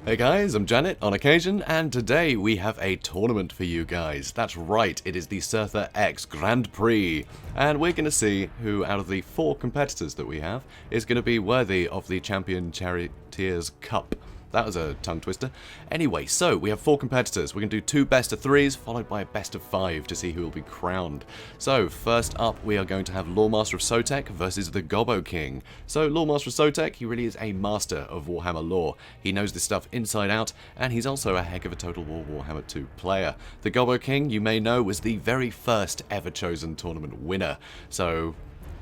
Hey guys, I'm Janet on occasion, and today we have a tournament for you guys. That's right, it is the Surtha X Grand Prix, and we're going to see who out of the 4 competitors that we have is going to be worthy of the Champion Charioteers Cup. That was a tongue twister. Anyway, so we have 4 competitors. We're going to do 2 best of 3s, followed by a best of 5 to see who will be crowned. So, first up, we are going to have Loremaster of SOTEK versus the GOBBOKING. So, Loremaster of SOTEK, he really is a master of Warhammer lore. He knows this stuff inside out, and he's also a heck of a Total War Warhammer 2 player. The GOBBOKING, you may know, was the very first ever chosen tournament winner. So,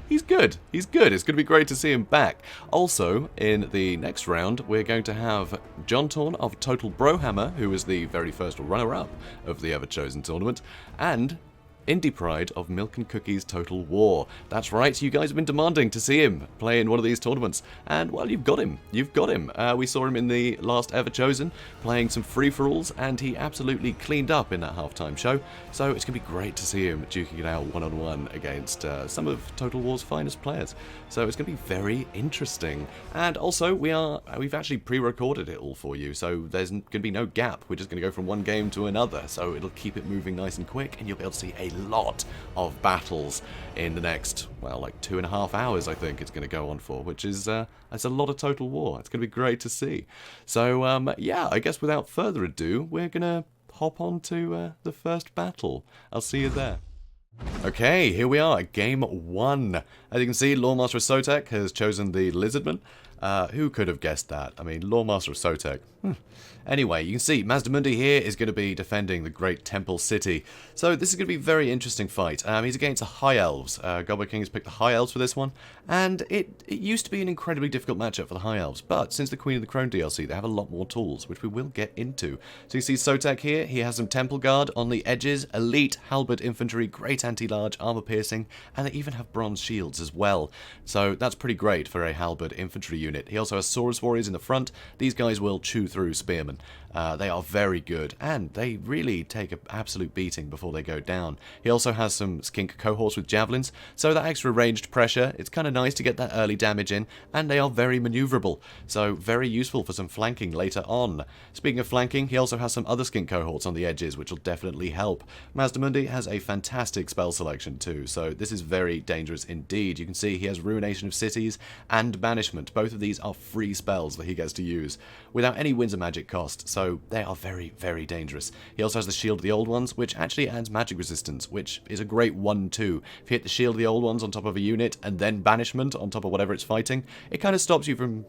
he's good. He's good. It's going to be great to see him back. Also, in the next round, we're going to have JONTAUN of Total WARHAMMER, who was the very first runner-up of the ever-chosen tournament, and INDYPRIDE of Milk and Cookies Total War. That's right, you guys have been demanding to see him play in one of these tournaments, and well, you've got him. You've got him. We saw him in the last ever chosen, playing some free-for-alls, and he absolutely cleaned up in that halftime show, so it's going to be great to see him duking it out one-on-one against some of Total War's finest players. So it's going to be very interesting. And also, we've actually pre-recorded it all for you, so there's going to be no gap. We're just going to go from one game to another, so it'll keep it moving nice and quick, and you'll be able to see a lot of battles in the next, well, like 2.5 hours, I think it's going to go on for, which is it's a lot of Total War. It's going to be great to see. So, yeah, I guess without further ado, we're going to hop on to the first battle. I'll see you there. Okay, here we are, game 1. As you can see, Loremaster of SOTEK has chosen the Lizardman. Who could have guessed that? I mean, Loremaster of SOTEK. Anyway, you can see Mundi here is going to be defending the Great Temple City. So this is going to be a very interesting fight. He's against the High Elves. GOBBOKING has picked the High Elves for this one. And it used to be an incredibly difficult matchup for the High Elves. But since the Queen of the Crone DLC, they have a lot more tools, which we will get into. So you see SOTEK here. He has some Temple Guard on the edges, elite halberd infantry, great anti-large, armor piercing, and they even have bronze shields as well. So that's pretty great for a halberd infantry unit. He also has Saurus Warriors in the front. These guys will chew through spearmen. They are very good, and they really take an absolute beating before they go down. He also has some Skink cohorts with javelins, so that extra ranged pressure, it's kind of nice to get that early damage in, and they are very maneuverable, so very useful for some flanking later on. Speaking of flanking, he also has some other Skink cohorts on the edges, which will definitely help. Mundi has a fantastic spell selection too, so this is very dangerous indeed. You can see he has Ruination of Cities and Banishment. Both of these are free spells that he gets to use without any Winds of Magic cost, so they are very, very dangerous. He also has the Shield of the Old Ones, which actually adds magic resistance, which is a great 1-2. If you hit the Shield of the Old Ones on top of a unit, and then Banishment on top of whatever it's fighting, it kind of stops you from,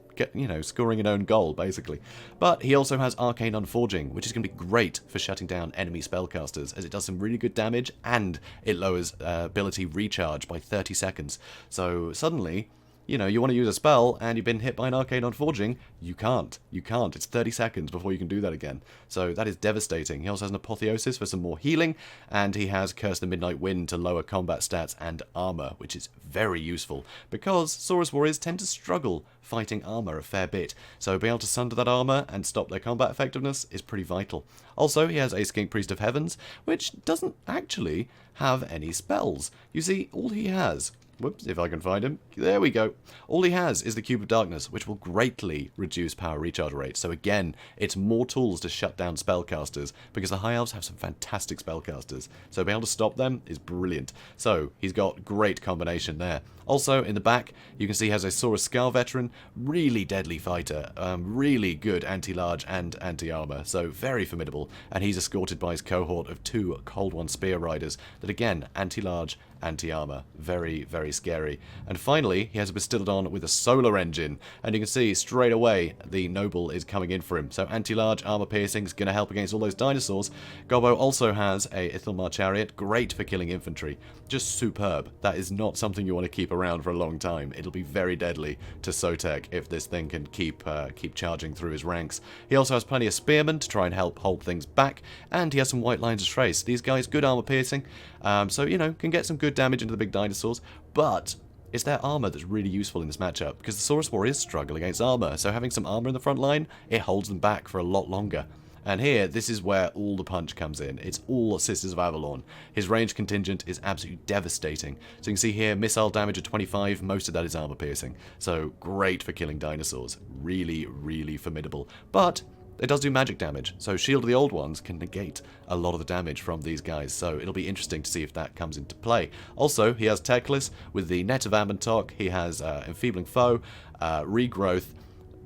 scoring an own goal, basically. But he also has Arcane Unforging, which is going to be great for shutting down enemy spellcasters, as it does some really good damage, and it lowers ability recharge by 30 seconds. So suddenly, you want to use a spell and you've been hit by an Arcane Unforging, you can't. You can't. It's 30 seconds before you can do that again. So that is devastating. He also has an Apotheosis for some more healing, and he has Curse the Midnight Wind to lower combat stats and armor, which is very useful, because Saurus Warriors tend to struggle fighting armor a fair bit, so being able to sunder that armor and stop their combat effectiveness is pretty vital. Also, he has a Skink Priest of Heavens, which doesn't actually have any spells. You see, all he has... Whoops, if I can find him. There we go. All he has is the Cube of Darkness, which will greatly reduce power recharge rate. So again, it's more tools to shut down spellcasters, because the High Elves have some fantastic spellcasters. So being able to stop them is brilliant. So he's got great combination there. Also, in the back, you can see he has a Saurus Scar Veteran, really deadly fighter, really good anti-large and anti-armor, so very formidable, and he's escorted by his cohort of 2 Cold One Spear Riders that, again, anti-large, anti-armor, very, very scary. And finally, he has a Bastila with a solar engine, and you can see straight away the Noble is coming in for him, so anti-large, armor piercing is going to help against all those dinosaurs. Gobbo also has a Ithilmar Chariot, great for killing infantry, just superb. That is not something you want to keep around for a long time. It'll be very deadly to SOTEK if this thing can keep charging through his ranks. He also has plenty of spearmen to try and help hold things back, and he has some White Lines of Trace. These guys, good armor piercing, so, can get some good damage into the big dinosaurs, but it's their armor that's really useful in this matchup, because the Saurus Warriors struggle against armor, so having some armor in the front line, it holds them back for a lot longer. And here, this is where all the punch comes in. It's all Sisters of Avalon. His range contingent is absolutely devastating. So you can see here, missile damage of 25, most of that is armor piercing. So great for killing dinosaurs. Really, really formidable. But it does do magic damage. So Shield of the Old Ones can negate a lot of the damage from these guys. So it'll be interesting to see if that comes into play. Also, he has Techless with the Net of Ambentok. He has Enfeebling Foe, Regrowth.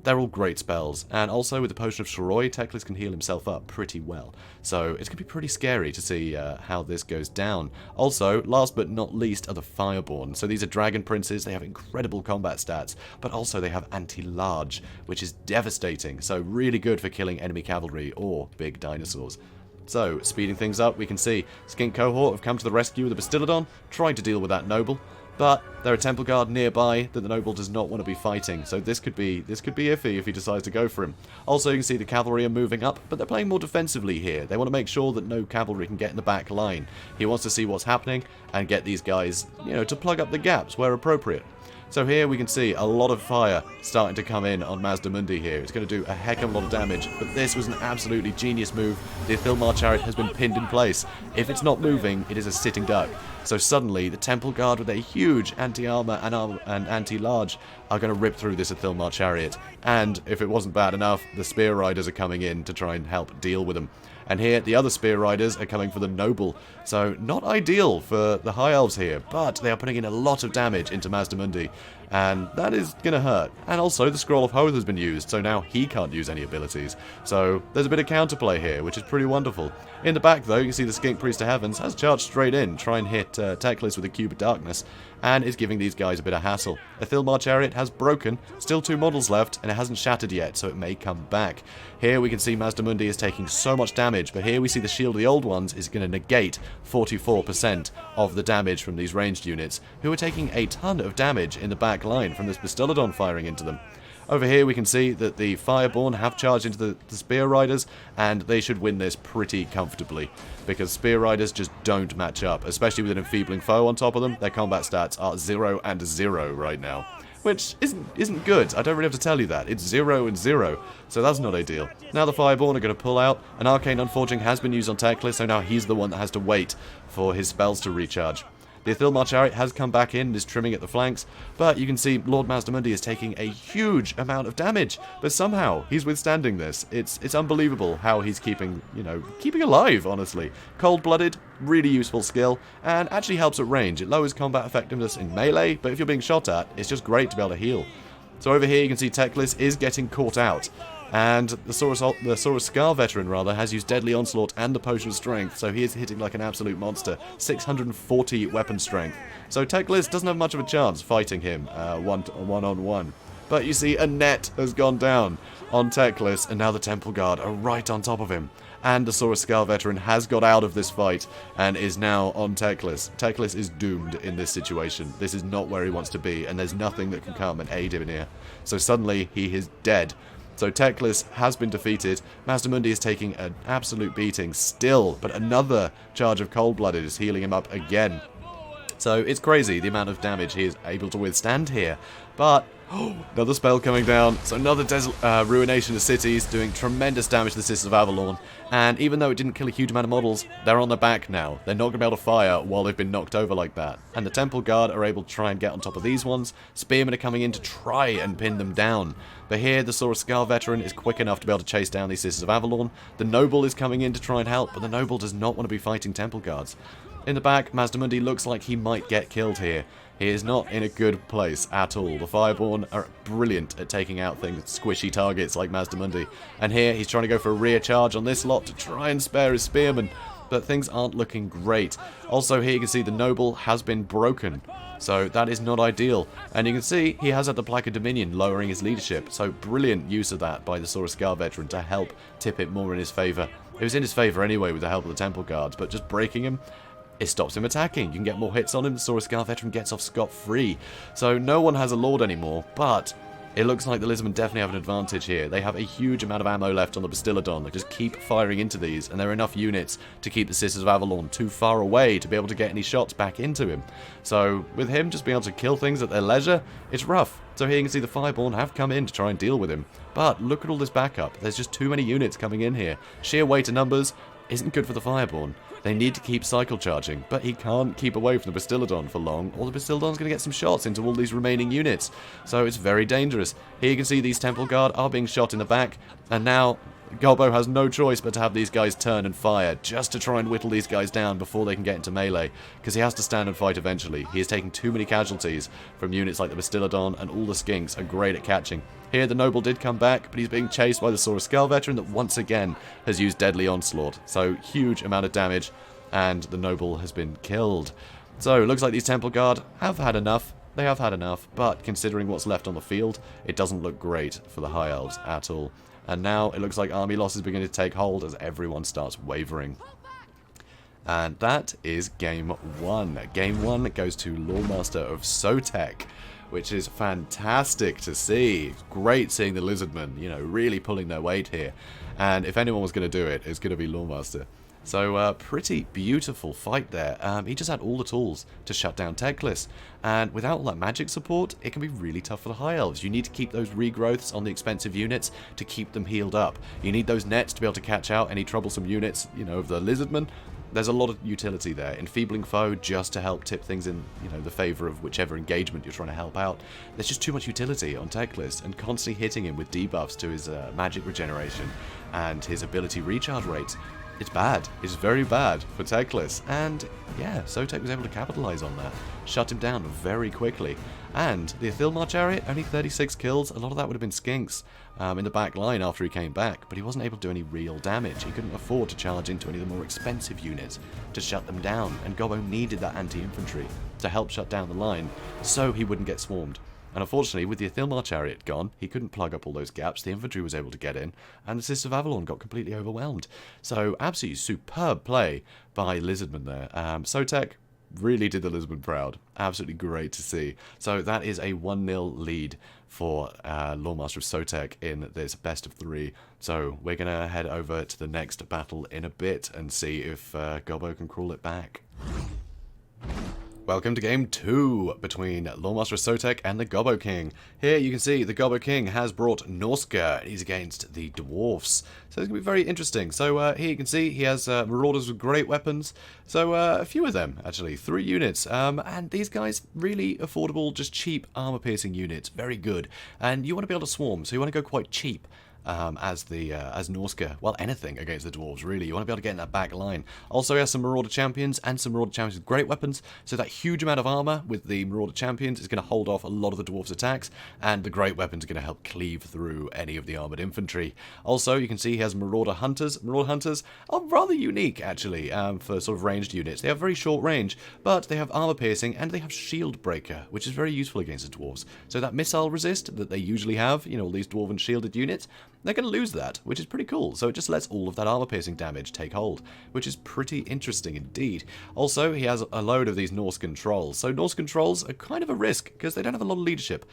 They're all great spells, and also with the Potion of Shoroi, Techless can heal himself up pretty well. So it's going to be pretty scary to see how this goes down. Also, last but not least are the Fireborn. So these are Dragon Princes, they have incredible combat stats, but also they have anti-large, which is devastating, so really good for killing enemy cavalry or big dinosaurs. So, speeding things up, we can see Skink Cohort have come to the rescue with the Bastiladon, trying to deal with that Noble. But there are Temple Guard nearby that the Noble does not want to be fighting, so this could be iffy if he decides to go for him. Also, you can see the cavalry are moving up, but they're playing more defensively here. They want to make sure that no cavalry can get in the back line. He wants to see what's happening and get these guys, to plug up the gaps where appropriate. So here we can see a lot of fire starting to come in on Mundi here. It's going to do a heck of a lot of damage, but this was an absolutely genius move. The Athilmar Chariot has been pinned in place. If it's not moving, it is a sitting duck. So suddenly, the Temple Guard with their huge anti-armor and anti-large are going to rip through this Athilmar Chariot. And if it wasn't bad enough, the Spear Riders are coming in to try and help deal with them. And here, the other Spear Riders are coming for the Noble. So, not ideal for the High Elves here, but they are putting in a lot of damage into Mundi. And that is going to hurt. And also, the Scroll of Hoth has been used, so now he can't use any abilities. So, there's a bit of counterplay here, which is pretty wonderful. In the back, though, you can see the Skink Priest of Heavens has charged straight in, try and hit Techless with a Cube of Darkness, and is giving these guys a bit of hassle. Athilmar Chariot has broken, still 2 models left, and it hasn't shattered yet, so it may come back. Here we can see Mundi is taking so much damage, but here we see the Shield of the Old Ones is going to negate 44% of the damage from these ranged units, who are taking a ton of damage in the back line from this Bastiladon firing into them. Over here we can see that the Fireborn have charged into the Spear Riders, and they should win this pretty comfortably, because Spear Riders just don't match up, especially with an Enfeebling Foe on top of them. Their combat stats are 0 and 0 right now, which isn't good. I don't really have to tell you that. It's 0 and 0, so that's not ideal. Now the Fireborn are going to pull out. An Arcane Unforging has been used on Techless, so now he's the one that has to wait for his spells to recharge. The Athilmar Chariot has come back in and is trimming at the flanks, but you can see Lord Mundi is taking a huge amount of damage, but somehow he's withstanding this. It's unbelievable how he's keeping alive, honestly. Cold-blooded, really useful skill, and actually helps at range. It lowers combat effectiveness in melee, but if you're being shot at, it's just great to be able to heal. So over here you can see Techless is getting caught out. And the Saurus Scar Veteran, has used Deadly Onslaught and the Potion of Strength, so he is hitting like an absolute monster. 640 weapon strength. So Techless doesn't have much of a chance fighting him one-on-one. But you see, a net has gone down on Techless, and now the Temple Guard are right on top of him. And the Saurus Scar Veteran has got out of this fight and is now on Techless. Techless is doomed in this situation. This is not where he wants to be, and there's nothing that can come and aid him in here. So suddenly, he is dead. So Techless has been defeated. Mundi is taking an absolute beating still, but another charge of Cold-Blooded is healing him up again. So it's crazy the amount of damage he is able to withstand here. But another spell coming down. So another ruination of cities, doing tremendous damage to the Sisters of Avalon. And even though it didn't kill a huge amount of models, they're on their back now. They're not going to be able to fire while they've been knocked over like that. And the Temple Guard are able to try and get on top of these ones. Spearmen are coming in to try and pin them down. But here, the Saurus Scar Veteran is quick enough to be able to chase down these Sisters of Avalon. The Noble is coming in to try and help, but the Noble does not want to be fighting Temple Guards. In the back, Mundi looks like he might get killed here. He is not in a good place at all. The Fireborn are brilliant at taking out things, squishy targets like Mundi. And here, he's trying to go for a rear charge on this lot to try and spare his spearmen. But things aren't looking great. Also, here you can see the Noble has been broken. So that is not ideal. And you can see he has had the Plaque of Dominion lowering his leadership. So brilliant use of that by the Saurus Scar Veteran to help tip it more in his favour. It was in his favour anyway with the help of the Temple Guards, but just breaking him, it stops him attacking. You can get more hits on him. The Saurus Scar Veteran gets off scot-free. So no one has a Lord anymore, but it looks like the Lisbon definitely have an advantage here. They have a huge amount of ammo left on the Bastiladon. They just keep firing into these, and there are enough units to keep the Sisters of Avalon too far away to be able to get any shots back into him. So with him just being able to kill things at their leisure, it's rough. So here you can see the Fireborn have come in to try and deal with him. But look at all this backup. There's just too many units coming in here. Sheer weight of numbers isn't good for the Fireborn. They need to keep cycle charging, but he can't keep away from the Bastiladon for long, or the Bastiladon's going to get some shots into all these remaining units. So it's very dangerous. Here you can see these Temple Guard are being shot in the back, and now Gobbo has no choice but to have these guys turn and fire, just to try and whittle these guys down before they can get into melee, because he has to stand and fight eventually. He is taking too many casualties from units like the Bastila, and all the Skinks are great at catching. Here, the Noble did come back, but he's being chased by the Sword of Skull veteran that once again has used Deadly Onslaught. So, huge amount of damage, and the Noble has been killed. So, it looks like these Temple Guard have had enough. They have had enough, but considering what's left on the field, it doesn't look great for the High Elves at all. And now it looks like army loss is beginning to take hold as everyone starts wavering. And that is Game 1. Game 1 goes to Loremaster of SOTEK, which is fantastic to see. It's great seeing the Lizardmen, you know, really pulling their weight here. And if anyone was going to do it, it's going to be Loremaster. So, pretty beautiful fight there. He just had all the tools to shut down Teclis. And without all that magic support, it can be really tough for the High Elves. You need to keep those regrowths on the expensive units to keep them healed up. You need those nets to be able to catch out any troublesome units, you know, of the Lizardmen. There's a lot of utility there. Enfeebling Foe, just to help tip things in, you know, the favour of whichever engagement you're trying to help out. There's just too much utility on Teclis, and constantly hitting him with debuffs to his magic regeneration and his ability recharge rates. It's bad. It's very bad for Teclis. And, yeah, SOTEK was able to capitalise on that. Shut him down very quickly. And the Athilmar Chariot, only 36 kills. A lot of that would have been Skinks in the back line after he came back. But he wasn't able to do any real damage. He couldn't afford to charge into any of the more expensive units to shut them down. And Gobbo needed that anti-infantry to help shut down the line so he wouldn't get swarmed. And unfortunately, with the Athilmar Chariot gone, he couldn't plug up all those gaps. The infantry was able to get in, and the Sisters of Avalon got completely overwhelmed. So, absolutely superb play by Lizardman there. SOTEK really did the Lizardman proud. Absolutely great to see. So, that is a 1-0 lead for Loremaster of SOTEK in this best of 3. So, we're going to head over to the next battle in a bit and see if Gobbo can crawl it back. Welcome to Game 2 between Loremaster of SOTEK and the Gobboking. Here you can see the Gobboking has brought Norske. He's against the Dwarfs. So it's going to be very interesting. So here you can see he has Marauders with great weapons. So a few of them, actually. 3 units. And these guys, really affordable, just cheap armor-piercing units. Very good. And you want to be able to swarm, so you want to go quite cheap. As Norske. Well, anything against the Dwarves, really. You want to be able to get in that back line. Also, he has some Marauder champions and some Marauder champions with great weapons, so that huge amount of armor with the Marauder champions is going to hold off a lot of the Dwarves' attacks, and the great weapons are going to help cleave through any of the armored infantry. Also, you can see he has Marauder hunters. Marauder hunters are rather unique, actually, for sort of ranged units. They have very short range, but they have armor piercing, and they have shield breaker, which is very useful against the Dwarves. So that missile resist that they usually have, you know, all these Dwarven shielded units, they're going to lose that, which is pretty cool. So it just lets all of that armor-piercing damage take hold, which is pretty interesting indeed. Also, he has a load of these Norsken trolls. So Norsken trolls are kind of a risk, because they don't have a lot of leadership.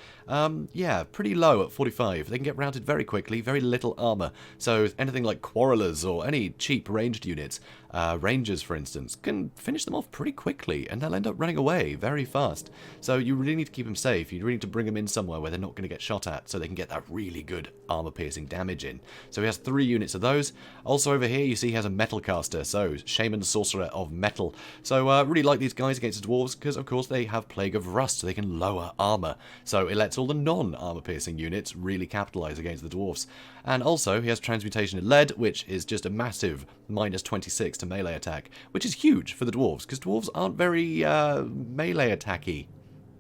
Yeah, pretty low at 45. They can get routed very quickly, very little armor. So anything like Quarrelers or any cheap ranged units, Rangers for instance, can finish them off pretty quickly, and they'll end up running away very fast. So you really need to keep them safe. You really need to bring them in somewhere where they're not going to get shot at, so they can get that really good armor-piercing damage in. So he has 3 units of those. Also over here you see he has a metal caster, so Shaman Sorcerer of Metal. So really like these guys against the Dwarves, because of course they have Plague of Rust, so they can lower armor. So it lets all the non-armor-piercing units really capitalize against the Dwarves. And also he has Transmutation in Lead, which is just a massive -26 to melee attack, which is huge for the Dwarves, because Dwarves aren't very melee attacky.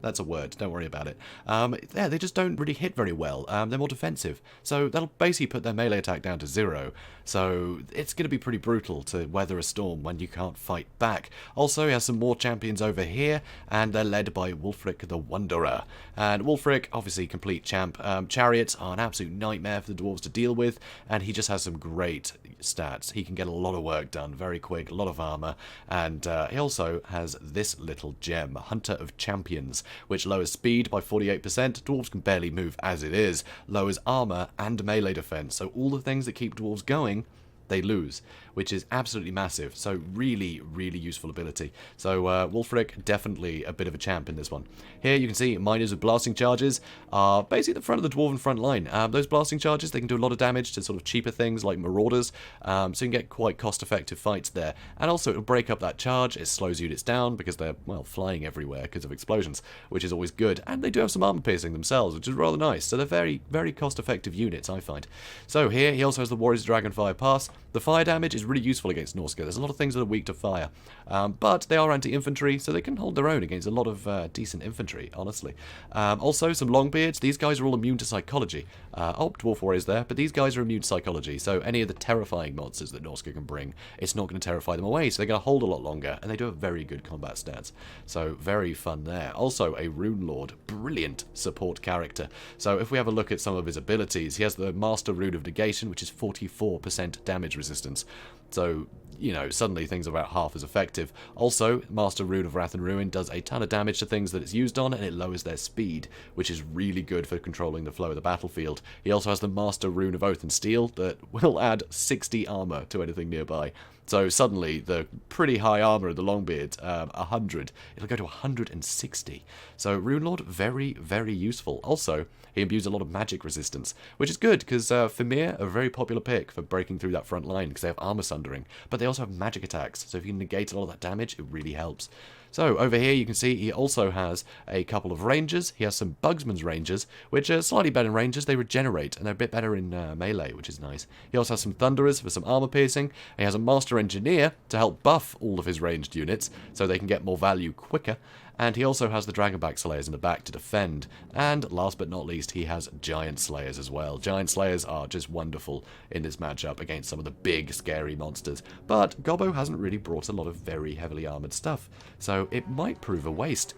That's a word, don't worry about it. Yeah, they just don't really hit very well. They're more defensive. So that'll basically put their melee attack down to 0. So it's going to be pretty brutal to weather a storm when you can't fight back. Also, he has some more champions over here, and they're led by Wulfric the Wanderer. And Wulfric, obviously complete champ. Chariots are an absolute nightmare for the Dwarves to deal with, and he just has some great stats. He can get a lot of work done very quick, a lot of armor, and he also has this little gem, Hunter of Champions, which lowers speed by 48%. Dwarves can barely move as it is, lowers armor and melee defense, so all the things that keep Dwarves going they lose, which is absolutely massive. So really, really useful ability. So Wulfric, definitely a bit of a champ in this one. Here you can see miners with blasting charges are basically the front of the dwarven front line. Those blasting charges, they can do a lot of damage to sort of cheaper things like Marauders, so you can get quite cost-effective fights there. And also it'll break up that charge, it slows units down because they're, well, flying everywhere because of explosions, which is always good. And they do have some armor piercing themselves, which is rather nice. So they're very, very cost-effective units, I find. So here he also has the Warriors Dragonfire Pass. The fire damage is really useful against Norske. There's a lot of things that are weak to fire, but they are anti-infantry, so they can hold their own against a lot of decent infantry, honestly. Also, some Longbeards. These guys are all immune to psychology. Dwarf Warriors there, but these guys are immune to psychology, so any of the terrifying monsters that Norske can bring, it's not going to terrify them away, so they're going to hold a lot longer, and they do have very good combat stats. So, very fun there. Also, a Rune Lord. Brilliant support character. So, if we have a look at some of his abilities, he has the Master Rune of Negation, which is 44% damage resistance. So, you know, suddenly things are about half as effective. Also, Master Rune of Wrath and Ruin does a ton of damage to things that it's used on, and it lowers their speed, which is really good for controlling the flow of the battlefield. He also has the Master Rune of Oath and Steel that will add 60 armor to anything nearby. So suddenly, the pretty high armor of the Longbeard, 100, it'll go to 160. So Rune Lord, very, very useful. Also, he imbues a lot of magic resistance, which is good, because Fimir, a very popular pick for breaking through that front line, because they have armor sundering, but they also have magic attacks, so if you can negate a lot of that damage, it really helps. So, over here you can see he also has a couple of Rangers. He has some Bugsman's Rangers, which are slightly better in Rangers. They regenerate, and they're a bit better in melee, which is nice. He also has some Thunderers for some armor piercing. He has a Master Engineer to help buff all of his ranged units, so they can get more value quicker. And he also has the Dragonback Slayers in the back to defend. And last but not least, he has Giant Slayers as well. Giant Slayers are just wonderful in this matchup against some of the big, scary monsters. But Gobbo hasn't really brought a lot of very heavily armoured stuff, so it might prove a waste.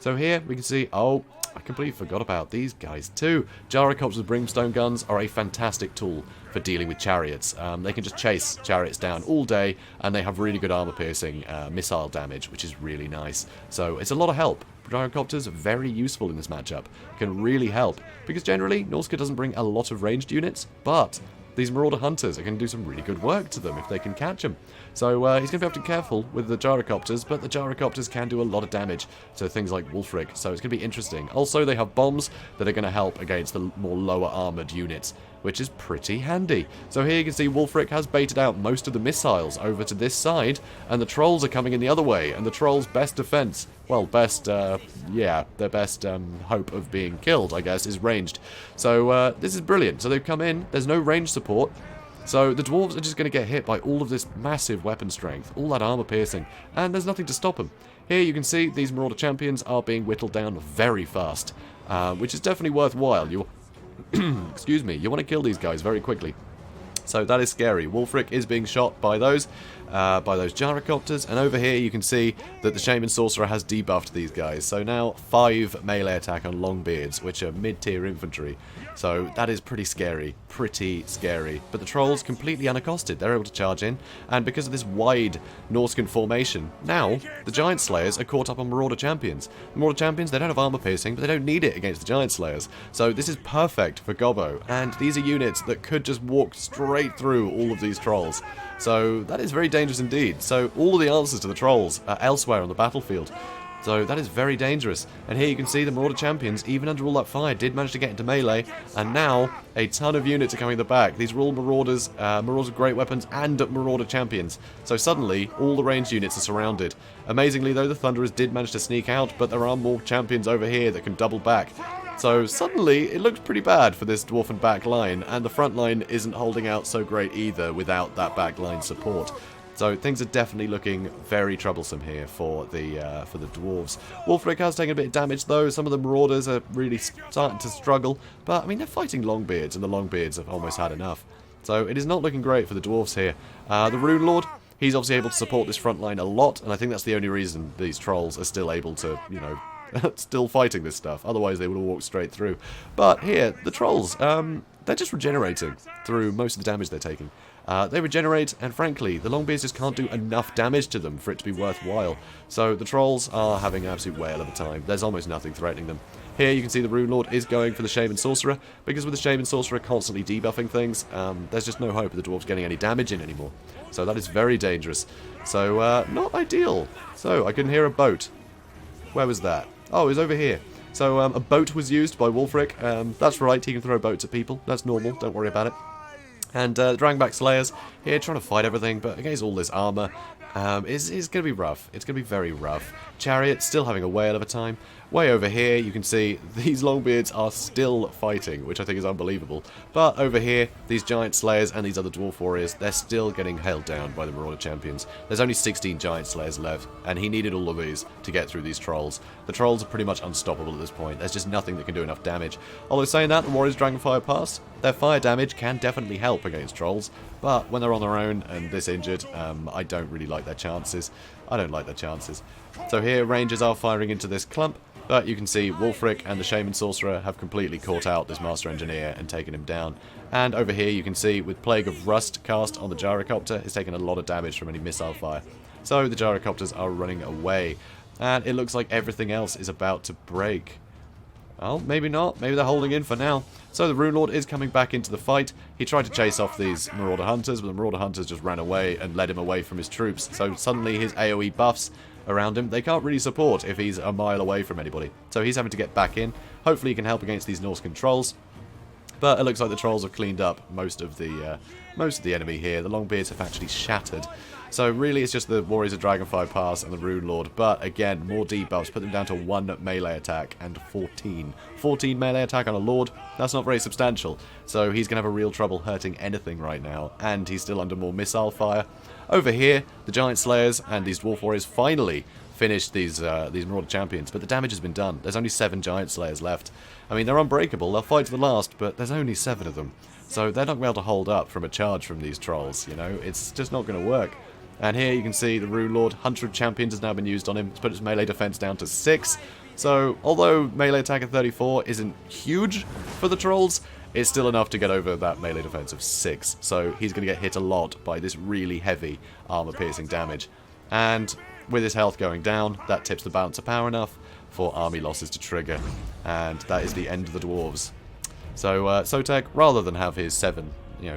So here we can see, oh, I completely forgot about these guys too. Gyrocopters Brimstone Guns are a fantastic tool for dealing with Chariots. They can just chase Chariots down all day, and they have really good armor-piercing missile damage, which is really nice. So it's a lot of help. Gyrocopters are very useful in this matchup. Can really help, because generally, Norske doesn't bring a lot of ranged units, but these Marauder Hunters are going to do some really good work to them if they can catch them. So he's going to have to be careful with the Gyrocopters, but the Gyrocopters can do a lot of damage to things like Wulfric, so it's going to be interesting. Also, they have bombs that are going to help against the more lower armoured units, which is pretty handy. So here you can see Wulfric has baited out most of the missiles over to this side, and the Trolls are coming in the other way, and the Trolls' best defense, well, their best hope of being killed, I guess, is ranged. So this is brilliant. So they've come in, there's no range support, so the Dwarves are just going to get hit by all of this massive weapon strength, all that armor piercing, and there's nothing to stop them. Here you can see these Marauder champions are being whittled down very fast, which is definitely worthwhile. Excuse me, you want to kill these guys very quickly. So that is scary. Wulfric is being shot by those Gyrocopters, and over here you can see that the Shaman Sorcerer has debuffed these guys. So now 5 melee attack on Longbeards, which are mid-tier infantry. So that is pretty scary. But the Trolls completely unaccosted. They're able to charge in, and because of this wide Norscan formation, now the Giant Slayers are caught up on Marauder Champions. The Marauder Champions, they don't have armor piercing, but they don't need it against the Giant Slayers. So this is perfect for Gobbo, and these are units that could just walk straight through all of these Trolls. So that is very dangerous indeed. So all of the answers to the Trolls are elsewhere on the battlefield. So that is very dangerous. And here you can see the Marauder Champions, even under all that fire, did manage to get into melee. And now a ton of units are coming in the back. These are all Marauders, Marauders with great weapons, and Marauder Champions. So suddenly, all the ranged units are surrounded. Amazingly though, the Thunderers did manage to sneak out, but there are more champions over here that can double back. So suddenly, it looks pretty bad for this Dwarfen back line, and the front line isn't holding out so great either without that back line support. So things are definitely looking very troublesome here for the Dwarves. Wulfric has taken a bit of damage though. Some of the Marauders are really starting to struggle, but I mean they're fighting Longbeards, and the Longbeards have almost had enough. So it is not looking great for the Dwarves here. The Rune Lord, he's obviously able to support this front line a lot, and I think that's the only reason these Trolls are still able to, you know, still fighting this stuff. Otherwise they would have walked straight through. But here, the Trolls, they're just regenerating through most of the damage they're taking. They regenerate, and frankly, the Longbeards just can't do enough damage to them for it to be worthwhile. So the Trolls are having an absolute whale of a time. There's almost nothing threatening them. Here you can see the Rune Lord is going for the Shaman Sorcerer, because with the Shaman Sorcerer constantly debuffing things, there's just no hope of the Dwarves getting any damage in anymore. So that is very dangerous. So, not ideal. So, I can hear a boat. Where was that? Oh, it was over here. So, a boat was used by Wulfric. That's right, he can throw boats at people. That's normal, don't worry about it. And Drangback Slayers here trying to fight everything, but against all this armor, is going to be rough. It's going to be very rough. Chariot still having a whale of a time. Way over here, you can see these Longbeards are still fighting, which I think is unbelievable. But over here, these Giant Slayers and these other Dwarf Warriors, they're still getting held down by the Marauder champions. There's only 16 Giant Slayers left, and he needed all of these to get through these Trolls. The Trolls are pretty much unstoppable at this point. There's just nothing that can do enough damage. Although saying that, the Warriors Dragonfire Pass, their fire damage can definitely help against Trolls. But when they're on their own and this injured, I don't really like their chances. I don't like their chances. So here, Rangers are firing into this clump. But you can see Wulfric and the Shaman Sorcerer have completely caught out this Master Engineer and taken him down. And over here you can see with Plague of Rust cast on the Gyrocopter, it's taken a lot of damage from any missile fire. So the Gyrocopters are running away. And it looks like everything else is about to break. Well, maybe not. Maybe they're holding in for now. So the Rune Lord is coming back into the fight. He tried to chase off these Marauder Hunters, but the Marauder Hunters just ran away and led him away from his troops. So suddenly his AoE buffs around him, they can't really support if he's a mile away from anybody. So he's having to get back in. Hopefully he can help against these Norske Trolls. But it looks like the Trolls have cleaned up most of the enemy here. The Longbeards have actually shattered. So really it's just the Warriors of Dragonfire Pass and the Rune Lord. But again, more debuffs, put them down to 1 melee attack and 14. 14 melee attack on a Lord, that's not very substantial. So he's going to have a real trouble hurting anything right now. And he's still under more missile fire. Over here, the Giant Slayers and these Dwarf Warriors finally finished these Marauder champions, but the damage has been done. There's only 7 Giant Slayers left. I mean, they're unbreakable, they'll fight to the last, but there's only 7 of them. So they're not going to be able to hold up from a charge from these Trolls, you know? It's just not going to work. And here you can see the Rune Lord, Hunter of Champions has now been used on him. It's put his melee defense down to 6. So, although melee attack at 34 isn't huge for the Trolls, it's still enough to get over that melee defense of 6. So he's going to get hit a lot by this really heavy armor-piercing damage. And with his health going down, that tips the balance of power enough for army losses to trigger. And that is the end of the Dwarves. So SOTEK, rather than have his 7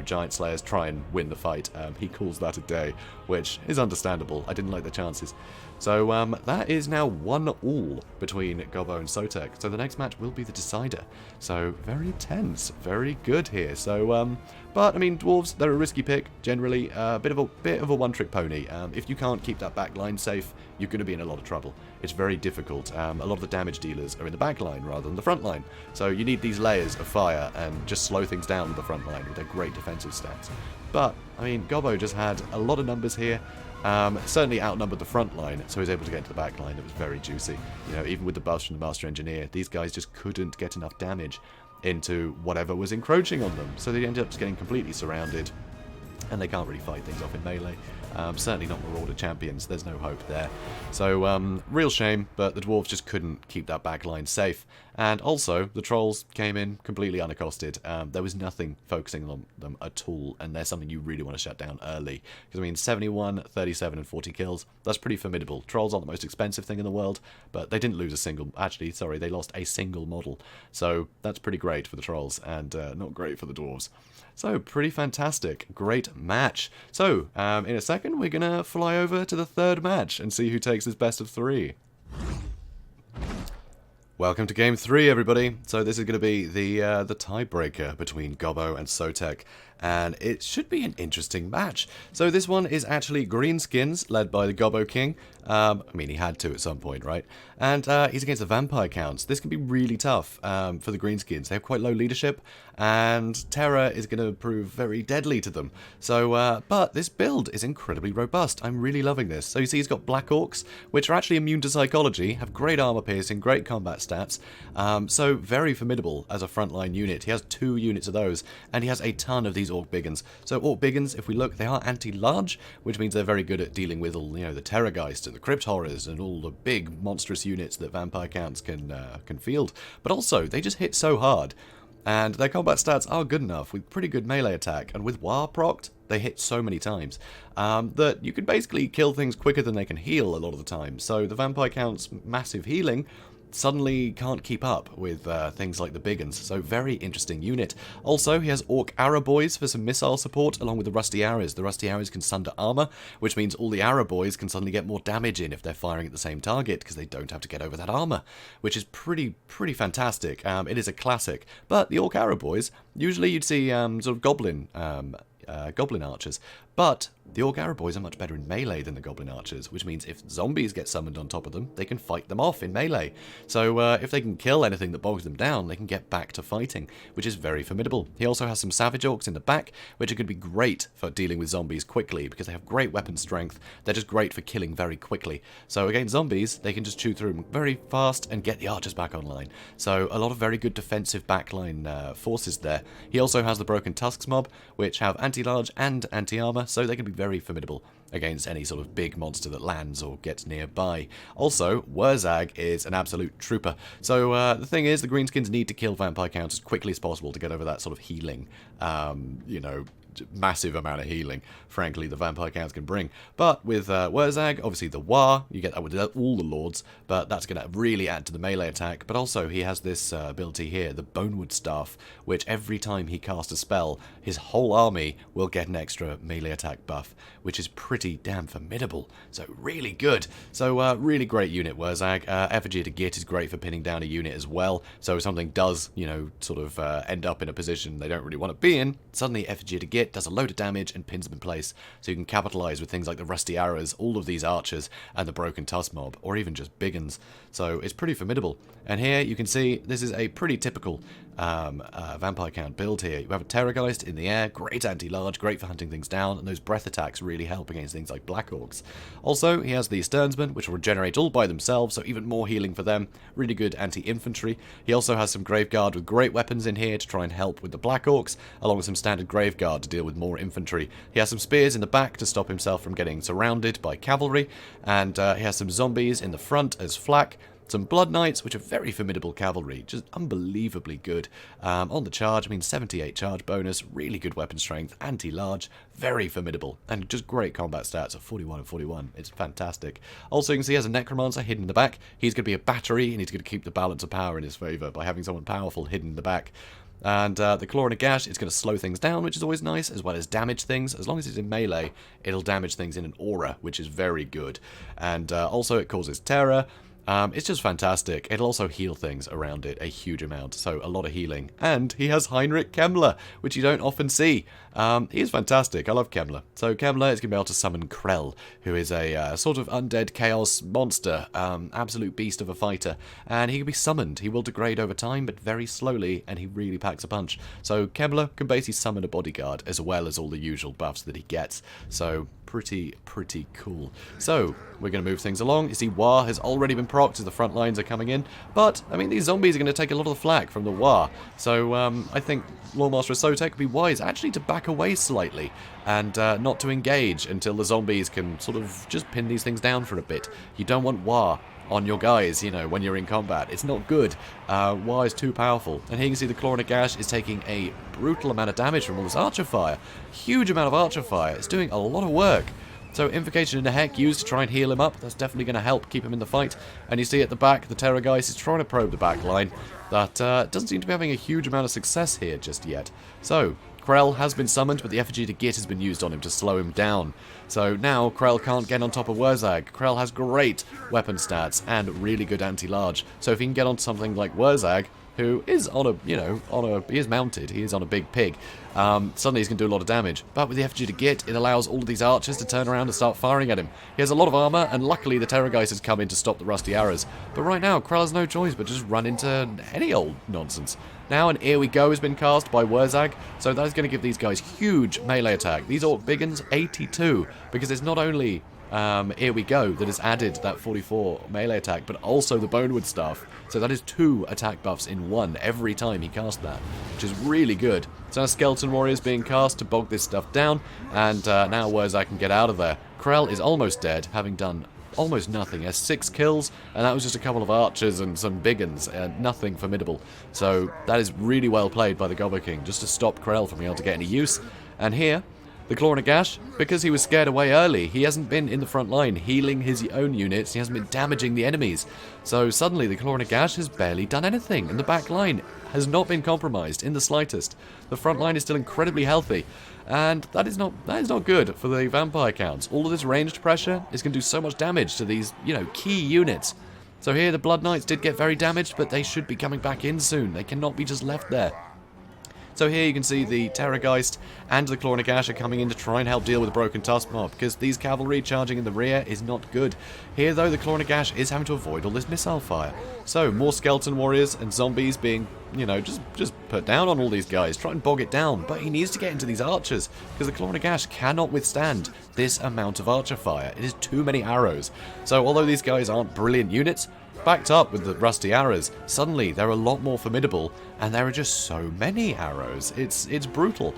Giant Slayers try and win the fight, he calls that a day, which is understandable. I didn't like the chances. So that is now 1-1 between Gobbo and SOTEK. So the next match will be the decider. So very tense, very good here. So but I mean, Dwarves, they're a risky pick generally. A bit of a one-trick pony. If you can't keep that backline safe, you're going to be in a lot of trouble. It's very difficult. A lot of the damage dealers are in the backline rather than the front line. So you need these layers of fire and just slow things down with the front line with their great defensive stats. But I mean, Gobbo just had a lot of numbers here. Certainly outnumbered the front line, so he was able to get into the back line. It was very juicy. Even with the buffs from the Master Engineer, these guys just couldn't get enough damage into whatever was encroaching on them. So they ended up just getting completely surrounded, and they can't really fight things off in melee. Certainly not Marauder champions. There's no hope there. So, real shame, but the Dwarves just couldn't keep that back line safe. And also, the Trolls came in completely unaccosted. There was nothing focusing on them at all, and they're something you really want to shut down early. Because, I mean, 71, 37, and 40 kills, that's pretty formidable. Trolls aren't the most expensive thing in the world, but they didn't lose a single... Actually, sorry, they lost a single model. So, that's pretty great for the Trolls, and not great for the Dwarves. So, pretty fantastic. Great match. So, in a second, we're going to fly over to the third match and see who takes his best of 3. Welcome to Game 3, everybody. So this is going to be the tiebreaker between Gobbo and SOTEK, and it should be an interesting match. So this one is actually Greenskins, led by the GOBBOKING. I mean, he had to at some point, right? And he's against the Vampire Counts. This can be really tough for the Greenskins. They have quite low leadership, and Terror is going to prove very deadly to them. So, but this build is incredibly robust. I'm really loving this. So you see he's got Black Orcs, which are actually immune to psychology, have great armor piercing, great combat stats, so very formidable as a frontline unit. He has 2 units of those, and he has a ton of these Orc Biggins. So Orc Biggins, if we look, they are anti-large, which means they're very good at dealing with all, the Terrorgeist and the Crypt Horrors and all the big monstrous units that Vampire Counts can field. But also, they just hit so hard, and their combat stats are good enough with pretty good melee attack, and with War procced, they hit so many times that you can basically kill things quicker than they can heal a lot of the time. So the Vampire Count's massive healing suddenly can't keep up with things like the big uns. So very interesting unit. Also, he has Orc Arrow Boys for some missile support, along with the Rusty Arrows. The Rusty Arrows can sunder armor, which means all the Arrow Boys can suddenly get more damage in if they're firing at the same target, because they don't have to get over that armor, which is pretty fantastic. It is a classic. But the Orc Arrow Boys, usually you'd see sort of goblin archers, but the Orc Arrow Boys are much better in melee than the Goblin Archers, which means if zombies get summoned on top of them, they can fight them off in melee. So if they can kill anything that bogs them down, they can get back to fighting, which is very formidable. He also has some Savage Orcs in the back, which are going to be great for dealing with zombies quickly, because they have great weapon strength. They're just great for killing very quickly. So against zombies, they can just chew through them very fast and get the archers back online. So a lot of very good defensive backline forces there. He also has the Broken Tusks mob, which have anti-large and anti-armor, so they can be very formidable against any sort of big monster that lands or gets nearby. Also, Wurzag is an absolute trooper. So the thing is, the Greenskins need to kill vampire counts as quickly as possible to get over that sort of healing, massive amount of healing, frankly, the vampire counts can bring. But with Wurzag, obviously the War, you get that with all the lords, but that's going to really add to the melee attack. But also, he has this ability here, the Bonewood Staff, which every time he casts a spell, his whole army will get an extra melee attack buff, which is pretty damn formidable. So really good. So really great unit, Wurzag. Effigy to Git is great for pinning down a unit as well. So if something does, sort of end up in a position they don't really want to be in, suddenly Effigy to Git does a load of damage and pins them in place, so you can capitalize with things like the Rusty Arrows, all of these archers, and the Broken Tusk mob, or even just big uns. So it's pretty formidable. And here you can see this is a pretty typical vampire count build here. You have a Terrorgeist in the air, great anti-large, great for hunting things down, and those breath attacks really help against things like Black Orcs. Also, he has the Sternsmen, which will regenerate all by themselves, so even more healing for them. Really good anti-infantry. He also has some Graveguard with great weapons in here to try and help with the Black Orcs, along with some standard Graveguard to deal with more infantry. He has some spears in the back to stop himself from getting surrounded by cavalry, and he has some zombies in the front as flak. Some Blood Knights, which are very formidable cavalry, just unbelievably good. On the charge, 78 charge bonus, really good weapon strength, anti-large, very formidable, and just great combat stats of 41 and 41. It's fantastic. Also, you can see he has a Necromancer hidden in the back. He's going to be a battery, and he's going to keep the balance of power in his favour by having someone powerful hidden in the back. And the Claw and a Gash is going to slow things down, which is always nice, as well as damage things. As long as it's in melee, it'll damage things in an aura, which is very good. And also it causes terror. It's just fantastic. It'll also heal things around it a huge amount, so a lot of healing. And he has Heinrich Kemmler, which you don't often see. He is fantastic. I love Kemmler. So Kemmler is going to be able to summon Krell, who is a sort of undead chaos monster, absolute beast of a fighter. And he can be summoned. He will degrade over time, but very slowly, and he really packs a punch. So Kemmler can basically summon a bodyguard, as well as all the usual buffs that he gets. So pretty cool. So we're going to move things along. You see, War has already been procced as the front lines are coming in, but these zombies are going to take a lot of the flak from the War. So I think Lordmaster SOTEK would be wise actually to back away slightly and not to engage until the zombies can sort of just pin these things down for a bit. You don't want War on your guys, when you're in combat. It's not good. War is too powerful. And here you can see the Claw and a Gash is taking a brutal amount of damage from all this archer fire. Huge amount of archer fire. It's doing a lot of work. So Invocation in the Heck used to try and heal him up. That's definitely going to help keep him in the fight. And you see at the back, the Terrorgeist is trying to probe the back line. That doesn't seem to be having a huge amount of success here just yet. So Krell has been summoned, but the Effigy to Git has been used on him to slow him down. So now Krell can't get on top of Wurzag. Krell has great weapon stats and really good anti-large. So if he can get on something like Wurzag, who is on a, he is mounted, he is on a big pig, suddenly he's going to do a lot of damage. But with the Effigy to Git, it allows all of these archers to turn around and start firing at him. He has a lot of armor, and luckily the Terrorgeist has come in to stop the Rusty Arrows. But right now, Krell has no choice but just run into any old nonsense. Now an Here We Go has been cast by Wurzag, so that is going to give these guys huge melee attack. These Orc Big Uns, 82, because it's not only Here We Go that has added that 44 melee attack, but also the Bonewood Staff. So that is 2 attack buffs in one every time he casts that, which is really good. So now Skeleton Warriors being cast to bog this stuff down, and now Wurzag can get out of there. Krell is almost dead, having done almost nothing. He has 6 kills, and that was just a couple of archers and some big uns, nothing formidable. So that is really well played by the Gobboking, just to stop Krell from being able to get any use. And here, The Claw and Gash, because he was scared away early, he hasn't been in the front line healing his own units, he hasn't been damaging the enemies. So suddenly the Claw and Gash has barely done anything, and the back line has not been compromised in the slightest. The front line is still incredibly healthy, and that is not good for the vampire counts. All of this ranged pressure is going to do so much damage to these, key units. So here the Blood Knights did get very damaged, but they should be coming back in soon. They cannot be just left there. So here you can see the Terrorgeist and the Claw and Gash are coming in to try and help deal with the Broken Tusk mob, because these cavalry charging in the rear is not good. Here though, the Claw and Gash is having to avoid all this missile fire. So more skeleton warriors and zombies being, just put down on all these guys, try and bog it down. But he needs to get into these archers, because the Claw and Gash cannot withstand this amount of archer fire. It is too many arrows. So although these guys aren't brilliant units, backed up with the rusty arrows, suddenly they're a lot more formidable, and there are just so many arrows. It's brutal.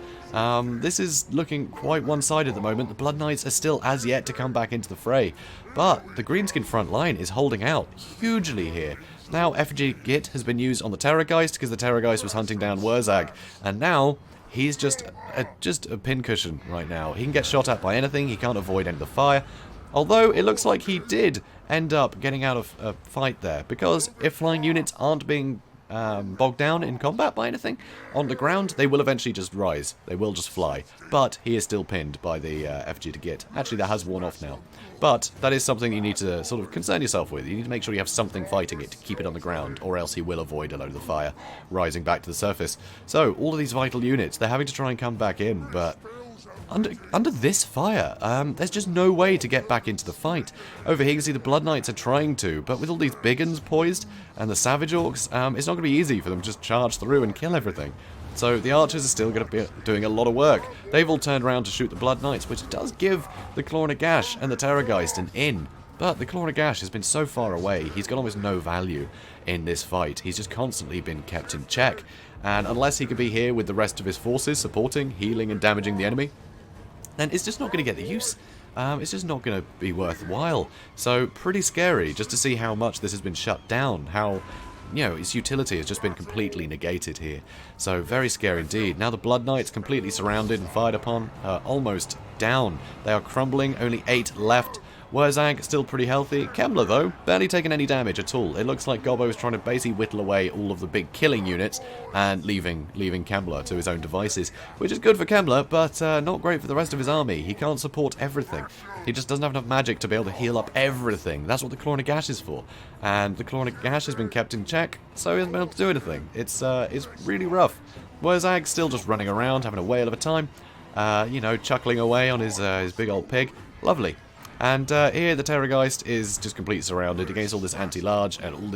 This is looking quite one-sided at the moment. The Blood Knights are still as yet to come back into the fray, but the Greenskin front line is holding out hugely here. Now Effigy Git has been used on the Terrorgeist because the Terrorgeist was hunting down Wurzag, and now he's just a pincushion right now. He can get shot at by anything, he can't avoid any of the fire. Although it looks like he did end up getting out of a fight there, because if flying units aren't being bogged down in combat by anything on the ground, they will eventually just rise. They will just fly. But he is still pinned by the FG to Git. Actually, that has worn off now. But that is something you need to sort of concern yourself with. You need to make sure you have something fighting it to keep it on the ground, or else he will avoid a load of the fire rising back to the surface. So all of these vital units, they're having to try and come back in, but under this fire, there's just no way to get back into the fight. Over here you can see the Blood Knights are trying to, but with all these big uns poised and the Savage Orcs, it's not going to be easy for them to just charge through and kill everything. So the archers are still going to be doing a lot of work. They've all turned around to shoot the Blood Knights, which does give the Claw and Gash and the Terrorgeist an in. But the Claw and Gash has been so far away, he's got almost no value in this fight. He's just constantly been kept in check. And unless he could be here with the rest of his forces, supporting, healing and damaging the enemy, then it's just not going to get the use. It's just not going to be worthwhile. So pretty scary just to see how much this has been shut down, how, its utility has just been completely negated here. So very scary indeed. Now the Blood Knights completely surrounded and fired upon, almost down. They are crumbling, only 8 left. Wurzag still pretty healthy. Kembler, though, barely taking any damage at all. It looks like Gobbo is trying to basically whittle away all of the big killing units and leaving Kembler to his own devices, which is good for Kembler, but not great for the rest of his army. He can't support everything. He just doesn't have enough magic to be able to heal up everything. That's what the Claw and Gash is for. And the Claw and Gash has been kept in check, so he hasn't been able to do anything. It's really rough. Wurzag's still just running around, having a whale of a time, chuckling away on his big old pig. Lovely. And here the Terrorgeist is just completely surrounded against all this anti-large and all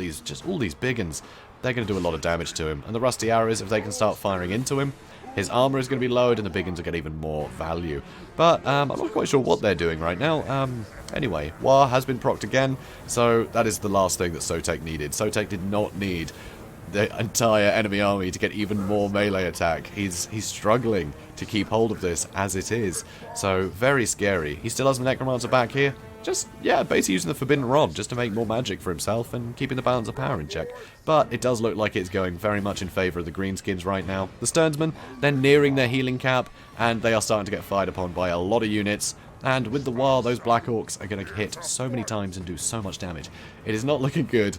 these big uns. They're going to do a lot of damage to him. And the rusty arrows, if they can start firing into him, his armor is going to be lowered and the big uns will get even more value. But I'm not quite sure what they're doing right now. Anyway, War has been procced again, so that is the last thing that SOTEK needed. SOTEK did not need the entire enemy army to get even more melee attack. He's struggling to keep hold of this as it is. So very scary. He still has the Necromancer back here. Just, basically using the Forbidden Rod just to make more magic for himself and keeping the balance of power in check. But it does look like it's going very much in favour of the Greenskins right now. The Sternsmen, they're nearing their healing cap, and they are starting to get fired upon by a lot of units. And with the War, those Black Orcs are going to hit so many times and do so much damage. It is not looking good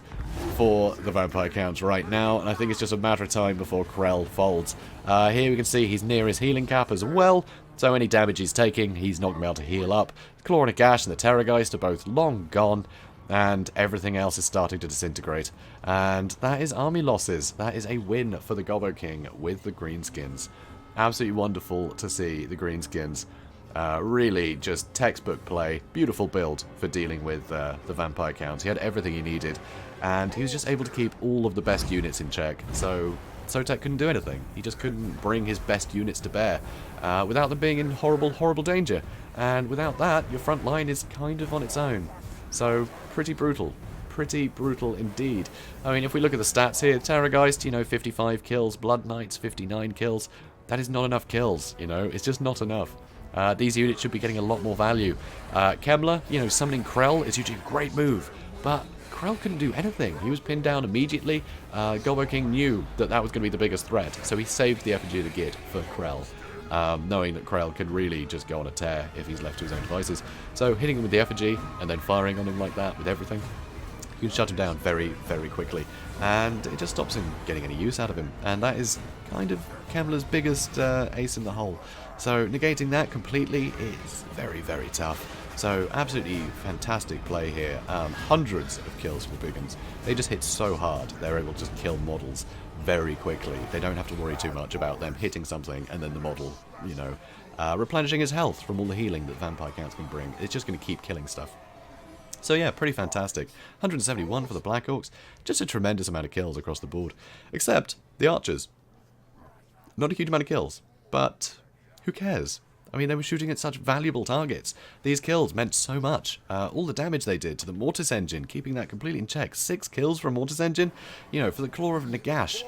for the Vampire Counts right now, and I think it's just a matter of time before Krell folds. Here we can see he's near his healing cap as well, so any damage he's taking, he's not going to be able to heal up. The Claw and Gash and the Terrorgeist are both long gone, and everything else is starting to disintegrate. And that is army losses. That is a win for the Gobboking with the Greenskins. Absolutely wonderful to see the Greenskins. Really just textbook play, beautiful build for dealing with the Vampire Counts. He had everything he needed, and he was just able to keep all of the best units in check, so SOTEK couldn't do anything. He just couldn't bring his best units to bear without them being in horrible, horrible danger, and without that, your front line is kind of on its own. So, pretty brutal. Pretty brutal indeed. I mean, if we look at the stats here, Terrorgeist, 55 kills, Blood Knights, 59 kills. That is not enough kills, it's just not enough. These units should be getting a lot more value. Kembler, summoning Krell is usually a great move, but Krell couldn't do anything. He was pinned down immediately. Gobboking knew that was going to be the biggest threat, so he saved the effigy of the Gid for Krell. knowing that Grail can really just go on a tear if he's left to his own devices. So hitting him with the effigy and then firing on him like that with everything, you can shut him down very, very quickly, and it just stops him getting any use out of him, and that is kind of Kemmler's biggest ace in the hole. So negating that completely is very, very tough. So absolutely fantastic play here. Hundreds of kills for Biggins. They just hit so hard, they're able to just kill models very quickly. They don't have to worry too much about them hitting something and then the model, you know, replenishing his health from all the healing that vampire counts can bring. It's just going to keep killing stuff. So yeah, pretty fantastic. 171 for the Black Orcs. Just a tremendous amount of kills across the board. Except the archers. Not a huge amount of kills, but who cares? I mean, they were shooting at such valuable targets. These kills meant so much. All the damage they did to the Mortis Engine, keeping that completely in check. 6 kills from Mortis Engine. You know, for the Claw of Nagash,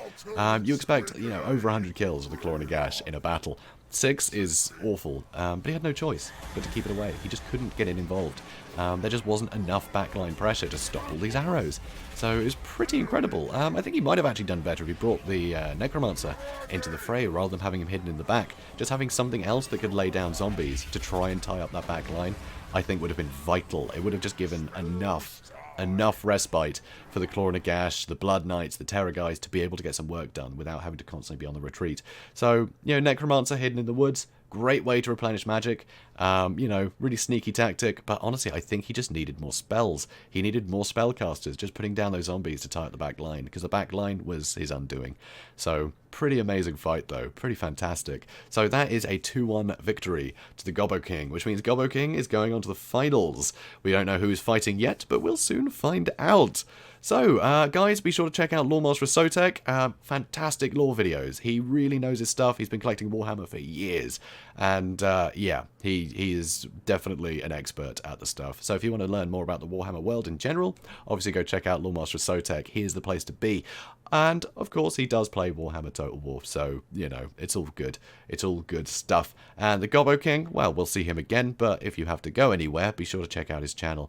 you expect, you know, over 100 kills with the Claw of Nagash in a battle. 6 is awful, but he had no choice but to keep it away. He just couldn't get it involved. There just wasn't enough backline pressure to stop all these arrows. So it was pretty incredible. I think he might have actually done better if he brought the Necromancer into the fray rather than having him hidden in the back. Just having something else that could lay down zombies to try and tie up that backline, I think would have been vital. It would have just given enough respite for the Claw and Nagash, the Blood Knights, the Terror guys to be able to get some work done without having to constantly be on the retreat. So, you know, Necromancer hidden in the woods, great way to replenish magic. You know, really sneaky tactic, but honestly, I think he just needed more spells. He needed more spellcasters, just putting down those zombies to tie up the back line, because the back line was his undoing. So, pretty amazing fight, though. Pretty fantastic. So that is a 2-1 victory to the Gobboking, which means Gobboking is going on to the finals. We don't know who's fighting yet, but we'll soon find out. So, guys, be sure to check out Loremaster SOTEK. Fantastic lore videos. He really knows his stuff. He's been collecting Warhammer for years. And, yeah, he is definitely an expert at the stuff. So if you want to learn more about the Warhammer world in general, obviously go check out Loremaster SOTEK. He is the place to be. And, of course, he does play Warhammer Total War. So, you know, it's all good. It's all good stuff. And the Gobboking, well, we'll see him again. But if you have to go anywhere, be sure to check out his channel.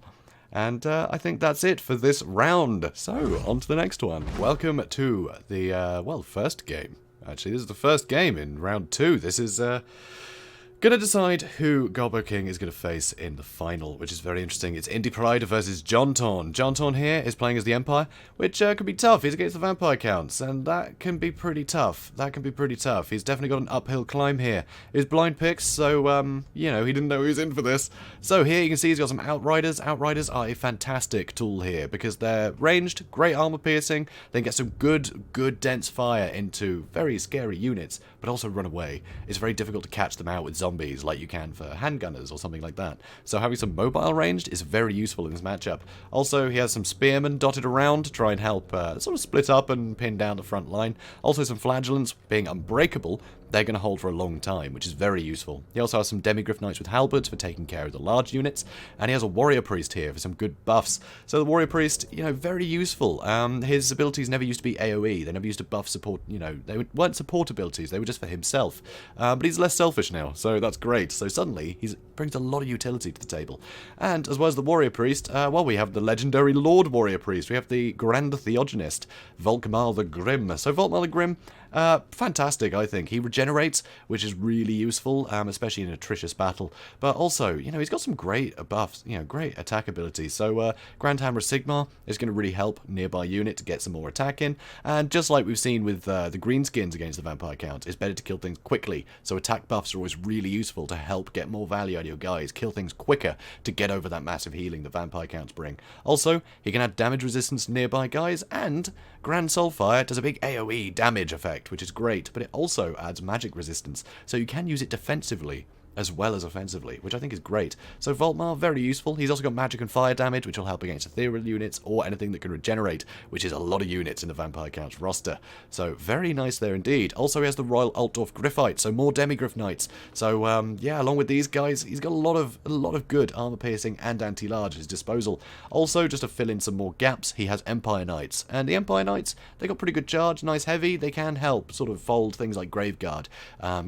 And I think that's it for this round. So, on to the next one. Welcome to the, well, first game. Actually, this is the first game in round 2. This is, gonna decide who Gobboking is gonna face in the final, which is very interesting. It's INDYPRIDE versus JONTAUN. JONTAUN here is playing as the Empire, which could be tough. He's against the vampire counts, and that can be pretty tough. That can be pretty tough. He's definitely got an uphill climb here. His blind picks, so, you know, he didn't know he was in for this. So here you can see he's got some Outriders. Outriders are a fantastic tool here, because they're ranged, great armor piercing, they can get some good dense fire into very scary units, but also run away. It's very difficult to catch them out with zombies like you can for handgunners or something like that. So having some mobile ranged is very useful in this matchup. Also, he has some spearmen dotted around to try and help sort of split up and pin down the front line. Also some flagellants, being unbreakable, they're going to hold for a long time, which is very useful. He also has some Demigryph Knights with halberds for taking care of the large units, and he has a Warrior Priest here for some good buffs. So the Warrior Priest, you know, very useful. His abilities never used to be AoE, they never used to buff support, you know, they weren't support abilities, they were just for himself. But he's less selfish now, so that's great. So suddenly, he brings a lot of utility to the table. And as well as the Warrior Priest, well, we have the legendary Lord Warrior Priest. We have the Grand Theogonist, Volkmar the Grim. So Volkmar the Grim, fantastic, I think. He regenerates, which is really useful, especially in an atrocious battle. But also, you know, he's got some great buffs, you know, great attack abilities. So, Grand Hammer Sigmar is going to really help nearby unit to get some more attack in. And just like we've seen with the Greenskins against the Vampire Count, it's better to kill things quickly. So attack buffs are always really useful to help get more value out of your guys, kill things quicker to get over that massive healing that Vampire Counts bring. Also, he can add damage resistance to nearby guys, and Grand Soulfire does a big AoE damage effect, which is great, but it also adds magic resistance, so you can use it defensively as well as offensively, which I think is great. So Volkmar, very useful. He's also got magic and fire damage, which will help against ethereal units or anything that can regenerate, which is a lot of units in the Vampire Count's roster. So very nice there indeed. Also, he has the Royal Altdorf Griffite, so more Demigryph Knights. So yeah, along with these guys, he's got a lot of good armor piercing and anti-large at his disposal. Also, just to fill in some more gaps, he has Empire Knights, and the Empire Knights, they got pretty good charge, nice heavy. They can help sort of fold things like Graveguard,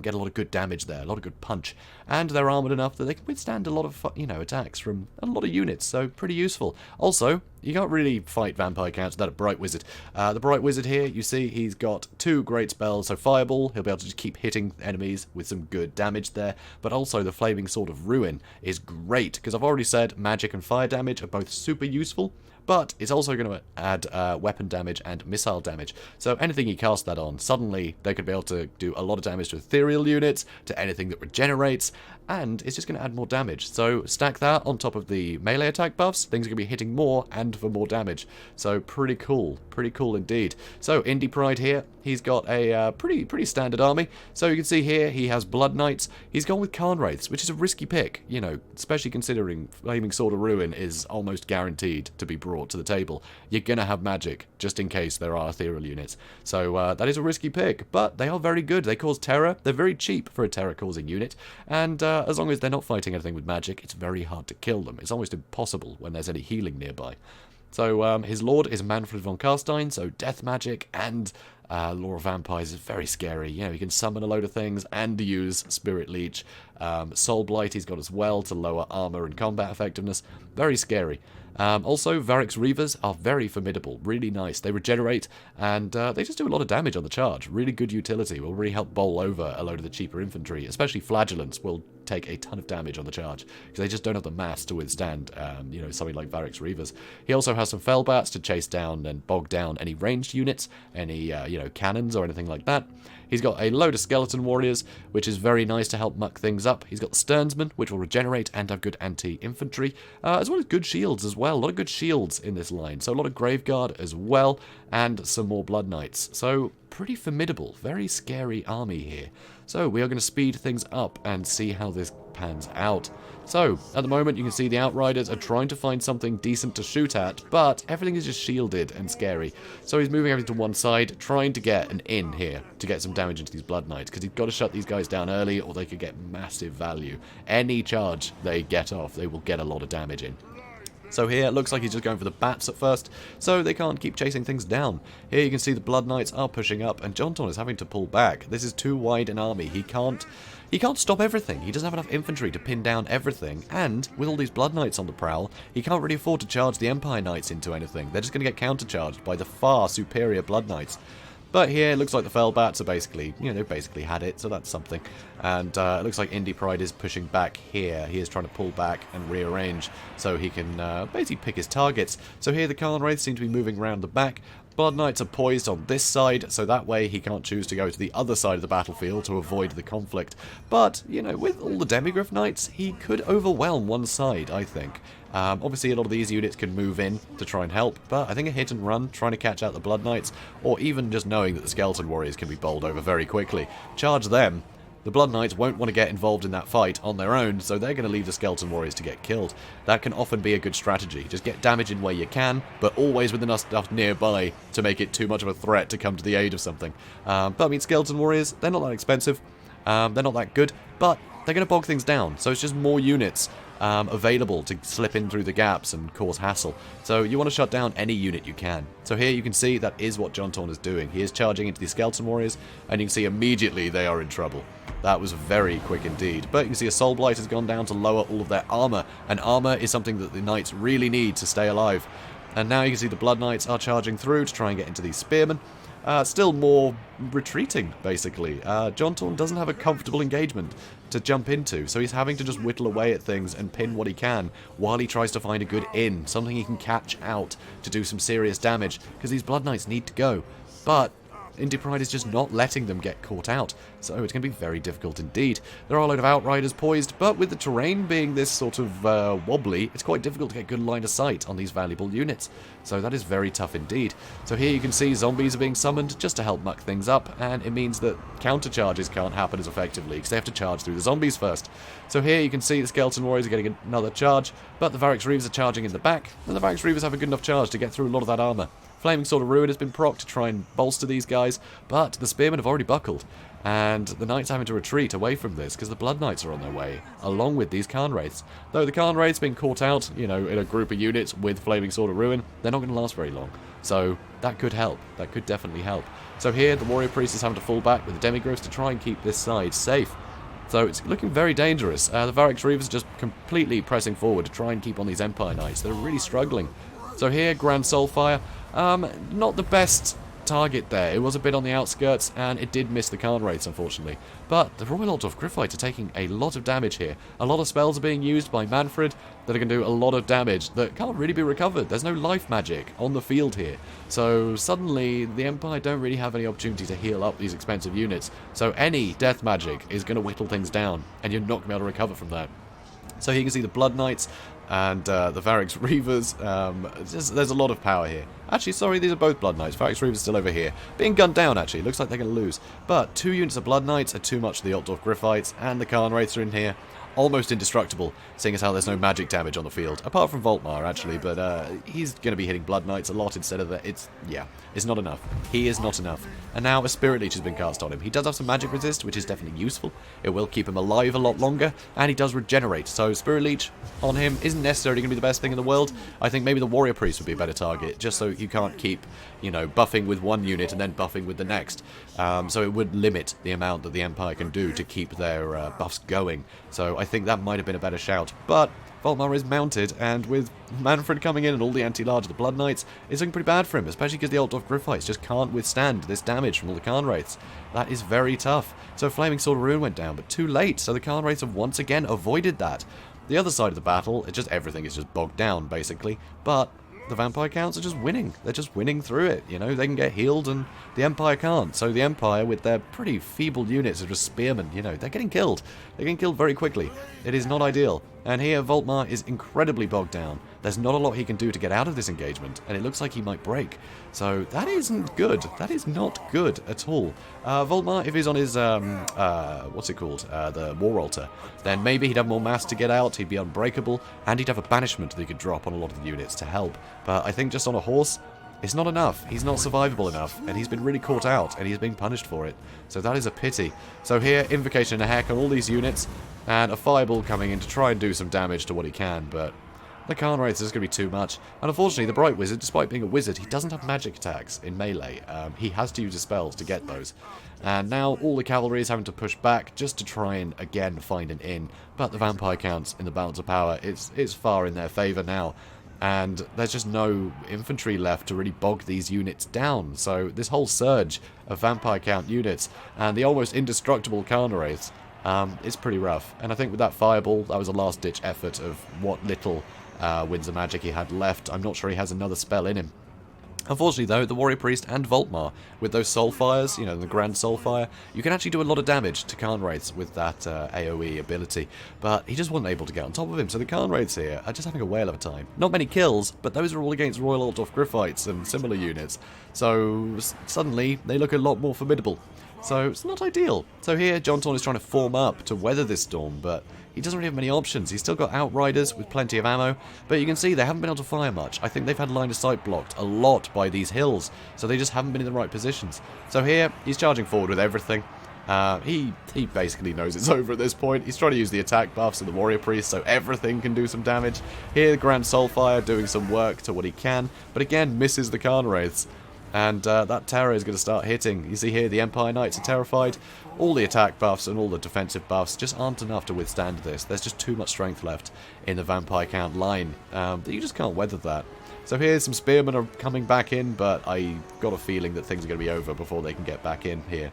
get a lot of good damage there, a lot of good punch. And they're armoured enough that they can withstand a lot of, you know, attacks from a lot of units, so pretty useful. Also, you can't really fight vampire counts without a Bright Wizard. The Bright Wizard here, you see, he's got 2 great spells. So Fireball, he'll be able to just keep hitting enemies with some good damage there. But also the Flaming Sword of Ruin is great, because I've already said magic and fire damage are both super useful. But it's also going to add weapon damage and missile damage. So anything you cast that on, suddenly they could be able to do a lot of damage to ethereal units, to anything that regenerates, and it's just going to add more damage. So stack that on top of the melee attack buffs, things are going to be hitting more and for more damage. So pretty cool indeed. So INDYPRIDE here, he's got a pretty standard army. So you can see here he has Blood Knights. He's gone with Khan Wraiths, which is a risky pick, you know, especially considering Flaming Sword of Ruin is almost guaranteed to be brought to the table. You're going to have magic, just in case there are ethereal units. So that is a risky pick, but they are very good. They cause terror. They're very cheap for a terror-causing unit, and as long as they're not fighting anything with magic, it's very hard to kill them. It's almost impossible when there's any healing nearby. So his lord is Manfred von Carstein, so death magic and Law of Vampires is very scary. You know, he can summon a load of things and use Spirit Leech. Soul Blight he's got as well to lower armor and combat effectiveness. Very scary. Also, Varix Reavers are very formidable, really nice. They regenerate, and they just do a lot of damage on the charge. Really good utility, will really help bowl over a load of the cheaper infantry, especially Flagellants will take a ton of damage on the charge, because they just don't have the mass to withstand, you know, something like Varix Reavers. He also has some Fellbats to chase down and bog down any ranged units, any, you know, cannons or anything like that. He's got a load of Skeleton Warriors, which is very nice to help muck things up. He's got the Sternsmen, which will regenerate and have good anti-infantry, as well as good shields as well. A lot of good shields in this line. So a lot of Graveguard as well, and some more Blood Knights. So pretty formidable, very scary army here. So we are going to speed things up and see how this pans out. So, at the moment you can see the Outriders are trying to find something decent to shoot at, but everything is just shielded and scary. So he's moving everything to one side, trying to get an in here to get some damage into these Blood Knights, because he's got to shut these guys down early or they could get massive value. Any charge they get off, they will get a lot of damage in. So here, it looks like he's just going for the bats at first, so they can't keep chasing things down. Here you can see the Blood Knights are pushing up, and JONTAUN is having to pull back. This is too wide an army. He can't stop everything. He doesn't have enough infantry to pin down everything, and with all these Blood Knights on the prowl, he can't really afford to charge the Empire Knights into anything. They're just going to get countercharged by the far superior Blood Knights. But here, it looks like the Fellbats are basically, you know, they've basically had it, so that's something. And it looks like INDYPRIDE is pushing back here. He is trying to pull back and rearrange so he can basically pick his targets. So here the Khan Wraiths seem to be moving around the back. Blood Knights are poised on this side, so that way he can't choose to go to the other side of the battlefield to avoid the conflict. But, you know, with all the Demigryph Knights, he could overwhelm one side, I think. Obviously, a lot of these units can move in to try and help, but I think a hit and run, trying to catch out the Blood Knights, or even just knowing that the Skeleton Warriors can be bowled over very quickly, charge them. The Blood Knights won't want to get involved in that fight on their own, so they're going to leave the Skeleton Warriors to get killed. That can often be a good strategy. Just get damage in where you can, but always with enough stuff nearby to make it too much of a threat to come to the aid of something. But I mean, Skeleton Warriors, they're not that expensive. They're not that good, but they're going to bog things down, so it's just more units available to slip in through the gaps and cause hassle. So you want to shut down any unit you can. So here you can see that is what JONTAUN is doing. He is charging into the Skeleton Warriors, and you can see immediately they are in trouble. That was very quick indeed. But you can see a Soul Blight has gone down to lower all of their armor, and armor is something that the Knights really need to stay alive. And now you can see the Blood Knights are charging through to try and get into these Spearmen. Still more retreating, basically. JONTAUN doesn't have a comfortable engagement to jump into, so he's having to just whittle away at things and pin what he can while he tries to find a good in, something he can catch out to do some serious damage, because these Blood Knights need to go. But INDYPRIDE is just not letting them get caught out, so it's going to be very difficult indeed. There are a load of Outriders poised, but with the terrain being this sort of wobbly, it's quite difficult to get good line of sight on these valuable units. So that is very tough indeed. So here you can see zombies are being summoned just to help muck things up, and it means that counter charges can't happen as effectively, because they have to charge through the zombies first. So here you can see the Skeleton Warriors are getting another charge, but the Varix Reavers are charging in the back, and the Varix Reavers have a good enough charge to get through a lot of that armor. Flaming Sword of Ruin has been procced to try and bolster these guys, but the Spearmen have already buckled, and the Knights having to retreat away from this because the Blood Knights are on their way, along with these Khan Wraiths. Though the Khan Wraiths being caught out, you know, in a group of units with Flaming Sword of Ruin, they're not going to last very long. So that could help. That could definitely help. So here, the Warrior Priest is having to fall back with the Demigryphs to try and keep this side safe. So it's looking very dangerous. The Varix Reavers are just completely pressing forward to try and keep on these Empire Knights. They're really struggling. So here, Grand Soulfire, not the best target there. It was a bit on the outskirts, and it did miss the Khan Wraiths, unfortunately. But the Royal Altdorf Gryphites are taking a lot of damage here. A lot of spells are being used by Manfred that are going to do a lot of damage that can't really be recovered. There's no life magic on the field here. So suddenly, the Empire don't really have any opportunity to heal up these expensive units. So any death magic is going to whittle things down, and you're not going to be able to recover from that. So here you can see the Blood Knights and the Varix Reavers. There's a lot of power here. Actually, sorry, these are both Blood Knights. Varix Reavers still over here. Being gunned down, actually. Looks like they're going to lose. But 2 units of Blood Knights are too much for the Altdorf Gryphites, and the Khan Wraiths are in here. Almost indestructible, seeing as how there's no magic damage on the field. Apart from Voltmar, actually, but he's going to be hitting Blood Knights a lot instead of that. It's not enough. He is not enough. And now a Spirit Leech has been cast on him. He does have some magic resist, which is definitely useful. It will keep him alive a lot longer, and he does regenerate. So Spirit Leech on him isn't necessarily going to be the best thing in the world. I think maybe the Warrior Priest would be a better target, just so you can't keep, buffing with one unit and then buffing with the next. So it would limit the amount that the Empire can do to keep their buffs going. So I think that might have been a better shout. But Voltmar is mounted, and with Manfred coming in and all the anti-large of the Blood Knights, it's looking pretty bad for him, especially because the Altdorf Gryphites just can't withstand this damage from all the Khan Wraiths. That is very tough. So Flaming Sword of Rune went down, but too late, so the Khan Wraiths have once again avoided that. The other side of the battle, everything is just bogged down, basically, but the Vampire Counts are just winning. They're just winning through it, they can get healed and the Empire can't. So the Empire, with their pretty feeble units of just spearmen, they're getting killed. They're getting killed very quickly. It is not ideal. And here, Voltmar is incredibly bogged down. There's not a lot he can do to get out of this engagement, and it looks like he might break. So that isn't good. That is not good at all. Voltmar, if he's on his, the War Altar, then maybe he'd have more mass to get out, he'd be unbreakable, and he'd have a banishment that he could drop on a lot of the units to help. But I think just on a horse, it's not enough. He's not survivable enough, and he's been really caught out, and he's being punished for it. So that is a pity. So here, Invocation and a Heck on all these units, and a Fireball coming in to try and do some damage to what he can, but the Khan Wraiths is going to be too much. And unfortunately, the Bright Wizard, despite being a wizard, he doesn't have magic attacks in melee. He has to use his spells to get those. And now all the cavalry is having to push back just to try and, again, find an in. But the Vampire Counts in the balance of power, it's far in their favour now. And there's just no infantry left to really bog these units down. So this whole surge of Vampire Count units and the almost indestructible Khan Wraiths is pretty rough. And I think with that Fireball, that was a last-ditch effort of what little Winds of Magic he had left. I'm not sure he has another spell in him. Unfortunately, though, the Warrior Priest and Voltmar, with those Soulfires, the Grand Soulfire, you can actually do a lot of damage to Khan Wraiths with that AoE ability, but he just wasn't able to get on top of him, so the Khan Wraiths here are just having a whale of a time. Not many kills, but those are all against Royal Altdorf Gryphites and similar units, so suddenly they look a lot more formidable. So it's not ideal. So here, JONTAUN is trying to form up to weather this storm, but he doesn't really have many options. He's still got Outriders with plenty of ammo, but you can see they haven't been able to fire much. I think they've had line of sight blocked a lot by these hills, so they just haven't been in the right positions. So here, he's charging forward with everything. He basically knows it's over at this point. He's trying to use the attack buffs of the Warrior Priest so everything can do some damage. Here, the Grand Soulfire doing some work to what he can, but again, misses the Khan Wraiths. And that terror is going to start hitting. You see here, the Empire Knights are terrified. All the attack buffs and all the defensive buffs just aren't enough to withstand this. There's just too much strength left in the Vampire Count line. That you just can't weather that. So here's some Spearmen are coming back in, but I got a feeling that things are going to be over before they can get back in here.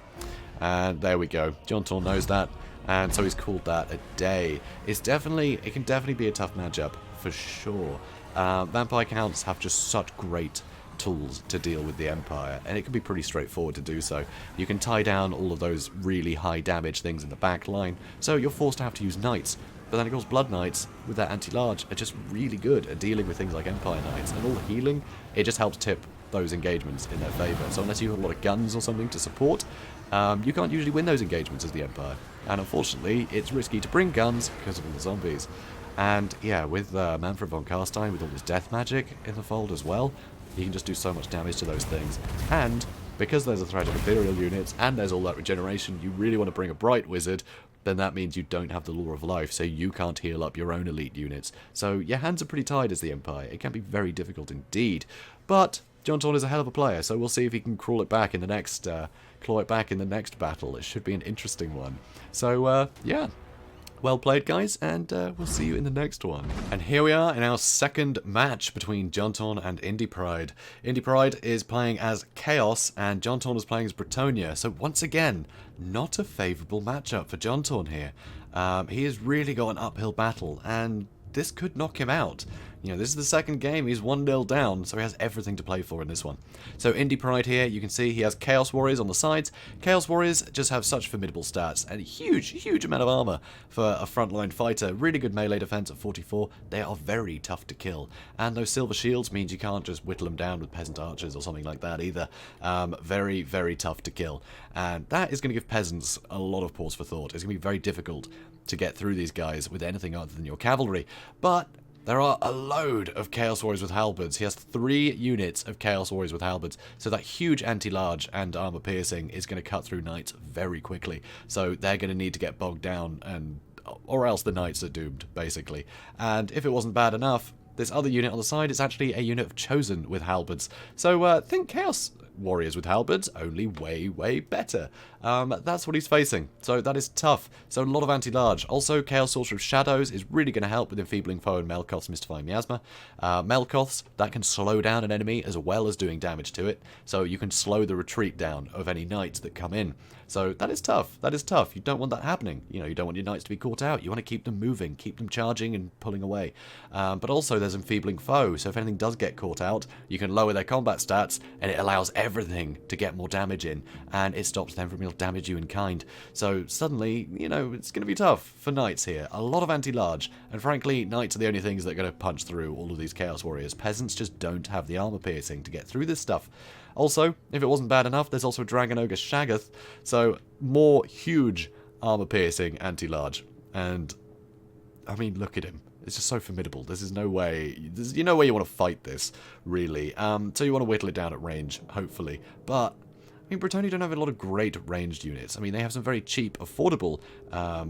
And there we go. JONTAUN knows that, and so he's called that a day. It can definitely be a tough matchup, for sure. Vampire Counts have just such great tools to deal with the Empire, and it can be pretty straightforward to do so. You can tie down all of those really high damage things in the back line, so you're forced to have to use Knights. But then of course Blood Knights, with their anti-large, are just really good at dealing with things like Empire Knights, and all the healing, it just helps tip those engagements in their favour. So unless you have a lot of guns or something to support, you can't usually win those engagements as the Empire. And unfortunately, it's risky to bring guns because of all the zombies. And yeah, with Manfred von Carstein, with all his death magic in the fold as well, he can just do so much damage to those things. And because there's a threat of Imperial units, and there's all that regeneration, you really want to bring a Bright Wizard, then that means you don't have the Law of Life, so you can't heal up your own elite units. So your hands are pretty tied as the Empire. It can be very difficult indeed. But JONTAUN is a hell of a player, so we'll see if he can crawl it back in the next, claw it back in the next battle. It should be an interesting one. So, yeah. Well played, guys, and we'll see you in the next one. And here we are in our second match between JONTAUN and INDYPRIDE. INDYPRIDE is playing as Chaos, and JONTAUN is playing as Bretonnia. So once again, not a favourable matchup for JONTAUN here. He has really got an uphill battle, and this could knock him out. You know, this is the second game, he's 1-0 down, so he has everything to play for in this one. So INDYPRIDE here, you can see he has Chaos Warriors on the sides. Chaos Warriors just have such formidable stats and huge amount of armor for a frontline fighter. Really good melee defense at 44. They are very tough to kill. And those silver shields means you can't just whittle them down with peasant archers or something like that either. Very tough to kill. And that is going to give peasants a lot of pause for thought. It's going to be very difficult to get through these guys with anything other than your cavalry. But there are a load of Chaos Warriors with halberds. He has 3 units of Chaos Warriors with halberds, so that huge anti-large and armor piercing is going to cut through knights very quickly. So they're going to need to get bogged down, or else the knights are doomed, basically. And if it wasn't bad enough, this other unit on the side is actually a unit of Chosen with halberds. So think Chaos Warriors with halberds, only way better. That's what he's facing, so that is tough. So a lot of anti-large. Also, Chaos Sorcerer of Shadows is really going to help with Enfeebling Foe and Melkoth's Mystifying Miasma. Melkoth's, that can slow down an enemy as well as doing damage to it, so you can slow the retreat down of any knights that come in. So that is tough. That is tough. You don't want that happening. You know, you don't want your knights to be caught out. You want to keep them moving, keep them charging and pulling away. But also there's Enfeebling Foe, so if anything does get caught out, you can lower their combat stats, and it allows everything to get more damage in, and it stops them from being able to damage you in kind. So suddenly, you know, it's going to be tough for knights here. A lot of anti-large, and frankly, knights are the only things that are going to punch through all of these Chaos Warriors. Peasants just don't have the armor piercing to get through this stuff. Also, if it wasn't bad enough, there's also a Dragon Ogre Shaggoth, so more huge armor piercing anti-large. And I mean, look at him. It's just so formidable. There's no way you want to fight this, really. So you want to whittle it down at range, hopefully. But I mean, Bretonnia don't have a lot of great ranged units. I mean, they have some very cheap, affordable,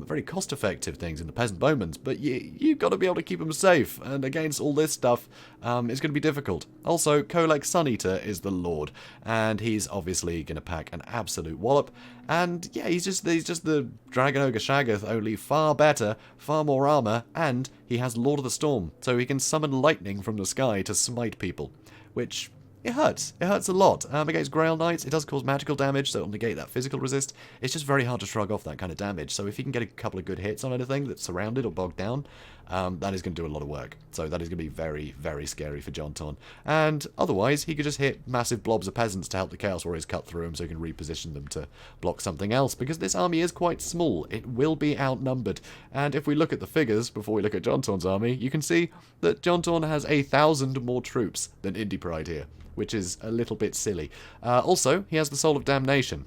very cost-effective things in the Peasant Bowmans, but you've got to be able to keep them safe, and against all this stuff, it's going to be difficult. Also, Kolek Suneater is the Lord, and he's obviously going to pack an absolute wallop, and yeah, he's just the Dragon Ogre Shaggoth, only far better, far more armor, and he has Lord of the Storm, so he can summon lightning from the sky to smite people, which it hurts. It hurts a lot. Against Grail Knights, it does cause magical damage, so it'll negate that physical resist. It's just very hard to shrug off that kind of damage. So if you can get a couple of good hits on anything that's surrounded or bogged down, that is going to do a lot of work. So that is going to be very scary for JONTAUN. And otherwise, he could just hit massive blobs of peasants to help the Chaos Warriors cut through him so he can reposition them to block something else. Because this army is quite small. It will be outnumbered. And if we look at the figures, before we look at JONTAUN's army, you can see that JONTAUN has 1,000 more troops than INDYPRIDE here, which is a little bit silly. Also, he has the Soul of Damnation.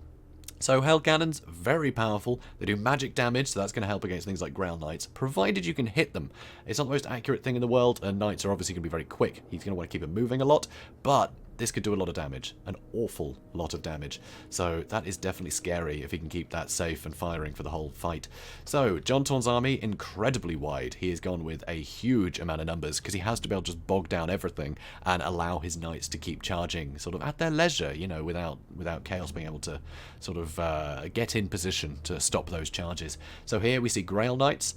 So Hell Cannons, very powerful. They do magic damage, so that's going to help against things like Grail Knights, provided you can hit them. It's not the most accurate thing in the world, and Knights are obviously going to be very quick. He's going to want to keep them moving a lot, but this could do a lot of damage, an awful lot of damage. So that is definitely scary if he can keep that safe and firing for the whole fight. So JONTAUN's army, incredibly wide. He has gone with a huge amount of numbers because he has to be able to just bog down everything and allow his knights to keep charging sort of at their leisure, you know, without Chaos being able to sort of get in position to stop those charges. So here we see Grail Knights,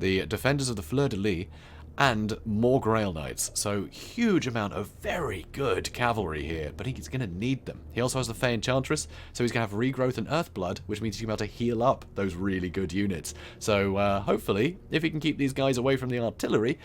the defenders of the Fleur-de-Lis, and more Grail Knights. So huge amount of very good cavalry here, but he's going to need them. He also has the Fey Enchantress, so he's going to have Regrowth and Earthblood, which means he's going to be able to heal up those really good units. So hopefully, if he can keep these guys away from the artillery,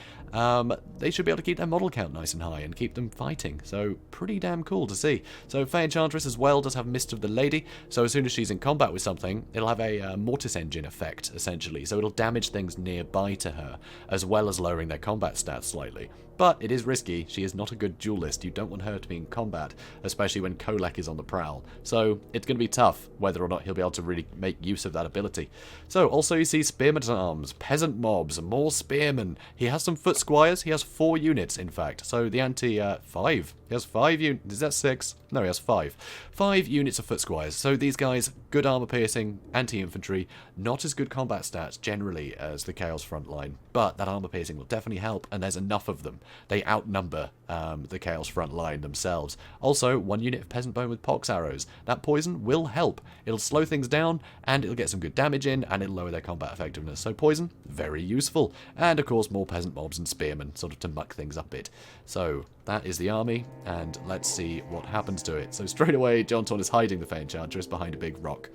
they should be able to keep their model count nice and high and keep them fighting. So pretty damn cool to see. So Fey Enchantress as well does have Mist of the Lady, so as soon as she's in combat with something, it'll have a Mortis Engine effect, essentially. So it'll damage things nearby to her, as well as lowering their combat stats slightly. But it is risky. She is not a good duelist. You don't want her to be in combat, especially when Kolek is on the prowl. So it's going to be tough whether or not he'll be able to really make use of that ability. So also you see Spearmen at Arms, Peasant Mobs, more Spearmen. He has some Foot Squires. He has 4 units, in fact. So the Ante, 5 He has 5 units. Is that 6? No, he has 5. 5 units of foot squires. So these guys, good armor piercing, anti-infantry, not as good combat stats generally as the Chaos Frontline, but that armor piercing will definitely help, and there's enough of them. They outnumber the Chaos Frontline themselves. Also, 1 unit of Peasant Bone with pox arrows. That poison will help. It'll slow things down, and it'll get some good damage in, and it'll lower their combat effectiveness. So poison, very useful. And of course, more peasant mobs and spearmen, sort of to muck things up a bit. So that is the army, and let's see what happens to it. So straight away, JONTAUN is hiding the Enchantress behind a big rock.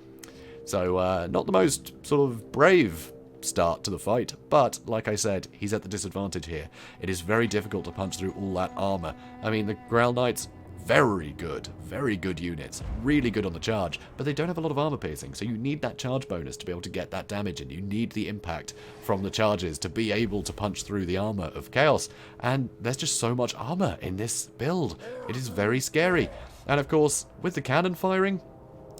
So not the most sort of brave start to the fight, but like I said, he's at the disadvantage here. It is very difficult to punch through all that armor. I mean, the Grail Knights, very good units, really good on the charge, but they don't have a lot of armor piercing, so you need that charge bonus to be able to get that damage in. You need the impact from the charges to be able to punch through the armor of Chaos, and there's just so much armor in this build. It is very scary, and of course, with the cannon firing,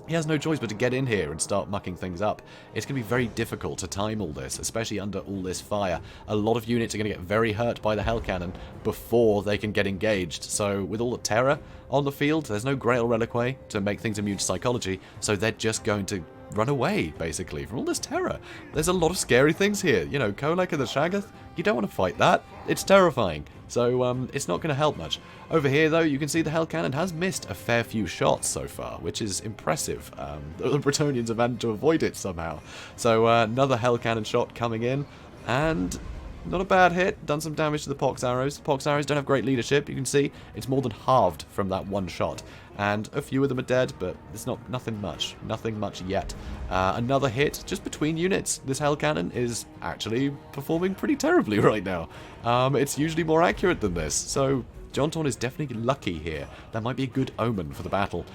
he has no choice but to get in here and start mucking things up. It's going to be very difficult to time all this, especially under all this fire. A lot of units are going to get very hurt by the Hell Cannon before they can get engaged. So with all the terror on the field, there's no Grail Reliquary to make things immune to psychology, so they're just going to run away, basically, from all this terror. There's a lot of scary things here. You know, Kolek and the Shaggoth, you don't want to fight that. It's terrifying. So it's not going to help much. Over here, though, you can see the Hell Cannon has missed a fair few shots so far, which is impressive. The Bretonnians have managed to avoid it somehow. So another Hell Cannon shot coming in, and not a bad hit. Done some damage to the pox arrows. Pox arrows don't have great leadership. You can see it's more than halved from that one shot. And a few of them are dead, but it's nothing much. Nothing much yet. Another hit just between units. This Hell Cannon is actually performing pretty terribly right now. It's usually more accurate than this, so JONTAUN is definitely lucky here. That might be a good omen for the battle.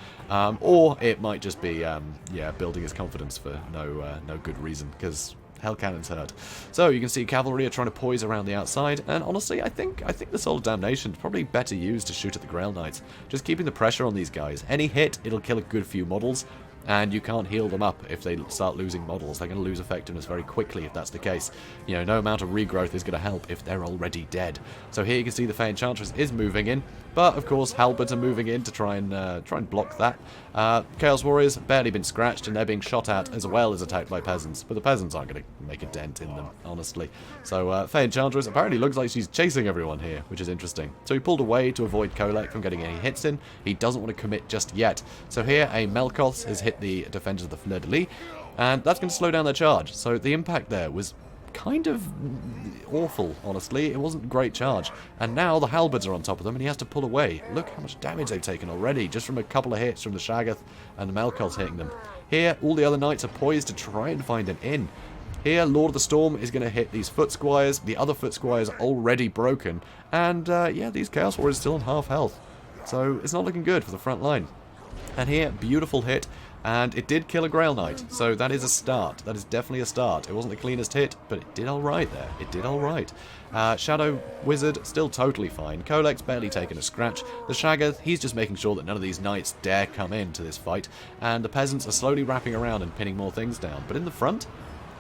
Or it might just be, yeah, building his confidence for no good reason, because Hell Cannon's hurt. So you can see cavalry are trying to poise around the outside, and honestly, I think the Soul of Damnation is probably better used to shoot at the Grail Knights. Just keeping the pressure on these guys. Any hit, it'll kill a good few models, and you can't heal them up if they start losing models. They're going to lose effectiveness very quickly if that's the case. You know, no amount of regrowth is going to help if they're already dead. So here you can see the Fey Enchantress is moving in, but of course halberds are moving in to try and block that. Chaos Warriors have barely been scratched, and they're being shot at as well as attacked by peasants, but the peasants aren't going to make a dent in them, honestly. So Fey Enchantress apparently looks like she's chasing everyone here, which is interesting. So he pulled away to avoid Kolek from getting any hits in. He doesn't want to commit just yet. So here a Melkoth has hit the defenders of the Fleur-de-Lis, and that's going to slow down their charge. So the impact there was kind of awful, honestly. It wasn't a great charge. And now the halberds are on top of them, and he has to pull away. Look how much damage they've taken already, just from a couple of hits from the Shaggoth and the Melkoth hitting them. Here, all the other knights are poised to try and find an in. Here, Lord of the Storm is going to hit these foot squires. The other foot squires are already broken. And, yeah, these Chaos Warriors are still on half health. So it's not looking good for the front line. And here, beautiful hit. And it did kill a Grail Knight, so that is a start. That is definitely a start. It wasn't the cleanest hit, but it did alright there. It did alright. Shadow Wizard, still totally fine. Kolek's barely taken a scratch. The Shaggoth, he's just making sure that none of these knights dare come into this fight. And the peasants are slowly wrapping around and pinning more things down. But in the front,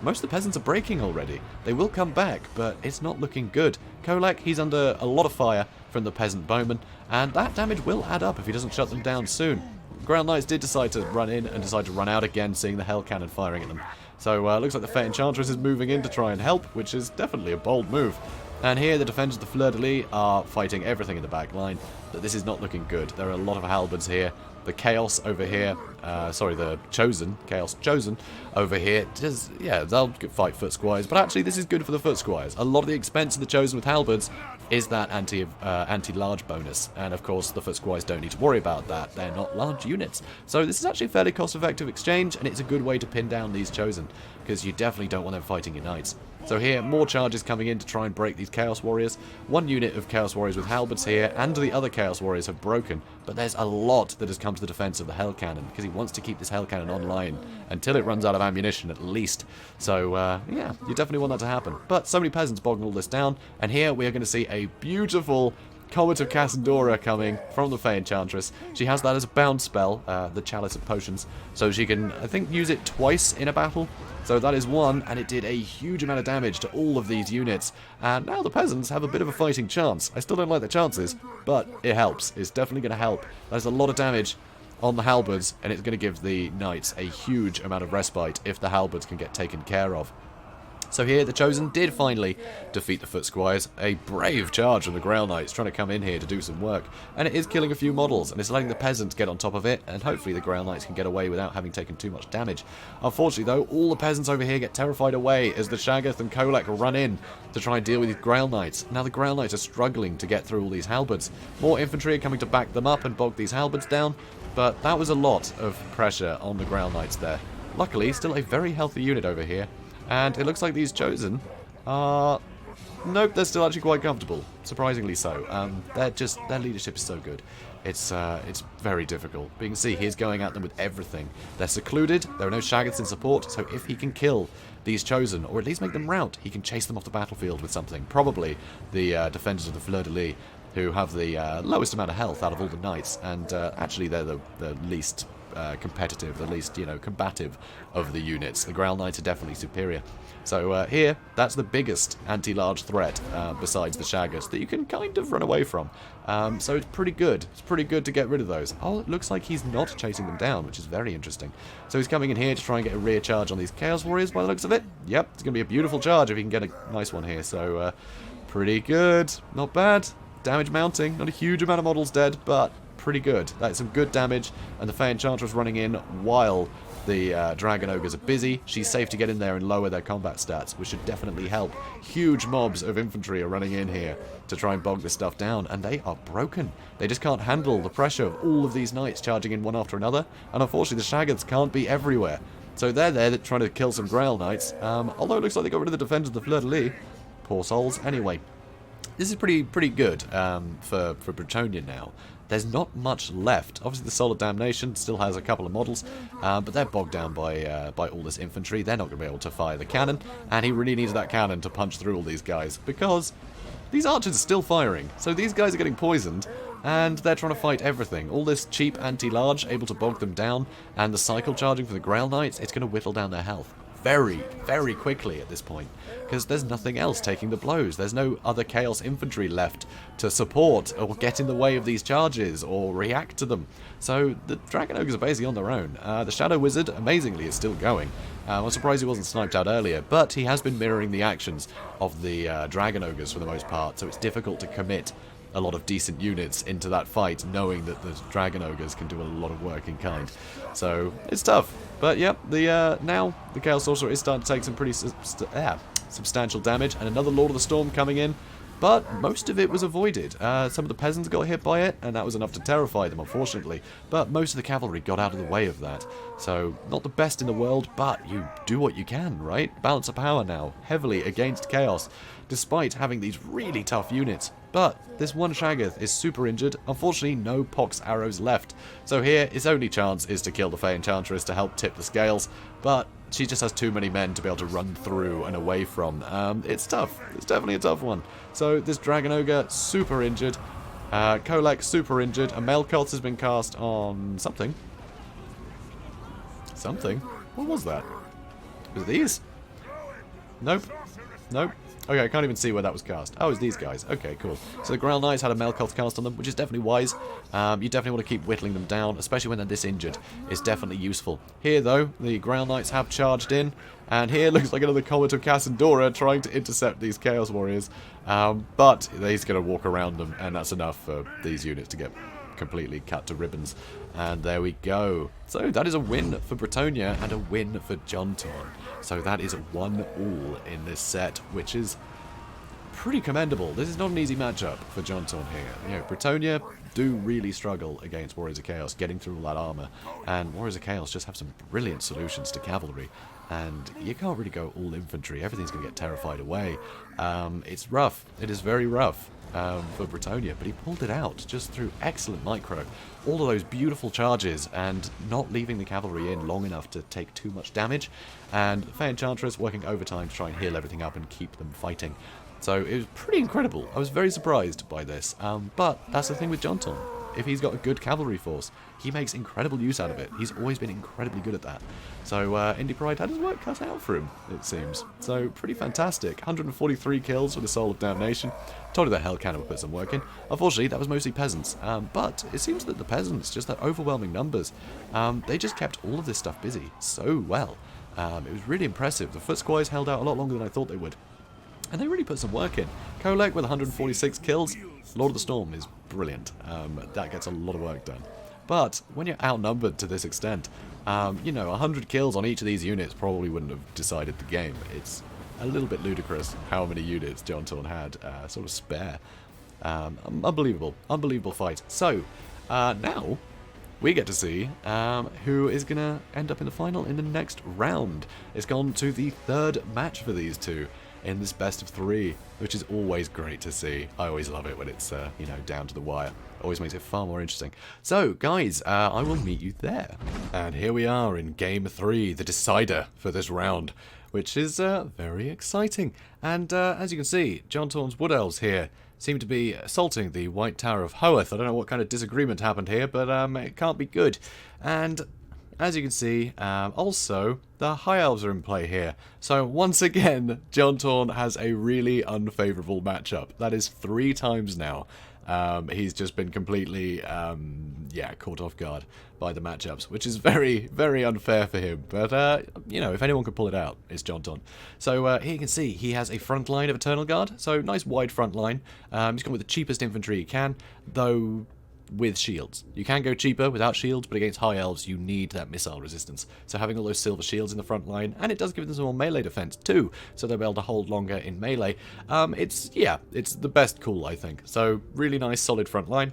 most of the peasants are breaking already. They will come back, but it's not looking good. Kolek, he's under a lot of fire from the peasant bowmen, and that damage will add up if he doesn't shut them down soon. Grail Knights did decide to run in and decide to run out again, seeing the Hell Cannon firing at them. So looks like the Fey Enchantress is moving in to try and help, which is definitely a bold move. And here the defenders of the Fleur-de-Lis are fighting everything in the back line, but this is not looking good. There are a lot of halberds here. The Chaos over here, the Chosen, Chaos Chosen over here, yeah, they'll fight foot squires, but actually this is good for the foot squires. A lot of the expense of the Chosen with halberds is that anti-large bonus, and of course the foot squires don't need to worry about that. They're not large units. So this is actually a fairly cost-effective exchange, and it's a good way to pin down these Chosen, because you definitely don't want them fighting your knights. So here, more charges coming in to try and break these Chaos Warriors. One unit of Chaos Warriors with halberds here, and the other Chaos Warriors have broken. But there's a lot that has come to the defense of the Hell Cannon, because he wants to keep this Hell Cannon online until it runs out of ammunition, at least. So, yeah, you definitely want that to happen. But so many peasants bogging all this down, and here we are going to see a beautiful Comet of Cassandora coming from the Fey Enchantress. She has that as a bound spell, the Chalice of Potions, so she can, I think, use it twice in a battle. So that is one, and it did a huge amount of damage to all of these units. And now the peasants have a bit of a fighting chance. I still don't like the chances, but it helps. It's definitely going to help. There's a lot of damage on the halberds, and it's going to give the knights a huge amount of respite if the halberds can get taken care of. So here, the Chosen did finally defeat the Foot Squires. A brave charge from the Grail Knights trying to come in here to do some work. And it is killing a few models, and it's letting the peasants get on top of it, and hopefully the Grail Knights can get away without having taken too much damage. Unfortunately, though, all the peasants over here get terrified away as the Shaggoth and Kolek run in to try and deal with these Grail Knights. Now the Grail Knights are struggling to get through all these halberds. More infantry are coming to back them up and bog these halberds down, but that was a lot of pressure on the Grail Knights there. Luckily, still a very healthy unit over here. And it looks like these Chosen are... Nope, they're still actually quite comfortable. Surprisingly so. Their leadership is so good. It's very difficult. But you can see he's going at them with everything. They're secluded, there are no Shaggoths in support, so if he can kill these Chosen, or at least make them rout, he can chase them off the battlefield with something. Probably the defenders of the Fleur-de-Lis, who have the lowest amount of health out of all the knights, and actually they're the least... competitive, the least, combative of the units. The Grail Knights are definitely superior. So here, that's the biggest anti-large threat besides the Shaggoths that you can kind of run away from. So it's pretty good. It's pretty good to get rid of those. Oh, it looks like he's not chasing them down, which is very interesting. So he's coming in here to try and get a rear charge on these Chaos Warriors by the looks of it. Yep, it's going to be a beautiful charge if he can get a nice one here. So pretty good. Not bad. Damage mounting. Not a huge amount of models dead, but pretty good. That's some good damage, and the Fey Enchantress running in while the Dragon Ogres are busy. She's safe to get in there and lower their combat stats, which should definitely help. Huge mobs of infantry are running in here to try and bog this stuff down, and they are broken. They just can't handle the pressure of all of these knights charging in one after another, and unfortunately the Shaggoths can't be everywhere. So they're there trying to kill some Grail Knights, although it looks like they got rid of the defenders of the Fleur-de-Lis. Poor souls. Anyway, this is pretty good for Bretonnia now. There's not much left. Obviously, the Soul of Damnation still has a couple of models, but they're bogged down by all this infantry. They're not going to be able to fire the cannon, and he really needs that cannon to punch through all these guys, because these archers are still firing. So these guys are getting poisoned, and they're trying to fight everything. All this cheap anti-large, able to bog them down, and the cycle charging for the Grail Knights, it's going to whittle down their health very, very quickly at this point, because there's nothing else taking the blows. There's no other Chaos Infantry left to support or get in the way of these charges or react to them. So the Dragon Ogres are basically on their own. The Shadow Wizard, amazingly, is still going. I'm surprised he wasn't sniped out earlier, but he has been mirroring the actions of the Dragon Ogres for the most part, so it's difficult to commit a lot of decent units into that fight, knowing that the Dragon Ogres can do a lot of work in kind. So it's tough. But yep, now the Chaos Sorcerer is starting to take some pretty substantial damage, and another Lord of the Storm coming in. But most of it was avoided. Some of the peasants got hit by it, and that was enough to terrify them, unfortunately. But most of the cavalry got out of the way of that. So, not the best in the world, but you do what you can, right? Balance of power now, heavily against Chaos, despite having these really tough units. But this one Shaggoth is super injured. Unfortunately, no Pox arrows left. So here, his only chance is to kill the Fey Enchantress to help tip the scales. But she just has too many men to be able to run through and away from. It's tough. It's definitely a tough one. So this Dragon Ogre, super injured. Kolek, super injured. A Mail Cult has been cast on something. Something? What was that? Was it these? Nope. Nope. Okay, I can't even see where that was cast. Oh, it's these guys. Okay, cool. So the Grail Knights had a Mail Cult cast on them, which is definitely wise. You definitely want to keep whittling them down, especially when they're this injured. It's definitely useful. Here, though, the Grail Knights have charged in, and here looks like another Comet of Cassandora trying to intercept these Chaos Warriors. But he's going to walk around them, and that's enough for these units to get completely cut to ribbons. And there we go. So that is a win for Bretonnia and a win for JONTAUN. So that is 1-all in this set, which is pretty commendable. This is not an easy matchup for JONTAUN here. Bretonnia do really struggle against Warriors of Chaos, getting through all that armor, and Warriors of Chaos just have some brilliant solutions to cavalry, and you can't really go all infantry. Everything's going to get terrified away. It's rough. It is very rough. for Bretonnia, but he pulled it out just through excellent micro. All of those beautiful charges and not leaving the cavalry in long enough to take too much damage, and Fey Enchantress working overtime to try and heal everything up and keep them fighting. So it was pretty incredible. I was very surprised by this, but that's the thing with JONTAUN. If he's got a good cavalry force, he makes incredible use out of it. He's always been incredibly good at that. So INDYPRIDE had his work cut out for him, it seems. So pretty fantastic. 143 kills with the Soul of Damnation. Told you that Hellcannon would put some work in. Unfortunately, that was mostly peasants. But it seems that the peasants, just their overwhelming numbers, they just kept all of this stuff busy so well. It was really impressive. The foot squires held out a lot longer than I thought they would. And they really put some work in. Kolek with 146 kills. Lord of the Storm is brilliant. That gets a lot of work done. But when you're outnumbered to this extent, you know, 100 kills on each of these units probably wouldn't have decided the game. It's a little bit ludicrous how many units JONTAUN had sort of spare. Unbelievable. Unbelievable fight. So, now we get to see who is going to end up in the final in the next round. It's gone to the third match for these two in this best of 3, which is always great to see. I always love it when it's, you know, down to the wire. Always makes it far more interesting. So, guys, I will meet you there. And here we are in Game 3, the decider for this round, which is very exciting. And as you can see, JONTAUN's Wood Elves here seem to be assaulting the White Tower of Hoeth. I don't know what kind of disagreement happened here, but it can't be good. And as you can see, also, the High Elves are in play here. So, once again, JONTAUN has a really unfavourable matchup. That is 3 times now. He's just been completely, yeah, caught off guard by the matchups, which is very, very unfair for him. But, you know, if anyone could pull it out, it's JONTAUN. So, here you can see he has a front line of Eternal Guard. So, nice wide front line. He's gone with the cheapest infantry he can, though with shields. You can go cheaper without shields, but against High Elves you need that missile resistance. So having all those silver shields in the front line, and it does give them some more melee defense too, so they'll be able to hold longer in melee. It's the best call, I think. So really nice solid front line.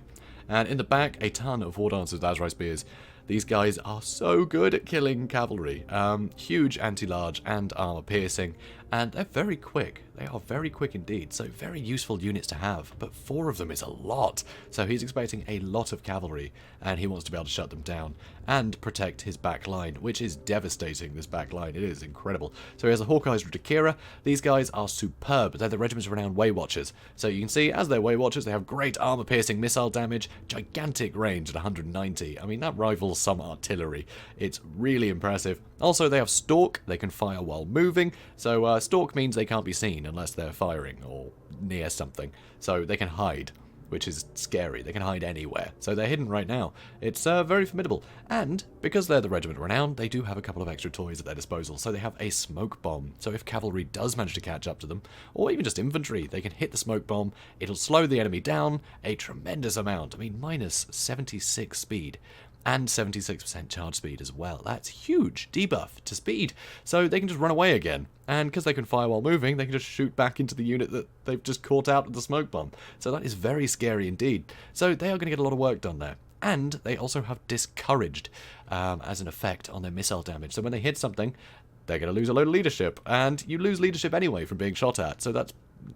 And in the back, a ton of War Dancers with Azrai Spears. These guys are so good at killing cavalry. Huge anti-large and armor piercing, and they're very quick. They are very quick indeed, so very useful units to have, but 4 of them is a lot. So he's expecting a lot of cavalry, and he wants to be able to shut them down and protect his back line, which is devastating, this back line. It is incredible. So he has a Hawkeye's Rudakira. These guys are superb. They're the regiment's renowned Way Watchers. So you can see, as they're Way Watchers, they have great armor-piercing missile damage, gigantic range at 190. I mean, that rivals some artillery. It's really impressive. Also, they have Stalk. They can fire while moving. So Stalk means they can't be seen unless they're firing or near something. So they can hide, which is scary. They can hide anywhere. So they're hidden right now. It's very formidable. And because they're the Regiment Renowned, they do have a couple of extra toys at their disposal. So they have a smoke bomb. So if cavalry does manage to catch up to them, or even just infantry, they can hit the smoke bomb. It'll slow the enemy down a tremendous amount. I mean, minus 76 speed. And 76% charge speed as well. That's huge debuff to speed. So they can just run away again. And because they can fire while moving, they can just shoot back into the unit that they've just caught out with the smoke bomb. So that is very scary indeed. So they are going to get a lot of work done there. And they also have Discouraged as an effect on their missile damage. So when they hit something, they're going to lose a load of leadership. And you lose leadership anyway from being shot at. So that's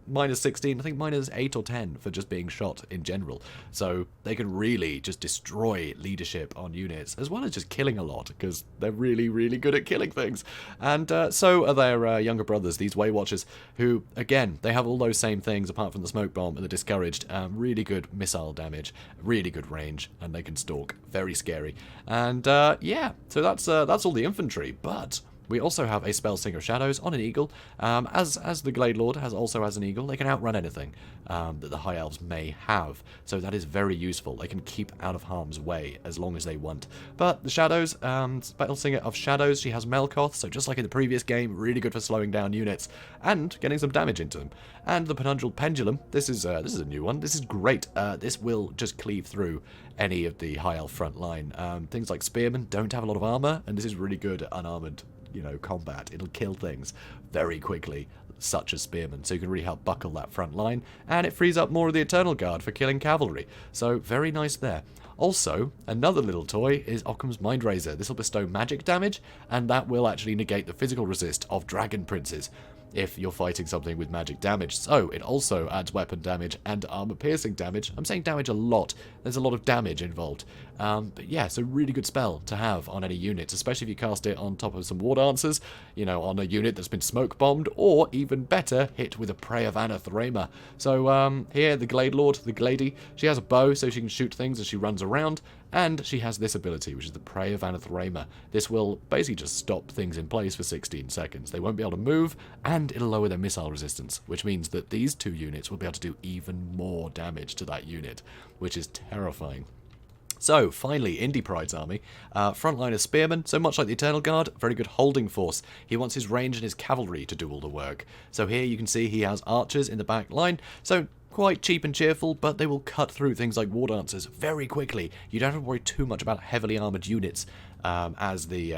minus 16, I think minus 8 or 10 for just being shot in general. So they can really just destroy leadership on units, as well as just killing a lot, because they're really, really good at killing things. And so are their younger brothers, these Way Watchers, who, again, they have all those same things apart from the smoke bomb and the Discouraged. Really good missile damage, really good range, and they can stalk. Very scary. And yeah, so that's all the infantry, but we also have a Spellsinger of Shadows on an Eagle. As the Glade Lord also has an Eagle, they can outrun anything that the High Elves may have. So that is very useful. They can keep out of harm's way as long as they want. But the Shadows, Spellsinger of Shadows, she has Melkoth, so just like in the previous game, really good for slowing down units and getting some damage into them. And the Penundral Pendulum, this is a new one. This is great. This will just cleave through any of the High Elf front line. Things like Spearmen don't have a lot of armor, and this is really good at unarmored, you know, combat. It'll kill things very quickly, such as spearmen, so you can really help buckle that front line, and it frees up more of the Eternal Guard for killing cavalry. So very nice there. Also, another little toy is Occam's Mind Razor. This will bestow magic damage, and that will actually negate the physical resist of Dragon Princes. if you're fighting something with magic damage. So it also adds weapon damage and armor piercing damage. I'm saying damage a lot. There's a lot of damage involved. But yeah, it's a really good spell to have on any unit, especially if you cast it on top of some war dancers, you know, on a unit that's been smoke bombed, or even better, hit with a Prey of Anathema. So here, the Glade Lord, the Glady, she has a bow so she can shoot things as she runs around, and she has this ability, which is the Prey of Anathema. This will basically just stop things in place for 16 seconds. They won't be able to move, and it'll lower their missile resistance, which means that these two units will be able to do even more damage to that unit, which is terrifying. So, finally, INDYPRIDE's army. Frontline is Spearmen, so much like the Eternal Guard, very good holding force. He wants his range and his cavalry to do all the work. So here you can see he has archers in the back line, so quite cheap and cheerful, but they will cut through things like war dancers very quickly. You don't have to worry too much about heavily armoured units as the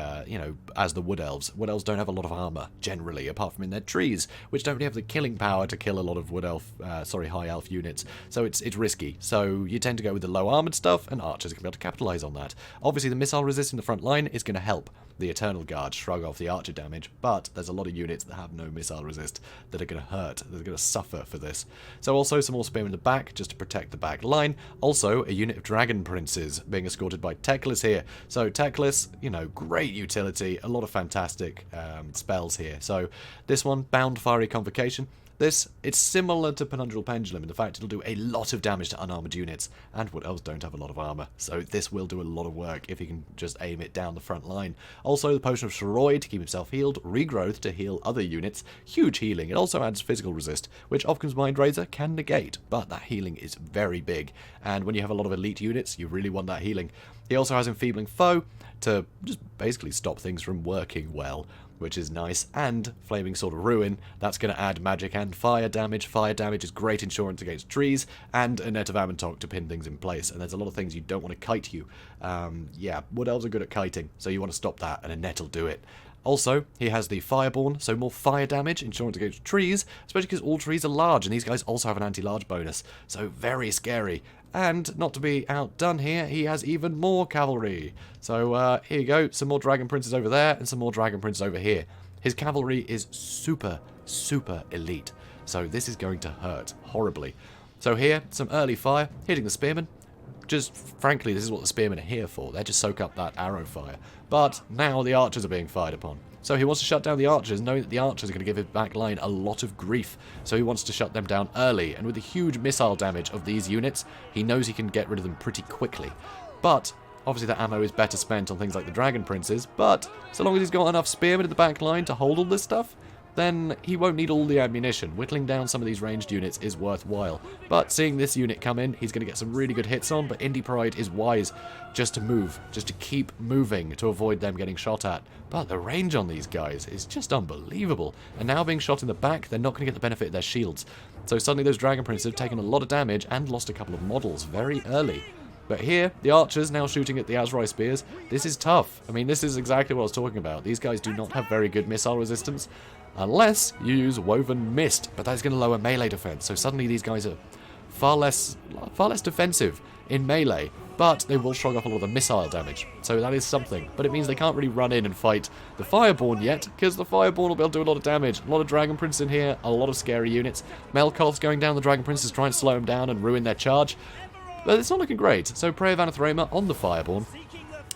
Wood Elves. Wood Elves don't have a lot of armour, generally, apart from in their trees, which don't really have the killing power to kill a lot of High Elf units. So it's risky. So you tend to go with the low armoured stuff, and archers can be able to capitalise on that. Obviously, the missile resist in the front line is going to help the Eternal Guard shrug off the archer damage, but there's a lot of units that have no missile resist that are going to hurt, that are going to suffer for this. So also some more spearmen in the back, just to protect the back line. Also, a unit of Dragon Princes being escorted by Teclis here. So Teclis, you know, great utility, a lot of fantastic spells here. So this one, Bound Fiery Convocation. It's similar to Penundral Pendulum in the fact it'll do a lot of damage to unarmoured units, and Wood Elves don't have a lot of armour, so this will do a lot of work if he can just aim it down the front line. Also, the Potion of Chariot to keep himself healed, Regrowth to heal other units, huge healing. It also adds physical resist, which Ofcom's Mind Razor can negate, but that healing is very big, and when you have a lot of elite units, you really want that healing. He also has Enfeebling Foe to just basically stop things from working well, which is nice, and Flaming Sword of Ruin, that's going to add magic and fire damage. Fire damage is great insurance against trees, and a Net of Amantok to pin things in place, and there's a lot of things you don't want to kite you. Yeah, Wood Elves are good at kiting, so you want to stop that, and a net will do it. Also, he has the Fireborn, so more fire damage, insurance against trees, especially because all trees are large, and these guys also have an anti-large bonus, so very scary. And, not to be outdone here, he has even more cavalry. So, here you go, some more Dragon Princes over there, and some more Dragon Princes over here. His cavalry is super, super elite, so this is going to hurt horribly. So here, some early fire, hitting the Spearmen. Just, frankly, this is what the Spearmen are here for. They just soak up that arrow fire. But now the archers are being fired upon. So he wants to shut down the archers, knowing that the archers are going to give his back line a lot of grief. So he wants to shut them down early, and with the huge missile damage of these units, he knows he can get rid of them pretty quickly. But obviously the ammo is better spent on things like the Dragon Princes, but so long as he's got enough spearmen in the back line to hold all this stuff, then he won't need all the ammunition. Whittling down some of these ranged units is worthwhile. But seeing this unit come in, he's going to get some really good hits on, but INDYPRIDE is wise just to move, just to keep moving to avoid them getting shot at. But the range on these guys is just unbelievable. And now being shot in the back, they're not going to get the benefit of their shields. So suddenly those Dragon Princes have taken a lot of damage and lost a couple of models very early. But here, the archers now shooting at the Azrai spears. This is tough. I mean, this is exactly what I was talking about. These guys do not have very good missile resistance, unless you use Woven Mist, but that's going to lower melee defense. So suddenly these guys are far less defensive in melee, but they will shrug off a lot of the missile damage. So that is something. But it means they can't really run in and fight the Fireborn yet, because the Fireborn will be able to do a lot of damage. A lot of Dragon Princes in here, a lot of scary units. Melkoth's going down the Dragon Princes, trying to slow them down and ruin their charge. But it's not looking great. So Prey of Anathema on the Fireborn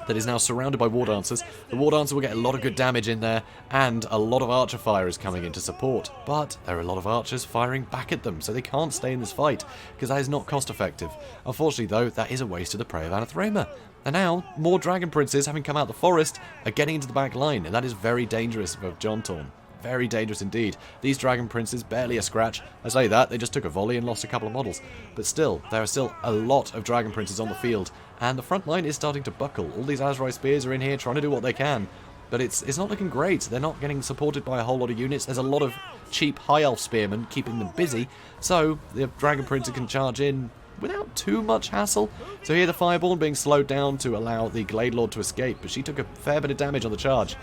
that is now surrounded by War Dancers. The War Dancer will get a lot of good damage in there, and a lot of archer fire is coming in to support. But there are a lot of archers firing back at them, so they can't stay in this fight, because that is not cost effective. Unfortunately though, that is a waste of the Prey of Anathema. And now, more Dragon Princes, having come out the forest, are getting into the back line, and that is very dangerous for JONTAUN. Very dangerous indeed. These Dragon Princes, barely a scratch. I say that, they just took a volley and lost a couple of models. But still, there are still a lot of Dragon Princes on the field, and the front line is starting to buckle. All these Azrai spears are in here trying to do what they can, but it's not looking great. They're not getting supported by a whole lot of units. There's a lot of cheap High Elf spearmen keeping them busy, so the Dragon Princes can charge in without too much hassle. So here the Fireborn being slowed down to allow the Glade Lord to escape, but she took a fair bit of damage on the charge.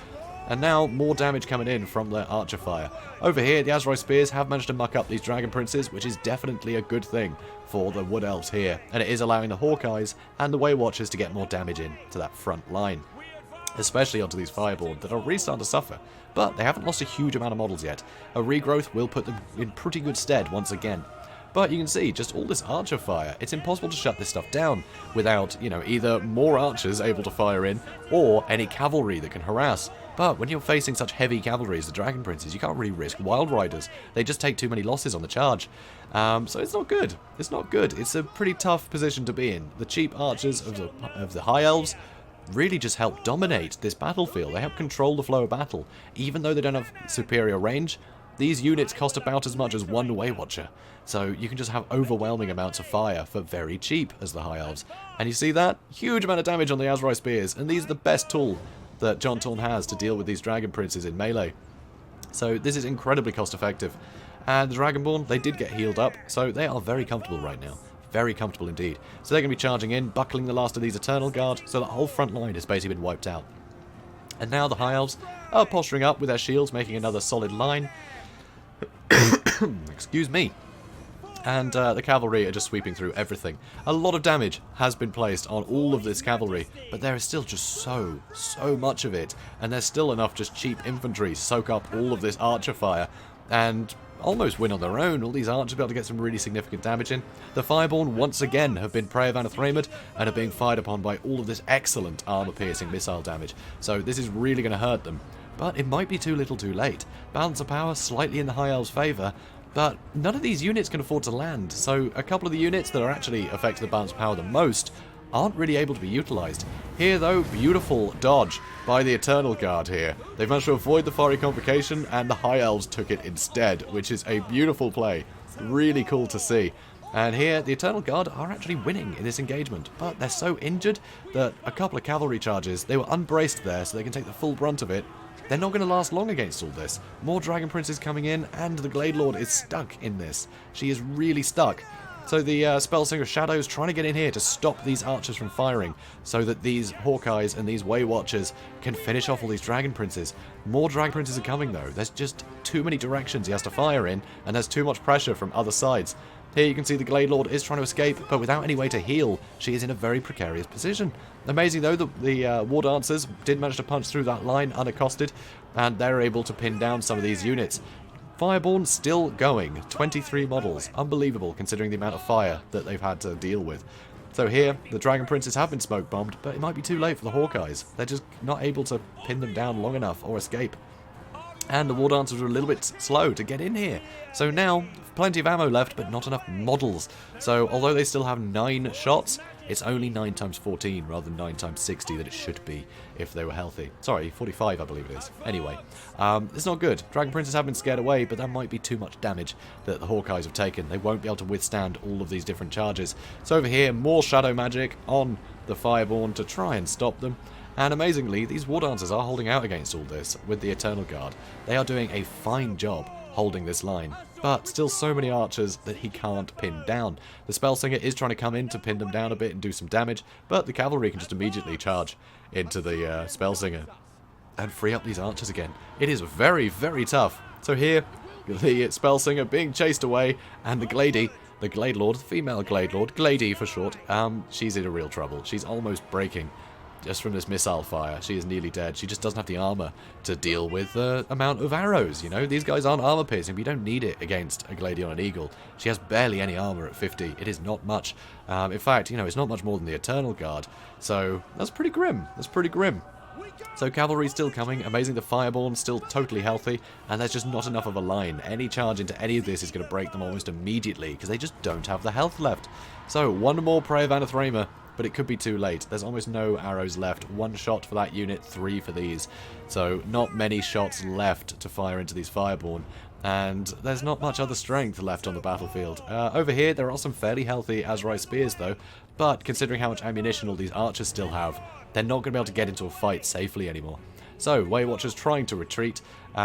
And now, more damage coming in from the archer fire. Over here, the Azrai Spears have managed to muck up these Dragon Princes, which is definitely a good thing for the Wood Elves here. And it is allowing the Hawkeyes and the Way Watchers to get more damage in to that front line. Especially onto these Fireborn that are really starting to suffer. but they haven't lost a huge amount of models yet. A regrowth will put them in pretty good stead once again. But you can see, just all this archer fire, it's impossible to shut this stuff down without, you know, either more archers able to fire in, or any cavalry that can harass. But when you're facing such heavy cavalry as the Dragon Princes, you can't really risk Wild Riders. They just take too many losses on the charge. So it's not good. It's not good. It's a pretty tough position to be in. The cheap archers of the High Elves really just help dominate this battlefield. They help control the flow of battle. Even though they don't have superior range, these units cost about as much as one Way Watcher. So you can just have overwhelming amounts of fire for very cheap as the High Elves. And you see that? Huge amount of damage on the Azrai Spears. And these are the best tool that JONTAUN has to deal with these Dragon Princes in melee. So this is incredibly cost effective. And the Dragonborn, they did get healed up, so they are very comfortable right now. Very comfortable indeed. So they're going to be charging in, buckling the last of these Eternal Guard, so the whole front line has basically been wiped out. And now the High Elves are posturing up with their shields, making another solid line. Excuse me. And the cavalry are just sweeping through everything. A lot of damage has been placed on all of this cavalry, but there is still just so much of it. And there's still enough just cheap infantry to soak up all of this archer fire and almost win on their own. All these archers be able to get some really significant damage in. The Fireborn once again have been prey of Anathramed and are being fired upon by all of this excellent armor-piercing missile damage. So this is really going to hurt them. But it might be too little too late. Balance of power slightly in the High Elves' favour, but none of these units can afford to land, so a couple of the units that are actually affecting the balance of power the most aren't really able to be utilised. Here though, beautiful dodge by the Eternal Guard here. They've managed to avoid the Fiery Convocation and the High Elves took it instead, which is a beautiful play. Really cool to see. And here, the Eternal Guard are actually winning in this engagement, but they're so injured that a couple of cavalry charges, they were unbraced there so they can take the full brunt of it. They're not going to last long against all this. More Dragon Princes coming in, and the Glade Lord is stuck in this. She is really stuck. So the Spellsinger Shadows trying to get in here to stop these archers from firing, so that these Hawkeyes and these Way Watchers can finish off all these Dragon Princes. More Dragon Princes are coming though. There's just too many directions he has to fire in, and there's too much pressure from other sides. Here you can see the Glade Lord is trying to escape, but without any way to heal, she is in a very precarious position. Amazing though, the War Dancers did manage to punch through that line unaccosted, and they're able to pin down some of these units. Fireborn still going, 23 models, unbelievable considering the amount of fire that they've had to deal with. So here, the Dragon Princes have been smoke bombed, but it might be too late for the Hawkeyes. They're just not able to pin them down long enough or escape. And the War Dancers are a little bit slow to get in here. So now, plenty of ammo left, but not enough models. So although they still have 9 shots, it's only 9 times 14 rather than 9 times 60 that it should be if they were healthy. Sorry, 45 I believe it is. Anyway, it's not good. Dragon Princes have been scared away, but that might be too much damage that the Hawkeyes have taken. They won't be able to withstand all of these different charges. So over here, more Shadow Magic on the Fireborn to try and stop them. And amazingly, these War Dancers are holding out against all this with the Eternal Guard. They are doing a fine job holding this line, but still so many archers that he can't pin down. The Spellsinger is trying to come in to pin them down a bit and do some damage, but the cavalry can just immediately charge into the Spellsinger and free up these archers again. It is very, very tough. So here, the Spellsinger being chased away, and the Glady, the Glade Lord, the female Glade Lord, Glady for short, she's in a real trouble. She's almost breaking. Just from this missile fire, she is nearly dead. She just doesn't have the armor to deal with the amount of arrows, you know? These guys aren't armor piercing, but you don't need it against a Glady on an Eagle. She has barely any armor at 50. It is not much. In fact, you know, it's not much more than the Eternal Guard. So, that's pretty grim. That's pretty grim. So cavalry's still coming. Amazing, the Fireborn still totally healthy, and there's just not enough of a line. Any charge into any of this is going to break them almost immediately, because they just don't have the health left. So, one more Prey of Anathramer, but it could be too late. There's almost no arrows left. 1 shot for that unit, 3 for these. So not many shots left to fire into these Fireborn, and there's not much other strength left on the battlefield. Over here, there are some fairly healthy Azrai Spears though, but considering how much ammunition all these archers still have, they're not going to be able to get into a fight safely anymore. So, Way Watchers trying to retreat. The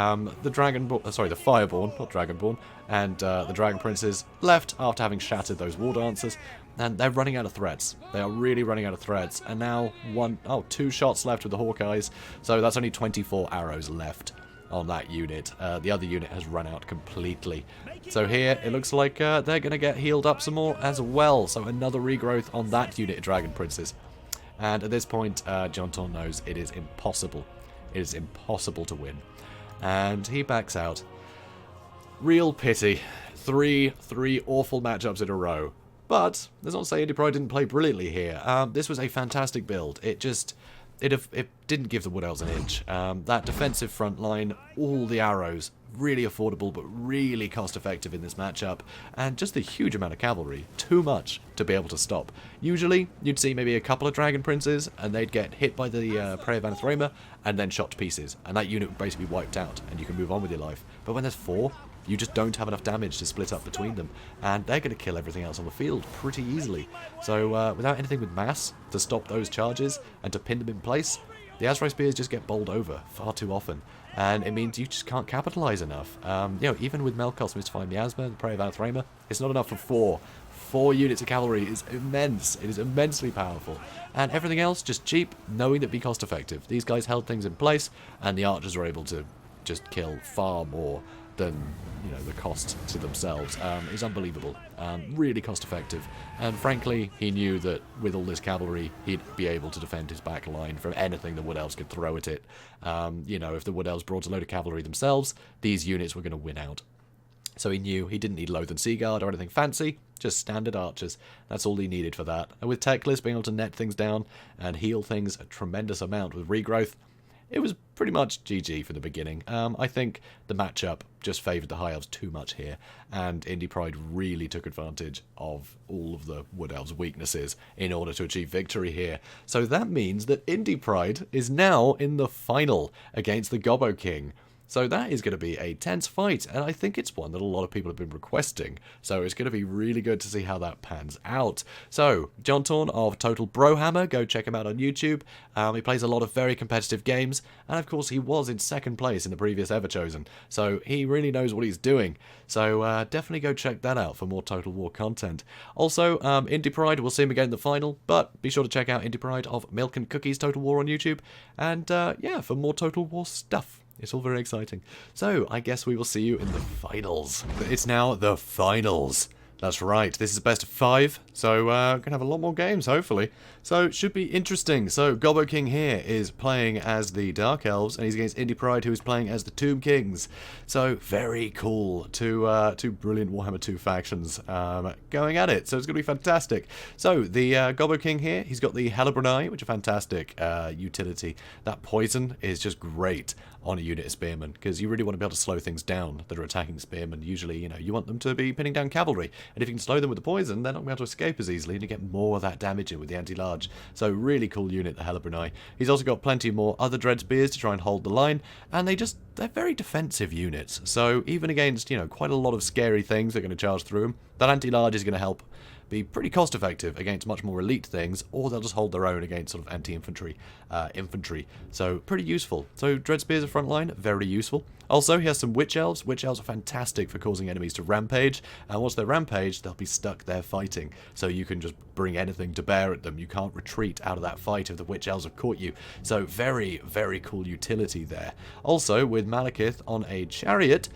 Fireborn, not Dragonborn, and the Dragon Princes left after having shattered those War Dancers. And they're running out of threads. They are really running out of threads. And now 2 shots left with the Hawkeyes. So that's only 24 arrows left on that unit. The other unit has run out completely. So here it looks like they're going to get healed up some more as well. So another regrowth on that unit of Dragon Princes. And at this point, JONTAUN knows it is impossible. It is impossible to win. And he backs out. Real pity. Three awful matchups in a row. But, let's not say INDYPRIDE didn't play brilliantly here. This was a fantastic build. It didn't give the Wood Elves an inch. That defensive front line, all the arrows, really affordable but really cost effective in this matchup, and just the huge amount of cavalry, too much to be able to stop. Usually you'd see maybe a couple of Dragon Princes and they'd get hit by the Prey of Anathema and then shot to pieces, and that unit would basically be wiped out and you can move on with your life. But when there's 4, you just don't have enough damage to split up between them, and they're going to kill everything else on the field pretty easily. So without anything with mass to stop those charges and to pin them in place, the Azrai Spears just get bowled over far too often, and it means you just can't capitalize enough. You know, even with Melkos Mystifying Miasma, the Prey of Anathema, it's not enough for 4. 4 units of cavalry is immense. It is immensely powerful. And everything else, just cheap, knowing that be cost effective. These guys held things in place, and the archers were able to just kill far more than, you know, the cost to themselves. Is unbelievable. Really cost effective. And frankly, he knew that with all this cavalry, he'd be able to defend his back line from anything the Wood Elves could throw at it. You know, if the Wood Elves brought a load of cavalry themselves, these units were going to win out. So he knew he didn't need Loath and Seaguard or anything fancy, just standard archers. That's all he needed for that. And with Teclis being able to net things down and heal things a tremendous amount with regrowth, it was pretty much GG from the beginning. I think the matchup just favoured the High Elves too much here, and INDYPRIDE really took advantage of all of the Wood Elves' weaknesses in order to achieve victory here. So that means that INDYPRIDE is now in the final against the GOBBOKING. So that is going to be a tense fight, and I think it's one that a lot of people have been requesting. So it's going to be really good to see how that pans out. So, JONTAUN of Total Brohammer, go check him out on YouTube. He plays a lot of very competitive games, and of course he was in 2nd place in the previous Everchosen. So he really knows what he's doing. So definitely go check that out for more Total War content. Also, INDYPRIDE, we'll see him again in the final, but be sure to check out INDYPRIDE of Milk and Cookies Total War on YouTube. And yeah, for more Total War stuff. It's all very exciting. So, I guess we will see you in the finals. It's now the finals. That's right, this is best of 5, so we're going to have a lot more games, hopefully. So, it should be interesting. So, GOBBOKING here is playing as the Dark Elves, and he's against INDYPRIDE, who is playing as the Tomb Kings. So, very cool. Two brilliant Warhammer 2 factions going at it, so it's going to be fantastic. So, the GOBBOKING here, he's got the Hellebrunai, which is a fantastic utility. That poison is just great on a unit of spearmen, because you really want to be able to slow things down that are attacking spearmen. Usually, you know, you want them to be pinning down cavalry, and if you can slow them with the poison, they're not going to be able to escape as easily, and you get more of that damage in with the anti-large. So really cool unit, the Hellebrunai. He's also got plenty more other dread spears to try and hold the line, and they're very defensive units. So even against, you know, quite a lot of scary things that are going to charge through them, that anti-large is going to help be pretty cost effective against much more elite things, or they'll just hold their own against sort of anti-infantry infantry. So pretty useful. So Dread Spears are frontline, very useful. Also, he has some Witch Elves. Witch Elves are fantastic for causing enemies to rampage, and once they're rampaged, they'll be stuck there fighting. So you can just bring anything to bear at them. You can't retreat out of that fight if the Witch Elves have caught you. So very, very cool utility there. Also, with Malekith on a Chariot,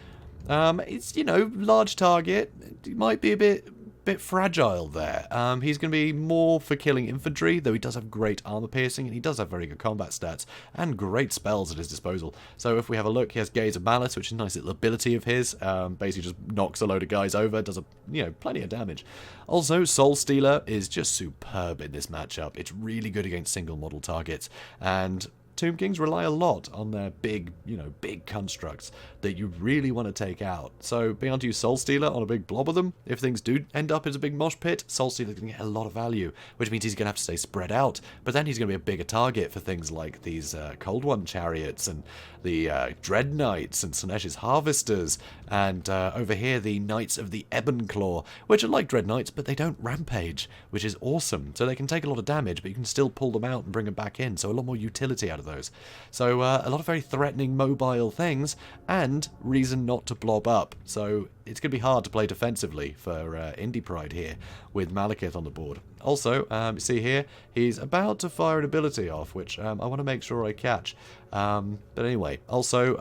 it's, you know, large target. It might be a bit fragile there. He's going to be more for killing infantry, though he does have great armor piercing, and he does have very good combat stats, and great spells at his disposal. So if we have a look, he has Gaze of Malice, which is a nice little ability of his. Basically just knocks a load of guys over, does plenty of damage. Also, Soul Stealer is just superb in this matchup. It's really good against single model targets, and Tomb Kings rely a lot on their big constructs that you really want to take out. So being able to use Soul Stealer on a big blob of them, if things do end up as a big mosh pit, Soul Stealer is going to get a lot of value, which means he's going to have to stay spread out. But then he's going to be a bigger target for things like these Cold One Chariots and the Dread Knights and Slaanesh's Harvesters, and over here the Knights of the Ebon Claw, which are like Dread Knights, but they don't rampage, which is awesome. So they can take a lot of damage, but you can still pull them out and bring them back in, so a lot more utility out of those. So a lot of very threatening mobile things, and reason not to blob up. So it's going to be hard to play defensively for INDYPRIDE here with Malekith on the board. Also, see here, he's about to fire an ability off, which I want to make sure I catch. But anyway, also,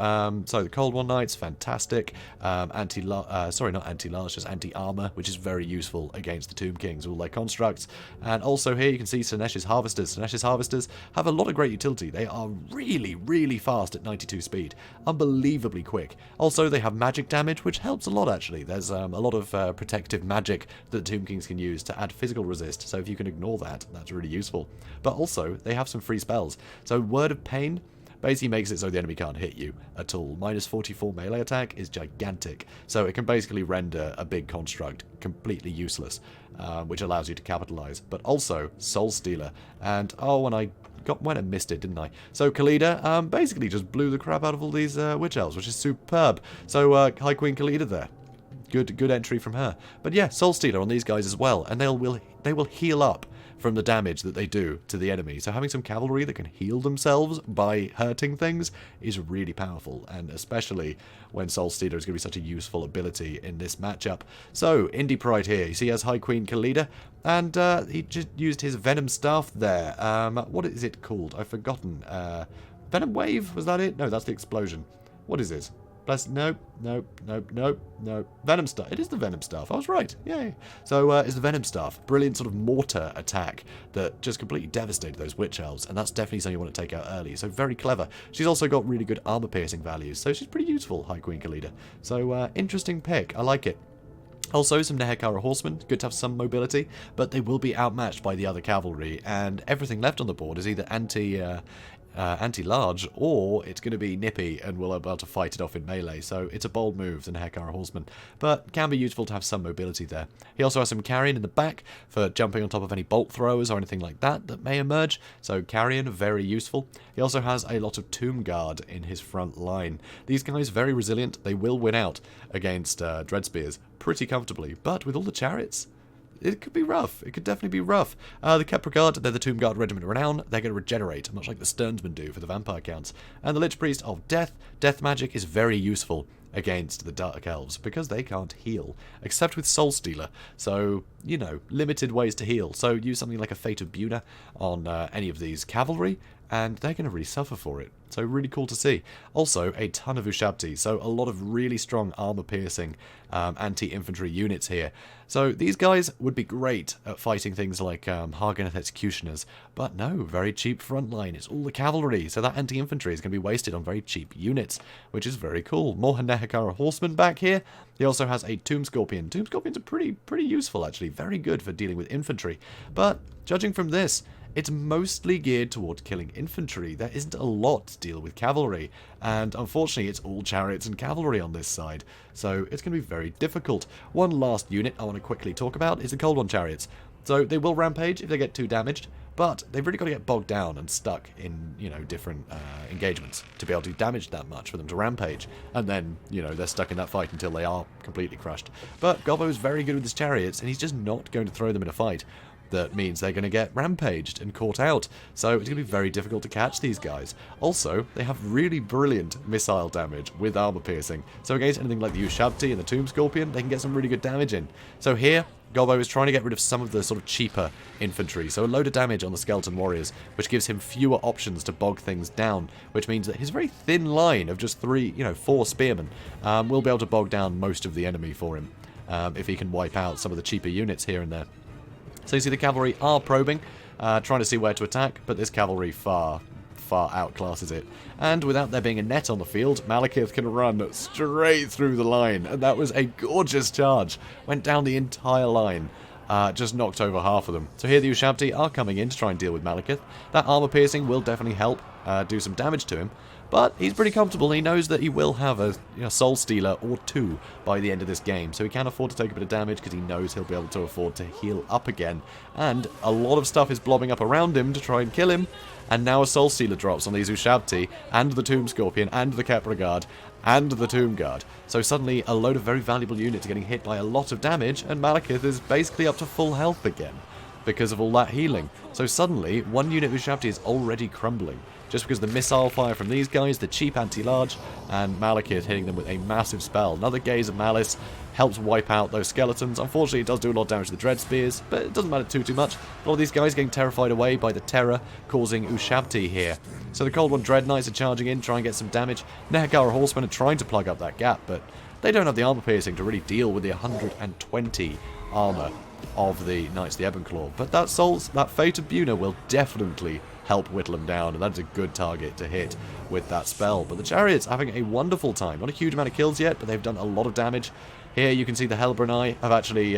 so the Cold War Knights, fantastic. Sorry, not anti-large, just anti-armor, which is very useful against the Tomb Kings, all their constructs. And also here you can see Sinesh's Harvesters. Sinesh's Harvesters have a lot of great utility. They are really, really fast at 92 speed. Unbelievably quick. Also, they have magic damage, which helps a lot, actually. There's a lot of protective magic that the Tomb Kings can use to add physical resist. So if you can ignore that, that's really useful. But also, they have some free spells. So Word of Pain basically makes it so the enemy can't hit you at all. Minus 44 melee attack is gigantic. So it can basically render a big construct completely useless, which allows you to capitalize. But also, Soul Stealer. And, oh, and I missed it, didn't I? So Khalida basically just blew the crap out of all these Witch Elves, which is superb. So High Queen Khalida there. Good entry from her. But yeah, Soul Stealer on these guys as well, and they will heal up from the damage that they do to the enemy. So having some cavalry that can heal themselves by hurting things is really powerful, and especially when Soul Stealer is going to be such a useful ability in this matchup. So INDYPRIDE here, you see he has High Queen Khalida, and he just used his Venom Staff there. What is it called? I've forgotten. Venom Wave? Was that it? No, that's the explosion. What is it? Nope. Venom Staff. It is the Venom Staff. I was right. Yay. So it's the Venom Staff. Brilliant sort of mortar attack that just completely devastated those Witch Elves. And that's definitely something you want to take out early. So very clever. She's also got really good armor piercing values. So she's pretty useful, High Queen Khalida. So interesting pick. I like it. Also, some Nehekara horsemen, good to have some mobility, but they will be outmatched by the other cavalry, and everything left on the board is either anti-large, or it's going to be nippy and we'll be able to fight it off in melee. So it's a bold move, the Nehekara horseman, but can be useful to have some mobility there. He also has some carrion in the back for jumping on top of any bolt throwers or anything like that may emerge. So carrion, very useful. He also has a lot of Tomb Guard in his front line. These guys, very resilient. They will win out against Dreadspears pretty comfortably, but with all the chariots, it could be rough. It could definitely be rough. The Kepler Guard, they're the Tomb Guard Regiment of Renown. They're going to regenerate, much like the Sternsmen do for the vampire counts. And the Lich Priest of Death. Death magic is very useful against the Dark Elves because they can't heal, except with Soul Stealer. So, you know, limited ways to heal. So use something like a Fate of Buna on any of these cavalry, and they're going to really suffer for it. So really cool to see. Also, a ton of Ushabti, so a lot of really strong armor-piercing anti-infantry units here. So these guys would be great at fighting things like Harganeth Executioners, but no, very cheap frontline. It's all the cavalry, so that anti-infantry is going to be wasted on very cheap units, which is very cool. More Nehekara horsemen back here. He also has a Tomb Scorpion. Tomb Scorpions are pretty useful, actually. Very good for dealing with infantry. But judging from this, it's mostly geared toward killing infantry. There isn't a lot to deal with cavalry, and unfortunately it's all chariots and cavalry on this side, so it's going to be very difficult. One last unit I want to quickly talk about is the Cold One Chariots. So they will rampage if they get too damaged, but they've really got to get bogged down and stuck in, you know, different engagements to be able to do damage that much for them to rampage, and then, you know, they're stuck in that fight until they are completely crushed. But Gobbo is very good with his chariots, and he's just not going to throw them in a fight. That means they're going to get rampaged and caught out, so it's going to be very difficult to catch these guys. Also, they have really brilliant missile damage with armor piercing, so against anything like the Ushabti and the Tomb Scorpion, they can get some really good damage in. So here, Gobbo is trying to get rid of some of the sort of cheaper infantry, so a load of damage on the Skeleton Warriors, which gives him fewer options to bog things down, which means that his very thin line of just 4 spearmen will be able to bog down most of the enemy for him, if he can wipe out some of the cheaper units here and there. So you see the cavalry are probing, trying to see where to attack, but this cavalry far outclasses it. And without there being a net on the field, Malekith can run straight through the line, and that was a gorgeous charge. Went down the entire line, just knocked over half of them. So here the Ushabti are coming in to try and deal with Malekith. That armor piercing will definitely help do some damage to him. But he's pretty comfortable. He knows that he will have a Soul Stealer or two by the end of this game. So he can afford to take a bit of damage because he knows he'll be able to afford to heal up again. And a lot of stuff is blobbing up around him to try and kill him. And now a Soul Stealer drops on these Ushabti and the Tomb Scorpion and the Kepler Guard and the Tomb Guard. So suddenly a load of very valuable units are getting hit by a lot of damage, and Malekith is basically up to full health again because of all that healing. So suddenly, one unit of Ushabti is already crumbling. just because the missile fire from these guys, the cheap anti-large, and Malekith hitting them with a massive spell. Another Gaze of Malice helps wipe out those skeletons. Unfortunately, it does do a lot of damage to the Dread Spears, but it doesn't matter too much. A lot of these guys getting terrified away by the Terror, causing Ushabti here. So the Cold One Dread Knights are charging in, trying to get some damage. Nehegara Horsemen are trying to plug up that gap, but they don't have the armor piercing to really deal with the 120 armor of the Knights of the Ebon-Claw. But that Fate of Buna will definitely help whittle them down, and that's a good target to hit with that spell. But the Chariots are having a wonderful time. Not a huge amount of kills yet, but they've done a lot of damage. Here you can see the Helbrunai have actually,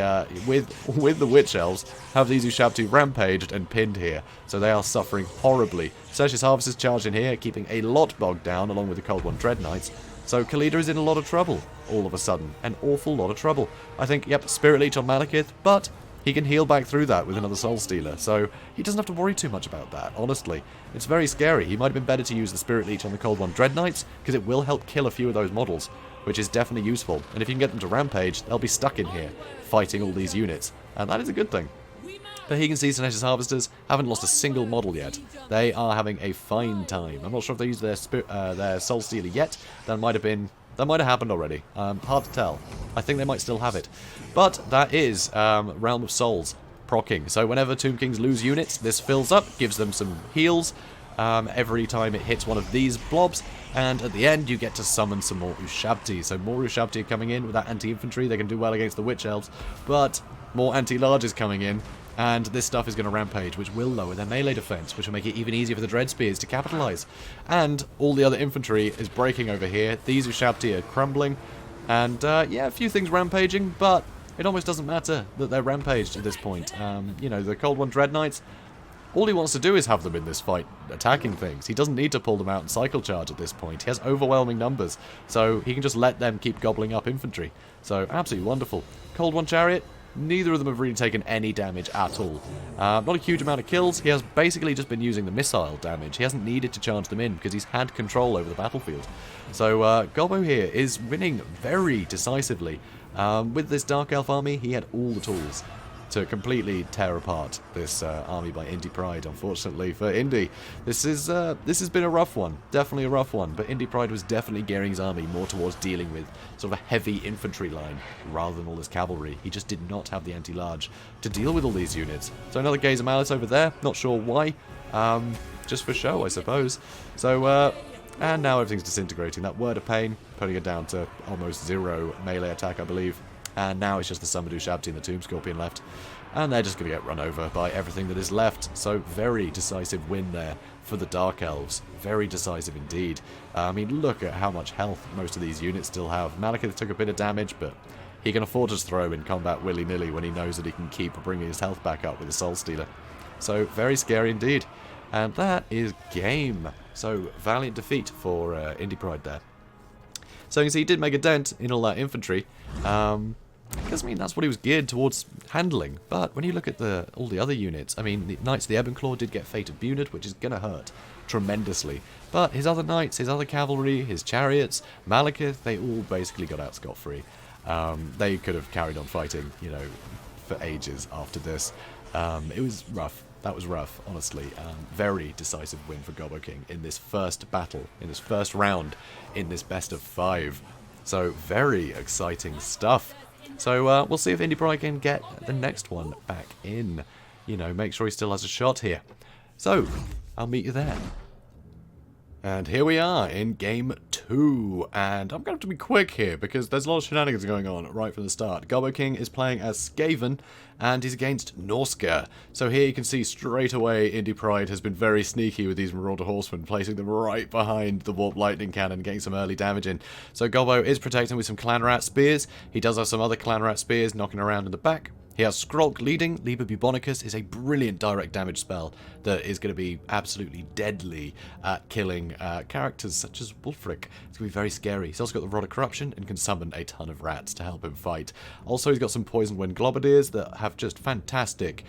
with the Witch Elves, have these Ushabti rampaged and pinned here. So they are suffering horribly. Sertius Harvesters charged in here, keeping a lot bogged down, along with the Cold One Dread Knights. So Khalida is in a lot of trouble, all of a sudden. An awful lot of trouble. I think, yep, Spirit Leech on Malekith, but he can heal back through that with another Soul Stealer, so he doesn't have to worry too much about that, honestly. It's very scary. He might have been better to use the Spirit Leech on the Cold One Dread Knights, because it will help kill a few of those models, which is definitely useful. And if you can get them to rampage, they'll be stuck in here, fighting all these units, and that is a good thing. But here you can see Sertius Harvesters haven't lost a single model yet. They are having a fine time. I'm not sure if they used their Soul Stealer yet. That might have happened already. Hard to tell. I think they might still have it. But that is Realm of Souls proccing. So whenever Tomb Kings lose units, this fills up, gives them some heals every time it hits one of these blobs. And at the end, you get to summon some more Ushabti. So more Ushabti are coming in with that anti-infantry. They can do well against the Witch Elves. But more anti-larges coming in. And this stuff is going to rampage, which will lower their melee defense, which will make it even easier for the Dread Spears to capitalize. And all the other infantry is breaking over here. These Ushabti are crumbling. And, yeah, a few things rampaging, but it almost doesn't matter that they're rampaged at this point. You know, the Cold One Dread Knights, all he wants to do is have them in this fight attacking things. He doesn't need to pull them out and cycle charge at this point. He has overwhelming numbers, so he can just let them keep gobbling up infantry. So, absolutely wonderful. Cold One Chariot, neither of them have really taken any damage at all. Not a huge amount of kills. He has basically just been using the missile damage. He hasn't needed to charge them in because he's had control over the battlefield. So Gobbo here is winning very decisively. With this Dark Elf army, he had all the tools to completely tear apart this army by INDYPRIDE, unfortunately for Indy. This has been a rough one, definitely a rough one, but INDYPRIDE was definitely gearing his army more towards dealing with sort of a heavy infantry line rather than all this cavalry. He just did not have the anti-large to deal with all these units. So another Gaze of Malice over there, not sure why, just for show I suppose. So and now everything's disintegrating. That Word of Pain, putting it down to almost 0 melee attack I believe. And now it's just the Summoned Ushabti and the Tomb Scorpion left. And they're just going to get run over by everything that is left. So very decisive win there for the Dark Elves. Very decisive indeed. I mean, look at how much health most of these units still have. Malekith took a bit of damage, but he can afford to throw in combat willy-nilly when he knows that he can keep bringing his health back up with the Soul Stealer. So very scary indeed. And that is game. So valiant defeat for INDYPRIDE there. So you can see he did make a dent in all that infantry. Because, I mean, that's what he was geared towards handling. But when you look at all the other units, I mean, the Knights of the Ebon-Claw did get Fate of Bunad, which is going to hurt tremendously. But his other Knights, his other cavalry, his Chariots, Malekith, they all basically got out scot-free. They could have carried on fighting, you know, for ages after this. It was rough. That was rough, honestly. Very decisive win for Gobboking in this first battle, in this first round, in this best of 5. So, very exciting stuff. So, we'll see if INDYPRIDE can get the next one back in. You know, make sure he still has a shot here. So, I'll meet you there. And here we are in Game 2, and I'm going to have to be quick here because there's a lot of shenanigans going on right from the start. Gobboking is playing as Skaven, and he's against Norske. So here you can see straight away INDYPRIDE has been very sneaky with these Marauder Horsemen, placing them right behind the Warp Lightning Cannon, getting some early damage in. So Gobbo is protecting with some Clan Rat Spears. He does have some other Clan Rat Spears knocking around in the back. He has Skrolk leading. Liber Bubonicus is a brilliant direct damage spell that is going to be absolutely deadly at killing characters such as Wulfric. It's going to be very scary. He's also got the Rod of Corruption and can summon a ton of rats to help him fight. Also, he's got some Poison Wind Globadiers that have just fantastic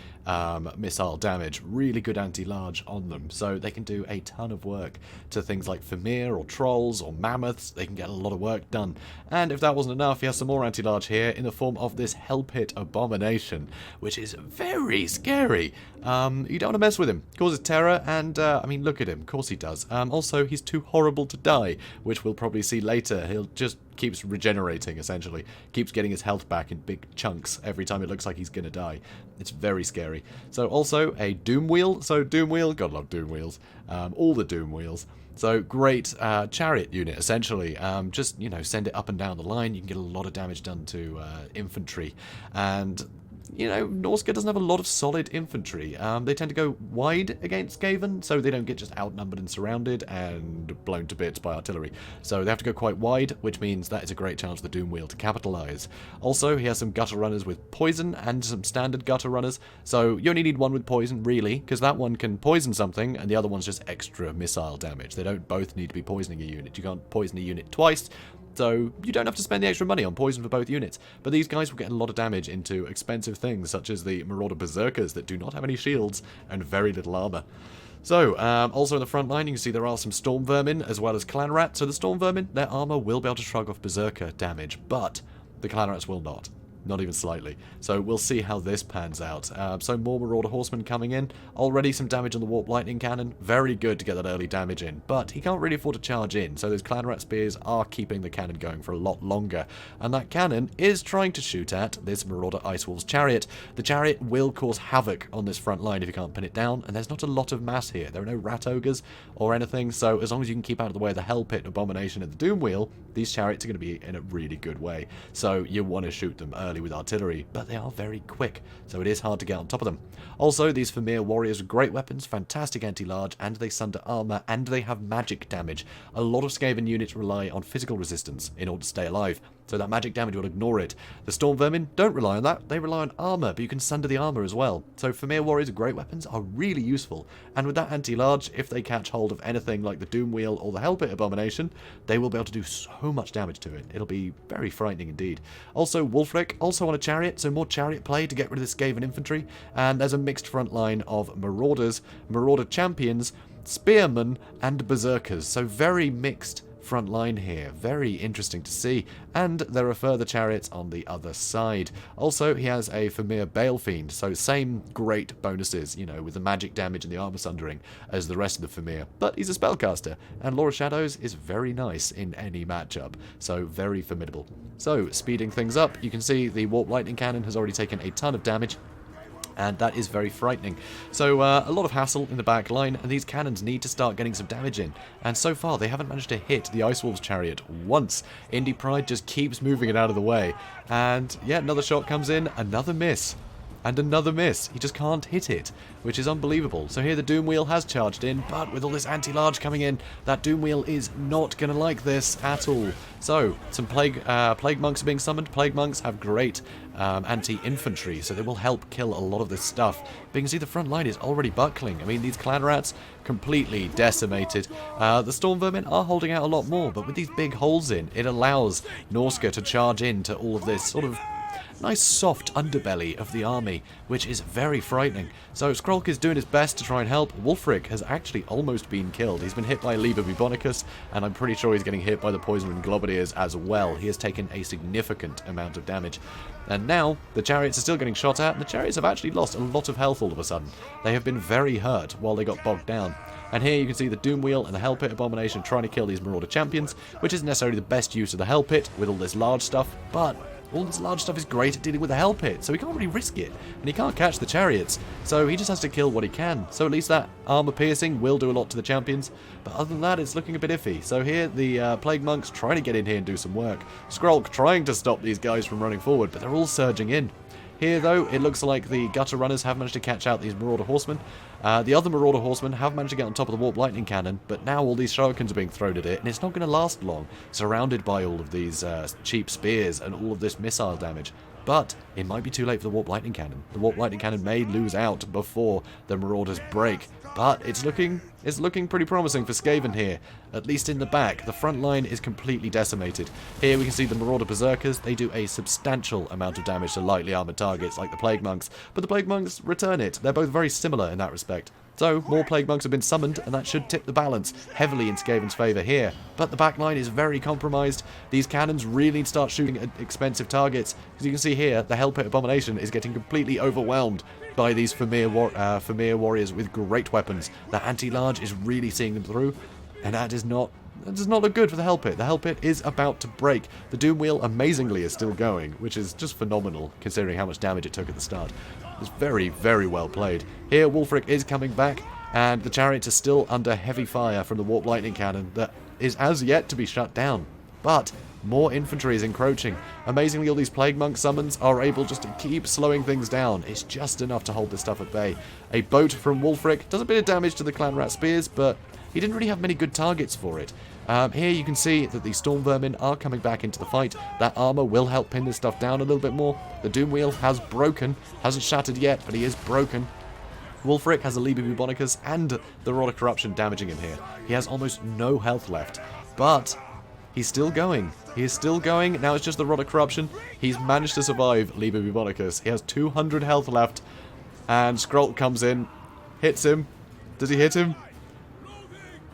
missile damage. Really good anti-large on them. So they can do a ton of work to things like Fimir or Trolls or Mammoths. They can get a lot of work done. And if that wasn't enough, he has some more anti-large here in the form of this Hell Pit Abomination. abomination, which is very scary. You don't want to mess with him. Causes terror, and, I mean, look at him. Of course he does. Also, he's too horrible to die, which we'll probably see later. He'll just keeps regenerating, essentially. Keeps getting his health back in big chunks every time it looks like he's going to die. It's very scary. So, also, a Doom Wheel. So, Doom Wheel, God love Doom Wheels. All the Doom Wheels. So, great Chariot unit, essentially. Just, you know, send it up and down the line. You can get a lot of damage done to infantry. And, you know, Norske doesn't have a lot of solid infantry. They tend to go wide against Skaven, so they don't get just outnumbered and surrounded and blown to bits by artillery. So they have to go quite wide, which means that is a great chance for the Doom Wheel to capitalise. Also, he has some gutter runners with poison and some standard gutter runners, so you only need one with poison, really, because that one can poison something, and the other one's just extra missile damage. They don't both need to be poisoning a unit. You can't poison a unit twice, so you don't have to spend the extra money on poison for both units. But these guys will get a lot of damage into expensive things, such as the Marauder Berserkers that do not have any shields and very little armor. So, also in the front line, you can see there are some Storm Vermin as well as Clan Rat. So the Storm Vermin, their armor will be able to shrug off Berserker damage, but the Clan Rats will not. Not even slightly. So we'll see how this pans out. So more Marauder Horsemen coming in. Already some damage on the Warp Lightning Cannon. Very good to get that early damage in. But he can't really afford to charge in. So those Clan Rat Spears are keeping the cannon going for a lot longer. And that cannon is trying to shoot at this Marauder Ice Wolf's Chariot. The Chariot will cause havoc on this front line if you can't pin it down. And there's not a lot of mass here. There are no Rat Ogres or anything. So as long as you can keep out of the way of the Hell Pit, Abomination, and the Doom Wheel, these Chariots are going to be in a really good way. So you want to shoot them early with artillery, but they are very quick, so it is hard to get on top of them. Also, these Vermeer warriors are great weapons, fantastic anti-large, and they sunder armor, and they have magic damage. A lot of Skaven units rely on physical resistance in order to stay alive, so that magic damage will ignore it. The Storm Vermin don't rely on that, they rely on armor, but you can sunder the armor as well. So Vermeer warriors are great weapons, are really useful, and with that anti-large, if they catch hold of anything like the Doom Wheel or the Hell Pit Abomination, they will be able to do so much damage to it. It'll be very frightening indeed. Also, Wulfric, also on a Chariot, so more Chariot play to get rid of this Skaven infantry, and there's a mixed front line of Marauders, Marauder Champions, Spearmen, and Berserkers, so very mixed front line here. Very interesting to see. And there are further Chariots on the other side. Also, he has a Vermeer Balefiend, so same great bonuses, you know, with the magic damage and the armor sundering as the rest of the Vermeer. But he's a spellcaster, and Law of Shadows is very nice in any matchup, so very formidable. So, speeding things up, you can see the Warp Lightning Cannon has already taken a ton of damage, and that is very frightening. So a lot of hassle in the back line, and these cannons need to start getting some damage in. And so far, they haven't managed to hit the Ice Wolf's Chariot once. INDYPRIDE just keeps moving it out of the way. And yeah, another shot comes in, another miss. And another miss. He just can't hit it, which is unbelievable. So here the Doom Wheel has charged in, but with all this anti-large coming in, that Doom Wheel is not going to like this at all. So, some Plague Monks are being summoned. Plague Monks have great anti-infantry, so they will help kill a lot of this stuff. But you can see the front line is already buckling. I mean, these Clan Rats, completely decimated. The Storm Vermin are holding out a lot more, but with these big holes in, it allows Norske to charge into all of this sort of nice soft underbelly of the army, which is very frightening. So Skrolk is doing his best to try and help. Wulfric has actually almost been killed. He's been hit by Liber Bubonicus, and I'm pretty sure he's getting hit by the Poison Globadiers as well. He has taken a significant amount of damage. And now, the Chariots are still getting shot at, and the Chariots have actually lost a lot of health all of a sudden. They have been very hurt while they got bogged down. And here you can see the Doom Wheel and the Hell Pit Abomination trying to kill these Marauder Champions, which isn't necessarily the best use of the Hell Pit with all this large stuff, but all this large stuff is great at dealing with the Hell Pit, so he can't really risk it, and he can't catch the Chariots, so he just has to kill what he can. So at least that armor piercing will do a lot to the champions, but other than that, it's looking a bit iffy. So here, the Plague Monks trying to get in here and do some work. Skrolk trying to stop these guys from running forward, but they're all surging in. Here, though, it looks like the Gutter Runners have managed to catch out these Marauder Horsemen. The other Marauder Horsemen have managed to get on top of the Warp Lightning Cannon, but now all these Shurikens are being thrown at it, and it's not going to last long, surrounded by all of these cheap spears and all of this missile damage. But it might be too late for the Warp Lightning Cannon. The Warp Lightning Cannon may lose out before the Marauders break, but it's looking It's looking pretty promising for Skaven here, at least in the back. The front line is completely decimated. Here we can see the Marauder Berserkers. They do a substantial amount of damage to lightly armoured targets like the Plague Monks, but the Plague Monks return it. They're both very similar in that respect. So, more Plague Monks have been summoned, and that should tip the balance heavily in Skaven's favour here. But the backline is very compromised. These cannons really need to start shooting at expensive targets. As you can see here, the Hell Pit Abomination is getting completely overwhelmed by these Fimir warriors with great weapons. The anti-large is really seeing them through, and that does not look good for the Hell Pit. The Hell Pit is about to break. The Doom Wheel, amazingly, is still going, which is just phenomenal, considering how much damage it took at the start. It's very, very well played. Here, Wulfric is coming back, and the Chariots are still under heavy fire from the Warp Lightning Cannon that is as yet to be shut down. But more infantry is encroaching. Amazingly, all these Plague Monk summons are able just to keep slowing things down. It's just enough to hold this stuff at bay. A boat from Wulfric does a bit of damage to the Clan Rat Spears, but he didn't really have many good targets for it. Here you can see that the Storm Vermin are coming back into the fight. That armor will help pin this stuff down a little bit more. The Doom Wheel has broken. Hasn't shattered yet, but he is broken. Wulfric has a Liber Bubonicus and the Rod of Corruption damaging him here. He has almost no health left, but he's still going. He is still going. Now it's just the Rod of Corruption. He's managed to survive Liber Bubonicus. He has 200 health left, and Skrulk comes in, hits him. Does he hit him?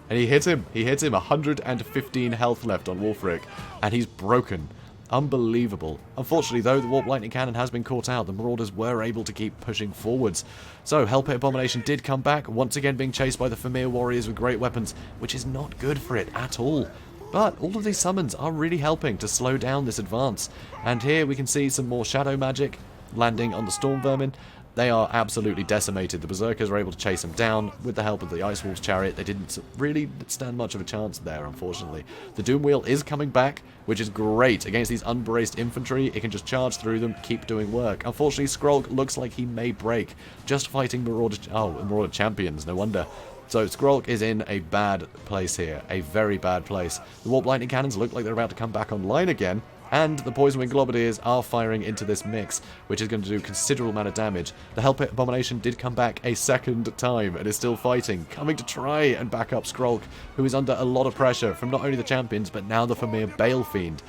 And he hit him. He hit him. 115 health left on Wulfric, and he's broken. Unbelievable. Unfortunately, though, the Warp Lightning Cannon has been caught out. The Marauders were able to keep pushing forwards. So, Hell Pit Abomination did come back, once again being chased by the Fimir warriors with great weapons, which is not good for it at all. But all of these summons are really helping to slow down this advance. And here we can see some more shadow magic landing on the Storm Vermin. They are absolutely decimated. The Berserkers are able to chase them down. With the help of the Ice Wolf's Chariot, they didn't really stand much of a chance there, unfortunately. The Doom Wheel is coming back, which is great. Against these unbraced infantry, it can just charge through them, keep doing work. Unfortunately, Skrulk looks like he may break. Just fighting Marauder champions, no wonder. So Skrulk is in a bad place here, a very bad place. The Warp Lightning Cannons look like they're about to come back online again, and the Poison Wing Globadiers are firing into this mix, which is going to do considerable amount of damage. The Hell Pit Abomination did come back a second time and is still fighting, coming to try and back up Skrulk, who is under a lot of pressure from not only the champions, but now the Fimir Balefiend.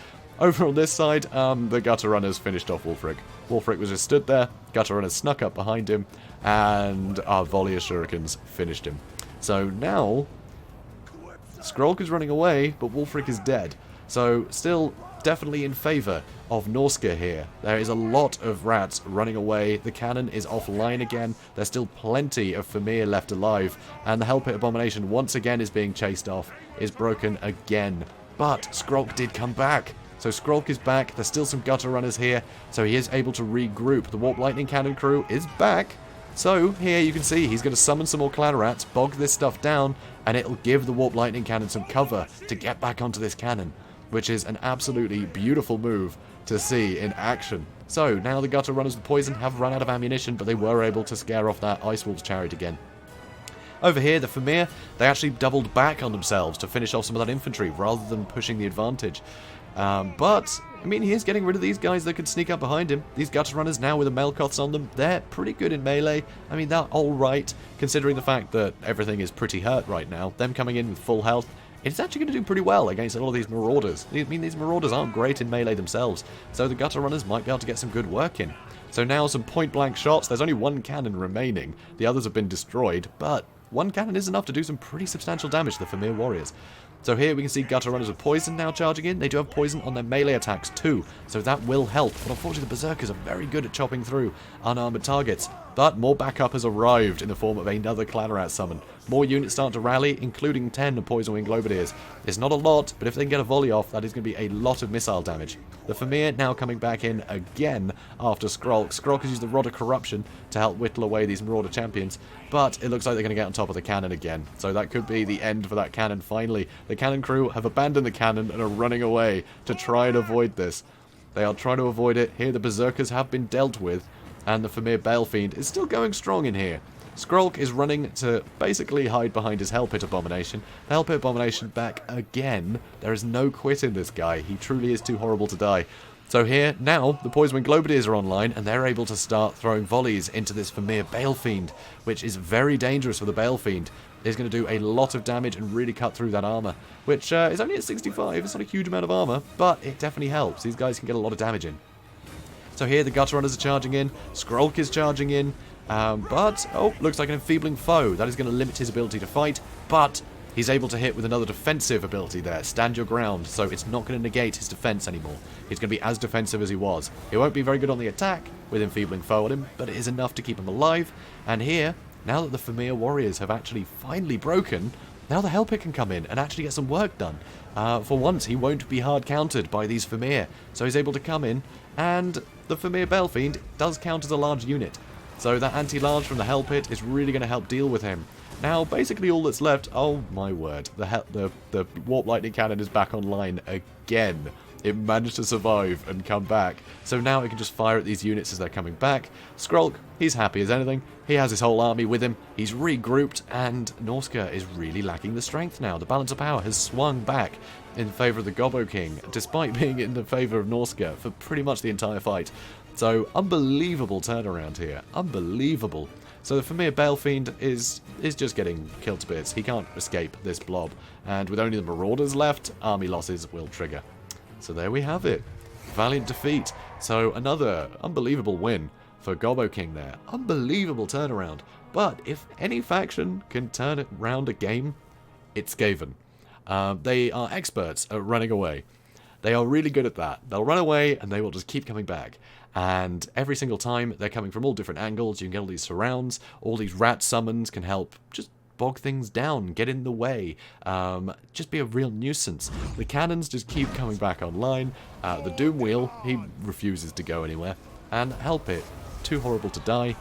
Over on this side, the Gutter Runners finished off Wulfric. Wulfric was just stood there, Gutter Runners snuck up behind him, and our volley of shurikens finished him. So now, Skrulk is running away, but Wulfric is dead. So still definitely in favour of Norske here. There is a lot of rats running away. The cannon is offline again. There's still plenty of Fimir left alive. And the Hell Pit Abomination once again is being chased off. Is broken again. But Skrulk did come back. So Skrulk is back. There's still some Gutter Runners here. So he is able to regroup. The Warp Lightning Cannon crew is back. So, here you can see he's going to summon some more Clan Rats, bog this stuff down, and it'll give the Warp Lightning Cannon some cover to get back onto this cannon, which is an absolutely beautiful move to see in action. So, now the Gutter Runners with Poison have run out of ammunition, but they were able to scare off that Ice Wolf's Chariot again. Over here, the Fimir, they actually doubled back on themselves to finish off some of that infantry, rather than pushing the advantage. But, I mean, he is getting rid of these guys that could sneak up behind him. These Gutter Runners now with the Melkoths on them, they're pretty good in melee. I mean, they're alright, considering the fact that everything is pretty hurt right now. Them coming in with full health, it's actually going to do pretty well against a lot of these Marauders. I mean, these Marauders aren't great in melee themselves, so the Gutter Runners might be able to get some good work in. So now some point-blank shots. There's only one cannon remaining. The others have been destroyed, but one cannon is enough to do some pretty substantial damage to the Fimir warriors. So here we can see Gutter Runners with Poison now charging in. They do have Poison on their melee attacks too, so that will help. But unfortunately the Berserkers are very good at chopping through unarmored targets. But more backup has arrived in the form of another Clan Rat summon. More units start to rally, including 10 Poison Wing Globadiers. It's not a lot, but if they can get a volley off, that is going to be a lot of missile damage. The Fimir now coming back in again after Skrulk. Skrulk has used the Rod of Corruption to help whittle away these Marauder champions, but it looks like they're going to get on top of the cannon again. So that could be the end for that cannon finally. The cannon crew have abandoned the cannon and are running away to try and avoid this. They are trying to avoid it. Here the Berserkers have been dealt with, and the Fimir Balefiend is still going strong in here. Skrulk is running to basically hide behind his Hell Pit Abomination. The Hell Pit Abomination back again. There is no quit in this guy. He truly is too horrible to die. So here, now, the Poison Wing Globadiers are online, and they're able to start throwing volleys into this Fimir Balefiend, which is very dangerous for the Balefiend. is going to do a lot of damage and really cut through that armor, which is only at 65. It's not a huge amount of armor, but it definitely helps. These guys can get a lot of damage in. So here the Gutter Runners are charging in, Skrulk is charging in, but, oh, looks like an enfeebling foe. That is going to limit his ability to fight, but he's able to hit with another defensive ability there, Stand Your Ground, so it's not going to negate his defense anymore. He's going to be as defensive as he was. He won't be very good on the attack with enfeebling foe on him, but it is enough to keep him alive, and here, now that the Fimir warriors have actually finally broken, now the Hellpit can come in and actually get some work done. For once, he won't be hard countered by these Fimir, so he's able to come in, and the Fimir Baleffiend does count as a large unit. So that anti-large from the Hellpit is really going to help deal with him. Now, basically all that's left, oh my word, the Warp Lightning Cannon is back online again. It managed to survive and come back. So now it can just fire at these units as they're coming back. Skrulk, he's happy as anything. He has his whole army with him. He's regrouped, and Norske is really lacking the strength now. The balance of power has swung back in favour of the Gobboking, despite being in the favour of Norske for pretty much the entire fight. So, unbelievable turnaround here. Unbelievable. So the Fimir Baleffiend is just getting killed to bits. He can't escape this blob. And with only the Marauders left, army losses will trigger. So there we have it. Valiant defeat. So another unbelievable win for Gobboking there. Unbelievable turnaround. But if any faction can turn it round a game, it's Skaven. They are experts at running away. They are really good at that. They'll run away and they will just keep coming back. And every single time they're coming from all different angles. You can get all these surrounds. All these rat summons can help just bog things down, get in the way, just be a real nuisance. The cannons just keep coming back online. The Doom Wheel, he refuses to go anywhere. And Hellpit, too horrible to die.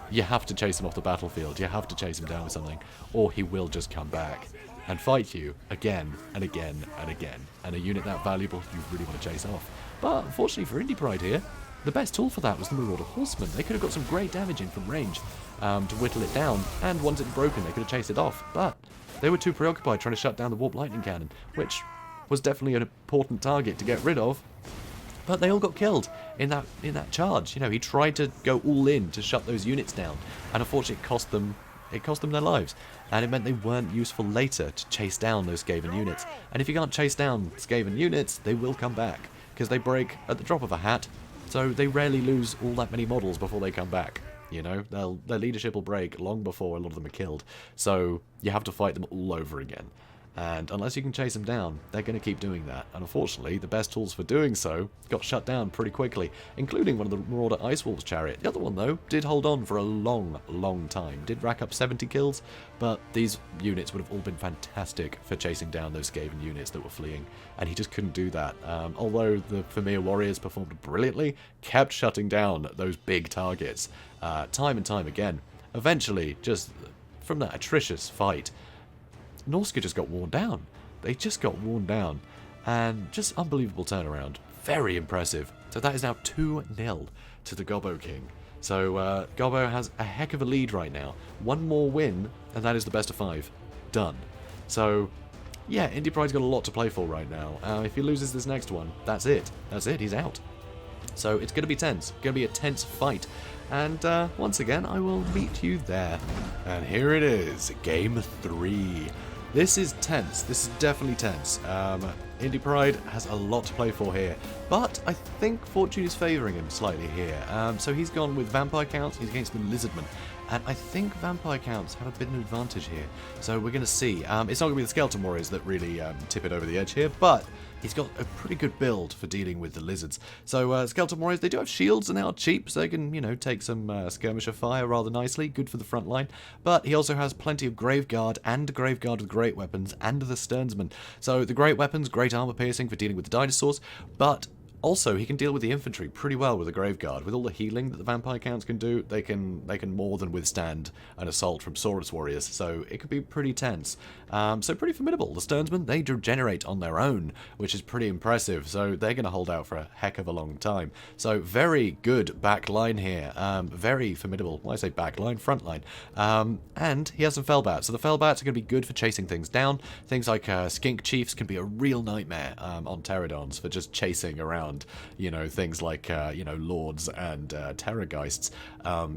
You have to chase him off the battlefield. You have to chase him down with something, or he will just come back and fight you again and again and again. And a unit that valuable, you really want to chase off. But unfortunately for INDYPRIDE here, the best tool for that was the Marauder Horseman. They could have got some great damage in from range to whittle it down, and once it had broken, they could have chased it off. But they were too preoccupied trying to shut down the Warp Lightning Cannon, which was definitely an important target to get rid of. But they all got killed in that charge. You know, he tried to go all in to shut those units down, and unfortunately it cost them their lives. And it meant they weren't useful later to chase down those Skaven units. And if you can't chase down Skaven units, they will come back, because they break at the drop of a hat. So they rarely lose all that many models before they come back. You know, their leadership will break long before a lot of them are killed. So you have to fight them all over again. And unless you can chase them down, they're going to keep doing that. And unfortunately, the best tools for doing so got shut down pretty quickly, including one of the Marauder Ice Wolves chariot. The other one, though, did hold on for a long, long time. Did rack up 70 kills, but these units would have all been fantastic for chasing down those Skaven units that were fleeing. And he just couldn't do that. Although the Fimir warriors performed brilliantly, kept shutting down those big targets time and time again. Eventually, just from that atrocious fight, Norske just got worn down. They just got worn down. And just unbelievable turnaround. Very impressive. So that is now 2-0 to the Gobboking. So Gobbo has a heck of a lead right now. One more win, and that is the best of 5. Done. So, yeah, INDYPRIDE's got a lot to play for right now. If he loses this next one, that's it. That's it. He's out. So it's going to be tense. Going to be a tense fight. And once again, I will meet you there. And here it is, Game 3. This is tense. This is definitely tense. INDYPRIDE has a lot to play for here. But I think fortune is favouring him slightly here. So he's gone with Vampire Counts. He's against the Lizardmen. And I think Vampire Counts have a bit of an advantage here. So we're going to see. It's not going to be the Skeleton Warriors that really tip it over the edge here. But he's got a pretty good build for dealing with the lizards. So Skeleton Warriors, they do have shields and they are cheap, so they can, you know, take some skirmisher fire rather nicely. Good for the front line. But he also has plenty of Graveguard and Graveguard with great weapons and the Sternsman. So the great weapons, great armor piercing for dealing with the dinosaurs, but also, he can deal with the infantry pretty well with the Graveguard. With all the healing that the Vampire Counts can do, they can more than withstand an assault from Saurus Warriors, so it could be pretty tense. So pretty formidable. The Sternsmen, they regenerate on their own, which is pretty impressive, so they're going to hold out for a heck of a long time. So very good back line here. Very formidable. Why I say back line? Front line. And he has some Fellbats, so the Fellbats are going to be good for chasing things down. Things like Skink Chiefs can be a real nightmare on Pterodons for just chasing around around, you know, things like, you know, Lords and Terrorgeists,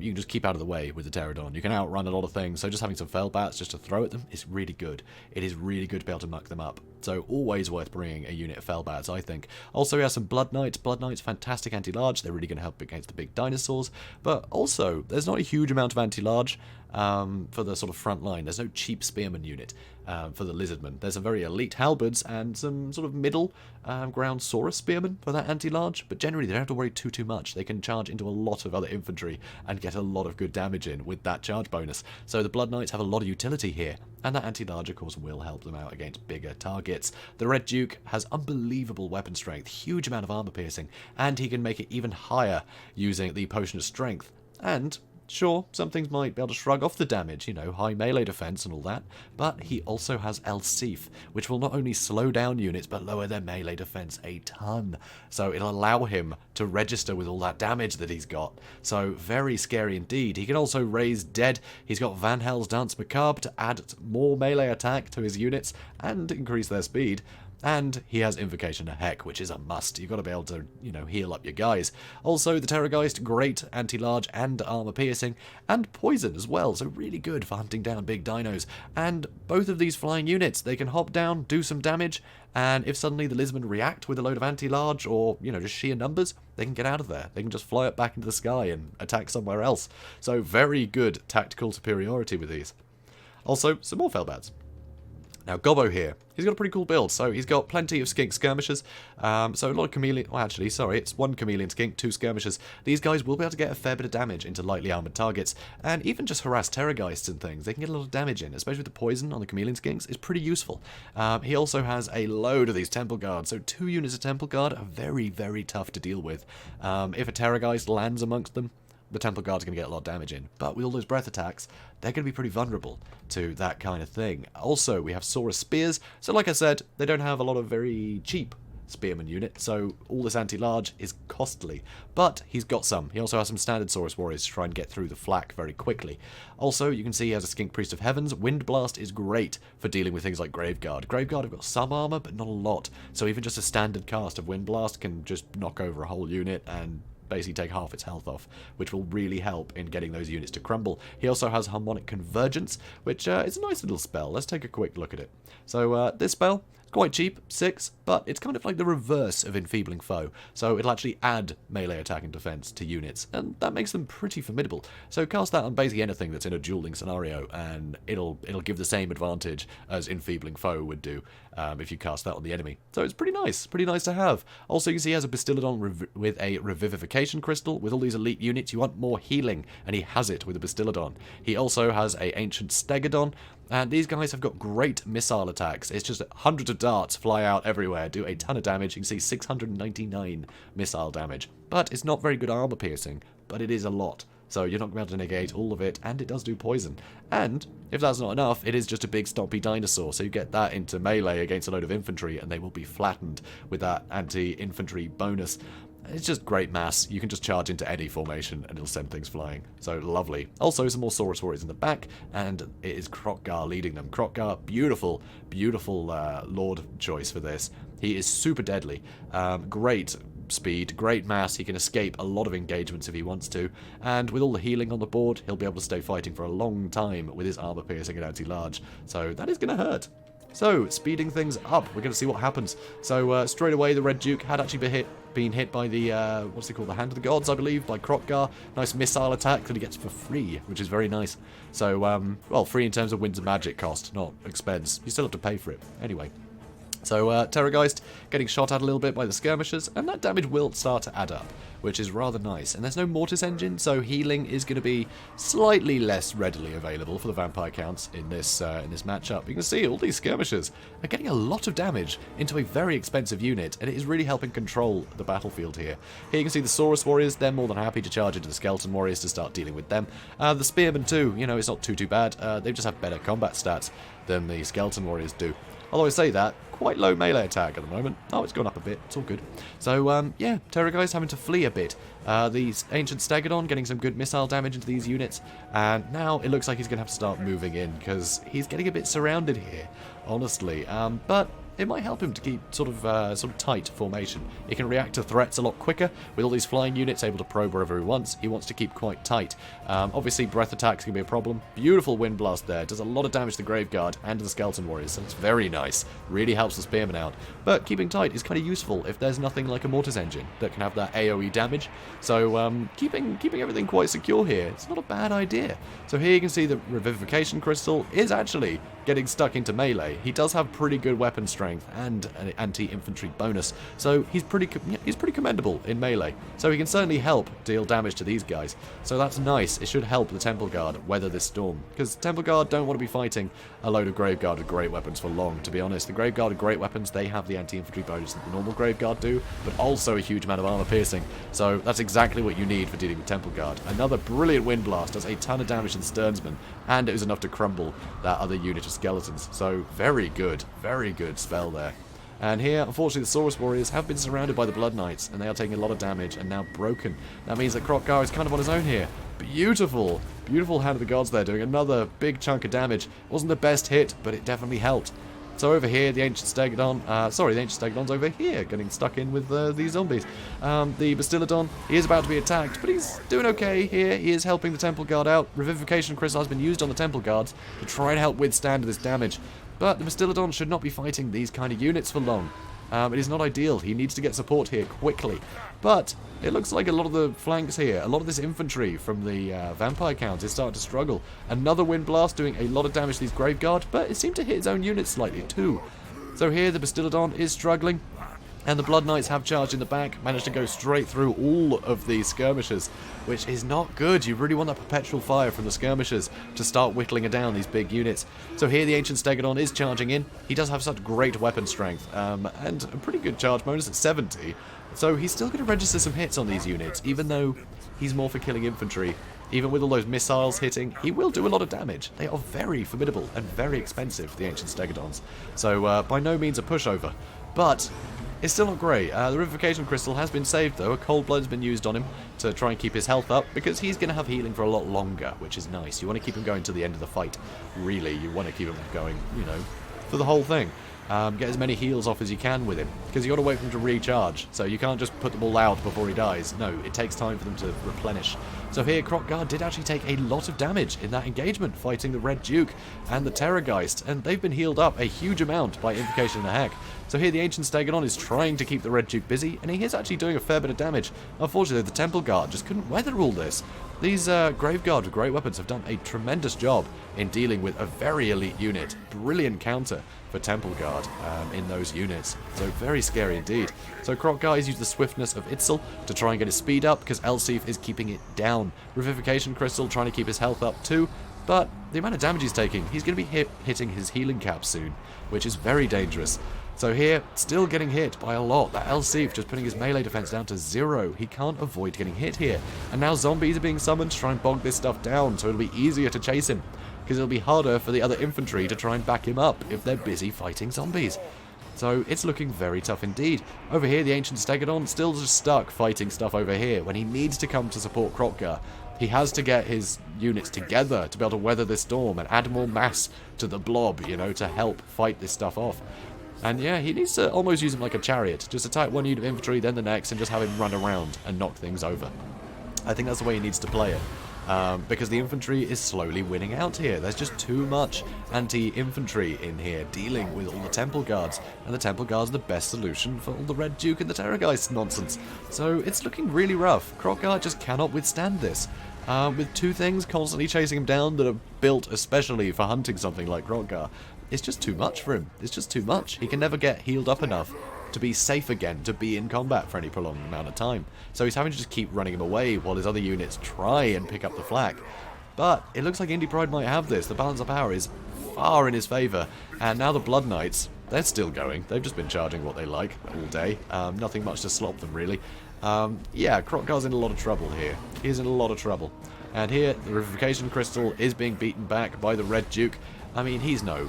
you can just keep out of the way with the Pterodon. You can outrun a lot of things, so just having some Felbats just to throw at them is really good. It is really good to be able to muck them up. So always worth bringing a unit of Felbats, I think. Also, we have some Blood Knights. Blood Knights, fantastic anti-large. They're really going to help against the big dinosaurs. But also, there's not a huge amount of anti-large for the sort of front line. There's no cheap Spearman unit for the Lizardmen. There's a very elite Halberds and some sort of middle ground Saurus Spearmen for that anti-large. But generally, they don't have to worry too much. They can charge into a lot of other infantry and get a lot of good damage in with that charge bonus. So the Blood Knights have a lot of utility here. And that anti-large, of course, will help them out against bigger targets. The Red Duke has unbelievable weapon strength, huge amount of armor piercing, and he can make it even higher using the Potion of Strength. And sure, some things might be able to shrug off the damage, you know, high melee defense and all that, but he also has El Sif, which will not only slow down units, but lower their melee defense a ton. So it'll allow him to register with all that damage that he's got. So very scary indeed. He can also raise dead. He's got Van Hel's Dance Macabre to add more melee attack to his units and increase their speed. And he has Invocation of Heck, which is a must. You've got to be able to, you know, heal up your guys. Also, the Terrorgeist, great anti-large and armor piercing, and poison as well, so really good for hunting down big dinos. And both of these flying units, they can hop down, do some damage, and if suddenly the Lizardmen react with a load of anti-large or, you know, just sheer numbers, they can get out of there. They can just fly up back into the sky and attack somewhere else. So very good tactical superiority with these. Also, some more Felbats. Now, Gobbo here, he's got a pretty cool build. So he's got plenty of Skink skirmishers. So a lot of chameleon... Well, actually, sorry, it's one chameleon skink, 2 skirmishers. These guys will be able to get a fair bit of damage into lightly armoured targets. And even just harass Terrorgeists and things, they can get a lot of damage in, especially with the poison on the chameleon skinks. It's pretty useful. He also has a load of these Temple Guards. So 2 units of Temple Guard are very, very tough to deal with. If a Terrorgeist lands amongst them, the Temple Guard's going to get a lot of damage in. But with all those breath attacks, they're going to be pretty vulnerable to that kind of thing. Also, we have Saurus Spears. So like I said, they don't have a lot of very cheap Spearman unit, so all this anti-large is costly. But he's got some. He also has some standard Saurus Warriors to try and get through the flak very quickly. Also, you can see he has a Skink Priest of Heavens. Wind Blast is great for dealing with things like Graveguard. Graveguard have got some armor, but not a lot. So even just a standard cast of Wind Blast can just knock over a whole unit and basically take half its health off, which will really help in getting those units to crumble. He also has Harmonic Convergence, which is a nice little spell. Let's take a quick look at it. So this spell, quite cheap, 6, but it's kind of like the reverse of Enfeebling Foe, so it'll actually add melee attack and defense to units, and that makes them pretty formidable. So cast that on basically anything that's in a dueling scenario, and it'll give the same advantage as Enfeebling Foe would do if you cast that on the enemy. So it's pretty nice to have. Also, you can see he has a Bastillodon with a Revivification Crystal. With all these elite units, you want more healing, and he has it with a Bastillodon. He also has a Ancient Stegodon, and these guys have got great missile attacks. It's just hundreds of darts fly out everywhere, do a ton of damage. You can see 699 missile damage. But it's not very good armor piercing, but it is a lot. So you're not going to be able to negate all of it, and it does do poison. And if that's not enough, it is just a big stompy dinosaur, so you get that into melee against a load of infantry, and they will be flattened with that anti-infantry bonus. It's just great mass. You can just charge into any formation and it'll send things flying. So lovely. Also, some more Saurus Warriors in the back, and it is Krokgar leading them. Krokgar, beautiful, beautiful Lord choice for this. He is super deadly. Great speed, great mass. He can escape a lot of engagements if he wants to. And with all the healing on the board, he'll be able to stay fighting for a long time with his armor piercing and anti-large. So that is going to hurt. So, speeding things up, we're going to see what happens. So, straight away, the Red Duke had actually been hit by the, what's it called, the Hand of the Gods, I believe, by Krokgar. Nice missile attack that he gets for free, which is very nice. So, well, free in terms of Winds of Magic cost, not expense. You still have to pay for it. Anyway. So, Terrorgeist getting shot at a little bit by the skirmishers, and that damage will start to add up, which is rather nice. And there's no Mortis engine, so healing is going to be slightly less readily available for the vampire counts in this matchup. You can see all these skirmishers are getting a lot of damage into a very expensive unit, and it is really helping control the battlefield here. Here you can see the Saurus Warriors. They're more than happy to charge into the Skeleton Warriors to start dealing with them. The Spearmen too, you know, it's not too bad. They just have better combat stats than the Skeleton Warriors do. Although I say that, quite low melee attack at the moment. Oh, it's gone up a bit. It's all good. So, yeah, Terrorgeist having to flee a bit. The Ancient Stegodon getting some good missile damage into these units. And now it looks like he's going to have to start moving in because he's getting a bit surrounded here, honestly. But it might help him to keep sort of tight formation. He can react to threats a lot quicker with all these flying units able to probe wherever he wants. He wants to keep quite tight. Obviously, breath attacks can be a problem. Beautiful wind blast there. Does a lot of damage to the Graveguard and to the Skeleton Warriors, so it's very nice. Really helps the Spearmen out. But keeping tight is kind of useful if there's nothing like a Mortis Engine that can have that AoE damage. So keeping everything quite secure here, it's not a bad idea. So here you can see the Revivification Crystal is actually getting stuck into melee. He does have pretty good weapon strength and an anti-infantry bonus, so he's pretty commendable in melee. So he can certainly help deal damage to these guys. So that's nice. It should help the Temple Guard weather this storm, because Temple Guard don't want to be fighting a load of Graveguard with great weapons for long, to be honest. The Graveguard with great weapons, they have the anti-infantry bonus that the normal Graveguard do, but also a huge amount of armor piercing. So that's exactly what you need for dealing with Temple Guard. Another brilliant wind blast does a ton of damage to the Sternsman, and it was enough to crumble that other unit of skeletons. So very good spell there. And here, unfortunately, the Saurus Warriors have been surrounded by the Blood Knights, and they are taking a lot of damage and now broken. That means that Kroq-Gar is kind of on his own here. Beautiful Hand of the Gods there, doing another big chunk of damage. Wasn't the best hit, but it definitely helped. So over here, the Ancient Stegodon, the Ancient Stegodon's over here, getting stuck in with these zombies. The Bastiladon, he is about to be attacked, but he's doing okay here. He is helping the Temple Guard out. Revivification Crystal has been used on the Temple Guards to try and help withstand this damage. But the Bastiladon should not be fighting these kind of units for long. It is not ideal. He needs to get support here quickly. But it looks like a lot of the flanks here, a lot of this infantry from the Vampire Count is starting to struggle. Another Wind Blast doing a lot of damage to these Graveguard, but it seemed to hit its own units slightly too. So here the Bastiladon is struggling. And the Blood Knights have charged in the back, managed to go straight through all of these skirmishers, which is not good. You really want that perpetual fire from the skirmishers to start whittling down these big units. So here the Ancient Stegodon is charging in. He does have such great weapon strength, and a pretty good charge bonus at 70. So he's still going to register some hits on these units, even though he's more for killing infantry. Even with all those missiles hitting, he will do a lot of damage. They are very formidable and very expensive, the Ancient Stegodons. So by no means a pushover. But it's still not great. The Revivification Crystal has been saved though. A Cold Blood has been used on him to try and keep his health up, because he's going to have healing for a lot longer, which is nice. You want to keep him going to the end of the fight. Really, you want to keep him going, you know, for the whole thing. Get as many heals off as you can with him, because you got to wait for him to recharge. So you can't just put them all out before he dies. No, it takes time for them to replenish. So here, Kroq-Gar did actually take a lot of damage in that engagement, fighting the Red Duke and the Terrorgeist, and they've been healed up a huge amount by Invocation and the Heck. So here the Ancient Stegodon is trying to keep the Red Duke busy, and he is actually doing a fair bit of damage. Unfortunately, the Temple Guard just couldn't weather all this. These Graveguard with great weapons have done a tremendous job in dealing with a very elite unit. Brilliant counter for Temple Guard in those units. So very scary indeed. So Kroq-Gar has used the swiftness of Itzel to try and get his speed up, because Elsif is keeping it down. Revivification Crystal trying to keep his health up too. But the amount of damage he's taking, he's going to be hitting his healing cap soon, which is very dangerous. So here, still getting hit by a lot. That Elsif just putting his melee defense down to 0. He can't avoid getting hit here. And now zombies are being summoned to try and bog this stuff down, so it'll be easier to chase him, because it'll be harder for the other infantry to try and back him up if they're busy fighting zombies. So it's looking very tough indeed. Over here, the Ancient Stegodon still just stuck fighting stuff over here when he needs to come to support Kroq-Gar. He has to get his units together to be able to weather this storm and add more mass to the blob, you know, to help fight this stuff off. And yeah, he needs to almost use him like a chariot. Just attack one unit of infantry, then the next, and just have him run around and knock things over. I think that's the way he needs to play it. Because the infantry is slowly winning out here. There's just too much anti-infantry in here dealing with all the Temple Guards, and the Temple Guards are the best solution for all the Red Duke and the Terrorgeist nonsense. So it's looking really rough. Kroq-Gar just cannot withstand this. With two things constantly chasing him down that are built especially for hunting something like Kroq-Gar, it's just too much for him. It's just too much. He can never get healed up enough to be safe again, to be in combat for any prolonged amount of time. So he's having to just keep running him away while his other units try and pick up the flak. But it looks like INDYPRIDE might have this. The balance of power is far in his favour. And now the Blood Knights, they're still going. They've just been charging what they like all day. Nothing much to stop them, really. Yeah, Kroq-Gar's in a lot of trouble here. He's in a lot of trouble. And here, the Revivification Crystal is being beaten back by the Red Duke. I mean, he's no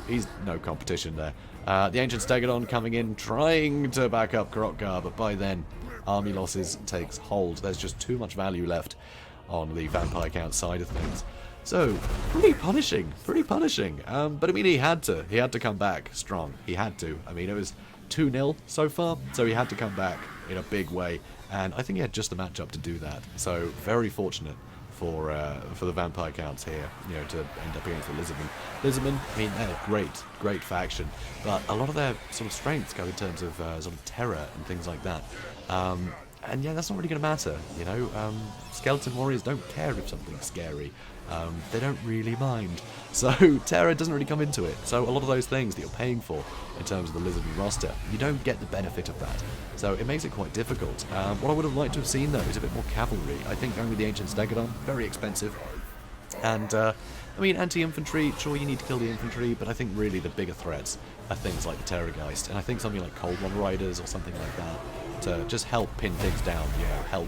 competition there. The Ancient Stegodon coming in, trying to back up Kroq-Gar, but by then, army losses takes hold. There's just too much value left on the Vampire Count side of things. So, pretty punishing, pretty punishing. But I mean, he had to come back strong. He had to. I mean, it was 2-0 so far, so he had to come back in a big way. And I think he had just the matchup to do that. So, very fortunate for the Vampire Counts here, you know, to end up against the Lizardmen. Lizardmen, I mean, they're a great faction, but a lot of their sort of strengths go in terms of sort of terror and things like that. And yeah, that's not really going to matter, you know. Skeleton warriors don't care if something's scary. They don't really mind. So terror doesn't really come into it. So a lot of those things that you're paying for in terms of the Lizardman roster, you don't get the benefit of that. So it makes it quite difficult. What I would have liked to have seen though is a bit more cavalry. I think going with the Ancient Stegodon, very expensive. And I mean, anti-infantry, sure you need to kill the infantry, but I think really the bigger threats are things like the Terrorgeist, and I think something like Cold One Riders or something like that to just help pin things down, you know, help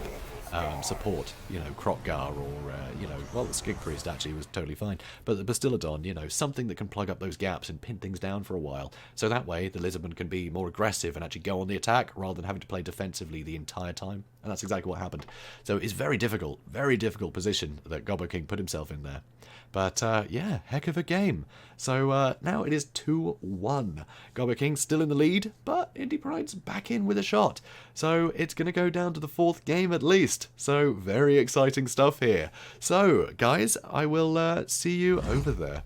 support, you know, Krokgar or, you know, well, the Skink Priest actually was totally fine, but the Bastiladon, you know, something that can plug up those gaps and pin things down for a while. So that way the Lizardman can be more aggressive and actually go on the attack rather than having to play defensively the entire time. And that's exactly what happened. So it's very difficult position that GOBBOKING put himself in there. But, yeah, heck of a game. So, now it is 2-1. GOBBOKING still in the lead, but INDYPRIDE's back in with a shot. So, it's going to go down to the 4th game at least. So, very exciting stuff here. So, guys, I will see you over there.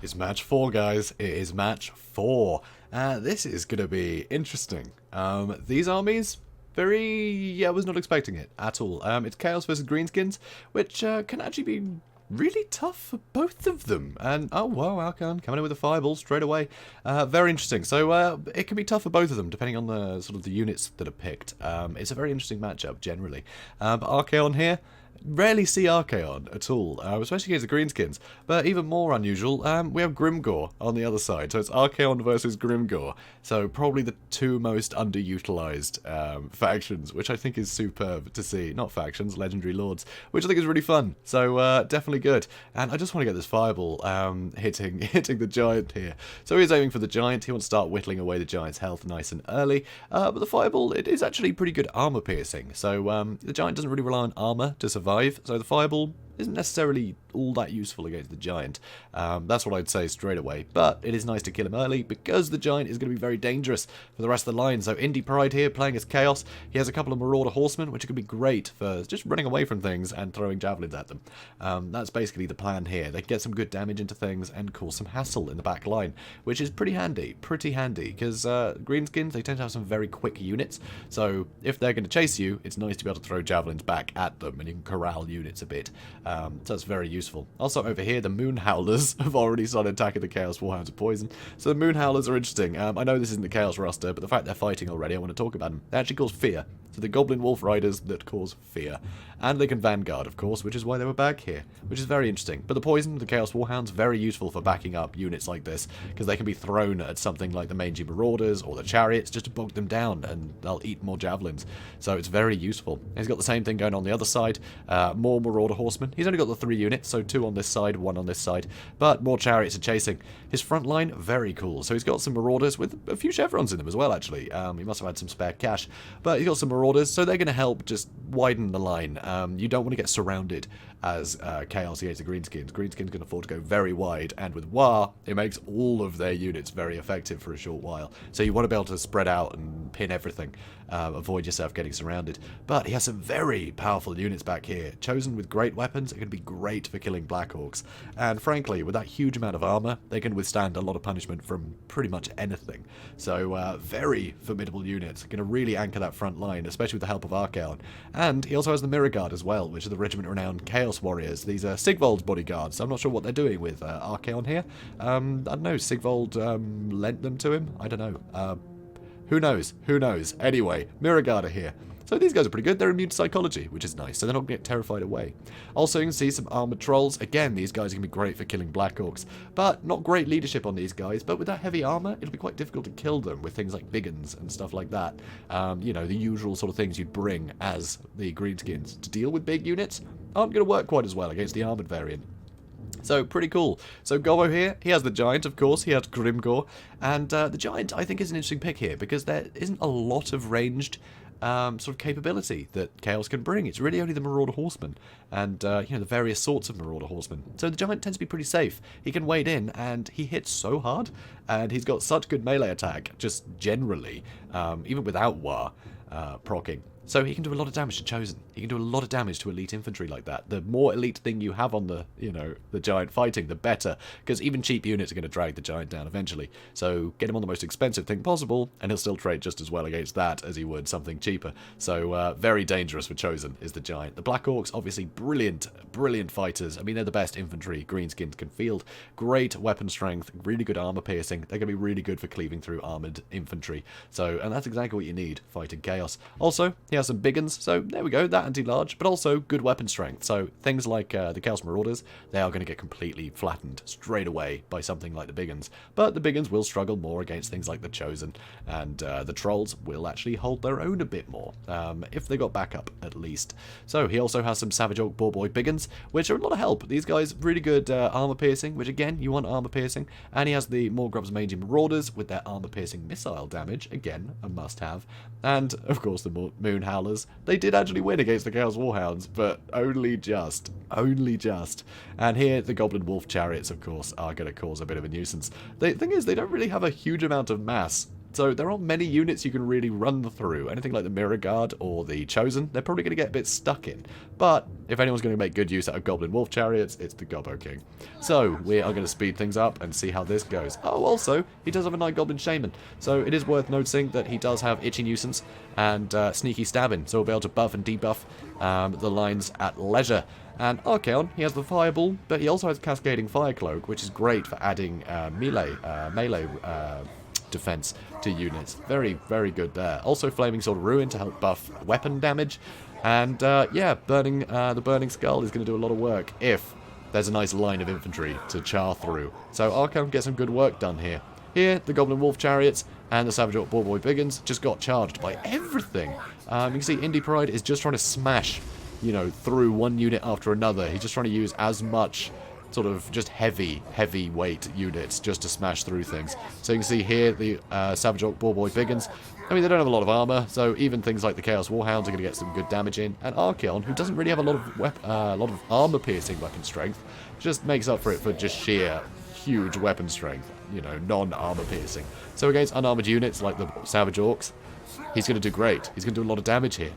It's match 4, guys. It is match 4. This is going to be interesting. These armies... I was not expecting it at all. It's Chaos versus Greenskins, which can actually be really tough for both of them. And, oh, wow, Alcon coming in with a fireball straight away. Very interesting. So, it can be tough for both of them, depending on the sort of the units that are picked. It's a very interesting matchup, generally. But Archaon here, rarely see Archaon at all, especially against the Greenskins. But even more unusual, we have Grimgor on the other side. So it's Archaon versus Grimgor. So probably the two most underutilized factions, which I think is superb to see. Not factions, legendary lords, which I think is really fun. So definitely good. And I just want to get this fireball hitting the giant here. So he's aiming for the giant. He wants to start whittling away the giant's health nice and early. But the fireball, it is actually pretty good armor piercing. So the giant doesn't really rely on armor to survive. So the fireball isn't necessarily all that useful against the giant. That's what I'd say straight away. But it is nice to kill him early because the giant is going to be very dangerous for the rest of the line. So INDYPRIDE here playing as Chaos. He has a couple of Marauder horsemen, which could be great for just running away from things and throwing javelins at them. That's basically the plan here. They get some good damage into things and cause some hassle in the back line, which is pretty handy, because Greenskins, they tend to have some very quick units. So if they're going to chase you, it's nice to be able to throw javelins back at them and you can corral units a bit. So that's very useful. Also over here, the Moon Howlers have already started attacking the Chaos Warhounds of Poison. So the Moon Howlers are interesting. I know this isn't the Chaos roster, but the fact they're fighting already, I want to talk about them. They actually cause fear. So the Goblin Wolf Riders that cause fear. And they can Vanguard, of course, which is why they were back here, which is very interesting. But the Poison, the Chaos Warhounds, very useful for backing up units like this, because they can be thrown at something like the Mangy Marauders or the Chariots just to bog them down, and they'll eat more javelins. So it's very useful. He's got the same thing going on the other side. More Marauder Horsemen. He's only got the 3 units, so 2 on this side, 1 on this side. But more Chariots are chasing. His front line, very cool. So he's got some Marauders with a few chevrons in them as well, actually. He must have had some spare cash. But he's got some Marauders, so they're going to help just widen the line. You don't want to get surrounded as Chaos against the Greenskins. Greenskins can afford to go very wide, and with War, it makes all of their units very effective for a short while. So you want to be able to spread out and pin everything, avoid yourself getting surrounded. But he has some very powerful units back here. Chosen with great weapons, it can be great for killing Blackhawks. And frankly, with that huge amount of armor, they can withstand a lot of punishment from pretty much anything. So very formidable units. Going to really anchor that front line, especially with the help of Archaon. And he also has the Mirror Guard as well, which are the regiment-renowned Chaos Warriors. These are Sigvald's bodyguards. I'm not sure what they're doing with Archaon here. I don't know, Sigvald lent them to him? I don't know. Who knows? Who knows? Anyway, Mirror Guard are here. So these guys are pretty good. They're immune to psychology, which is nice, so they're not going to get terrified away. Also, you can see some armored trolls. Again, these guys are going to be great for killing Blackhawks, but not great leadership on these guys. But with that heavy armor, it'll be quite difficult to kill them with things like big uns and stuff like that. You know, the usual sort of things you'd bring as the Greenskins to deal with big units aren't going to work quite as well against the armored variant. So, pretty cool. So, Gobbo here, he has the Giant, of course, he has Grimgor, and the Giant, I think, is an interesting pick here, because there isn't a lot of ranged sort of capability that Chaos can bring. It's really only the Marauder Horsemen and, the various sorts of Marauder Horsemen. So the Giant tends to be pretty safe. He can wade in, and he hits so hard, and he's got such good melee attack, just generally, even without War proccing. So he can do a lot of damage to Chosen. He can do a lot of damage to elite infantry like that. The more elite thing you have on the, the Giant fighting, the better. Because even cheap units are going to drag the Giant down eventually. So get him on the most expensive thing possible, and he'll still trade just as well against that as he would something cheaper. So very dangerous for Chosen is the Giant. The Black Orcs, obviously brilliant, brilliant fighters. I mean, they're the best infantry greenskins can field. Great weapon strength, really good armor piercing. They're going to be really good for cleaving through armored infantry. So, and that's exactly what you need fighting Chaos. Also, he has some big uns, so there we go, that anti-large, but also good weapon strength. So things like the Chaos Marauders, they are going to get completely flattened straight away by something like the big uns. But the big uns will struggle more against things like the Chosen, and the Trolls will actually hold their own a bit more, if they got backup at least. So he also has some Savage Orc Boar Boy big uns, which are a lot of help. These guys, really good armor piercing, which again, you want armor piercing, and he has the Morgrub's Mangy Marauders with their armor piercing missile damage, again, a must have, and of course the Moon Howlers. They did actually win against the Chaos Warhounds, but only just. Only just. And here, the Goblin Wolf Chariots, of course, are going to cause a bit of a nuisance. The thing is, they don't really have a huge amount of mass, so there aren't many units you can really run through. Anything like the Mirror Guard or the Chosen, they're probably going to get a bit stuck in. But if anyone's going to make good use out of Goblin Wolf Chariots, it's the GOBBOKING. So we are going to speed things up and see how this goes. Oh, also, he does have a Night Goblin Shaman. So it is worth noticing that he does have Itchy Nuisance and Sneaky Stabbing. So we'll be able to buff and debuff the lines at leisure. And Archaon, he has the Fireball, but he also has Cascading Fire Cloak, which is great for adding melee defense to units. Very, very good there. Also Flaming Sword Ruin to help buff weapon damage. And yeah, the Burning Skull is going to do a lot of work if there's a nice line of infantry to char through. So Archaon gets some good work done here. Here, the Goblin Wolf Chariots and the Savage Orc Boar Boy Biggins just got charged by everything. You can see INDYPRIDE is just trying to smash, through one unit after another. He's just trying to use as much sort of just heavy weight units just to smash through things. So you can see here the Savage Orc Boar Boy Biggins. I mean, they don't have a lot of armor, so even things like the Chaos Warhounds are going to get some good damage in. And Archaon, who doesn't really have a lot of armor-piercing weapon strength, just makes up for it for just sheer huge weapon strength, non-armor-piercing. So against unarmored units like the Savage Orcs, he's going to do great. He's going to do a lot of damage here.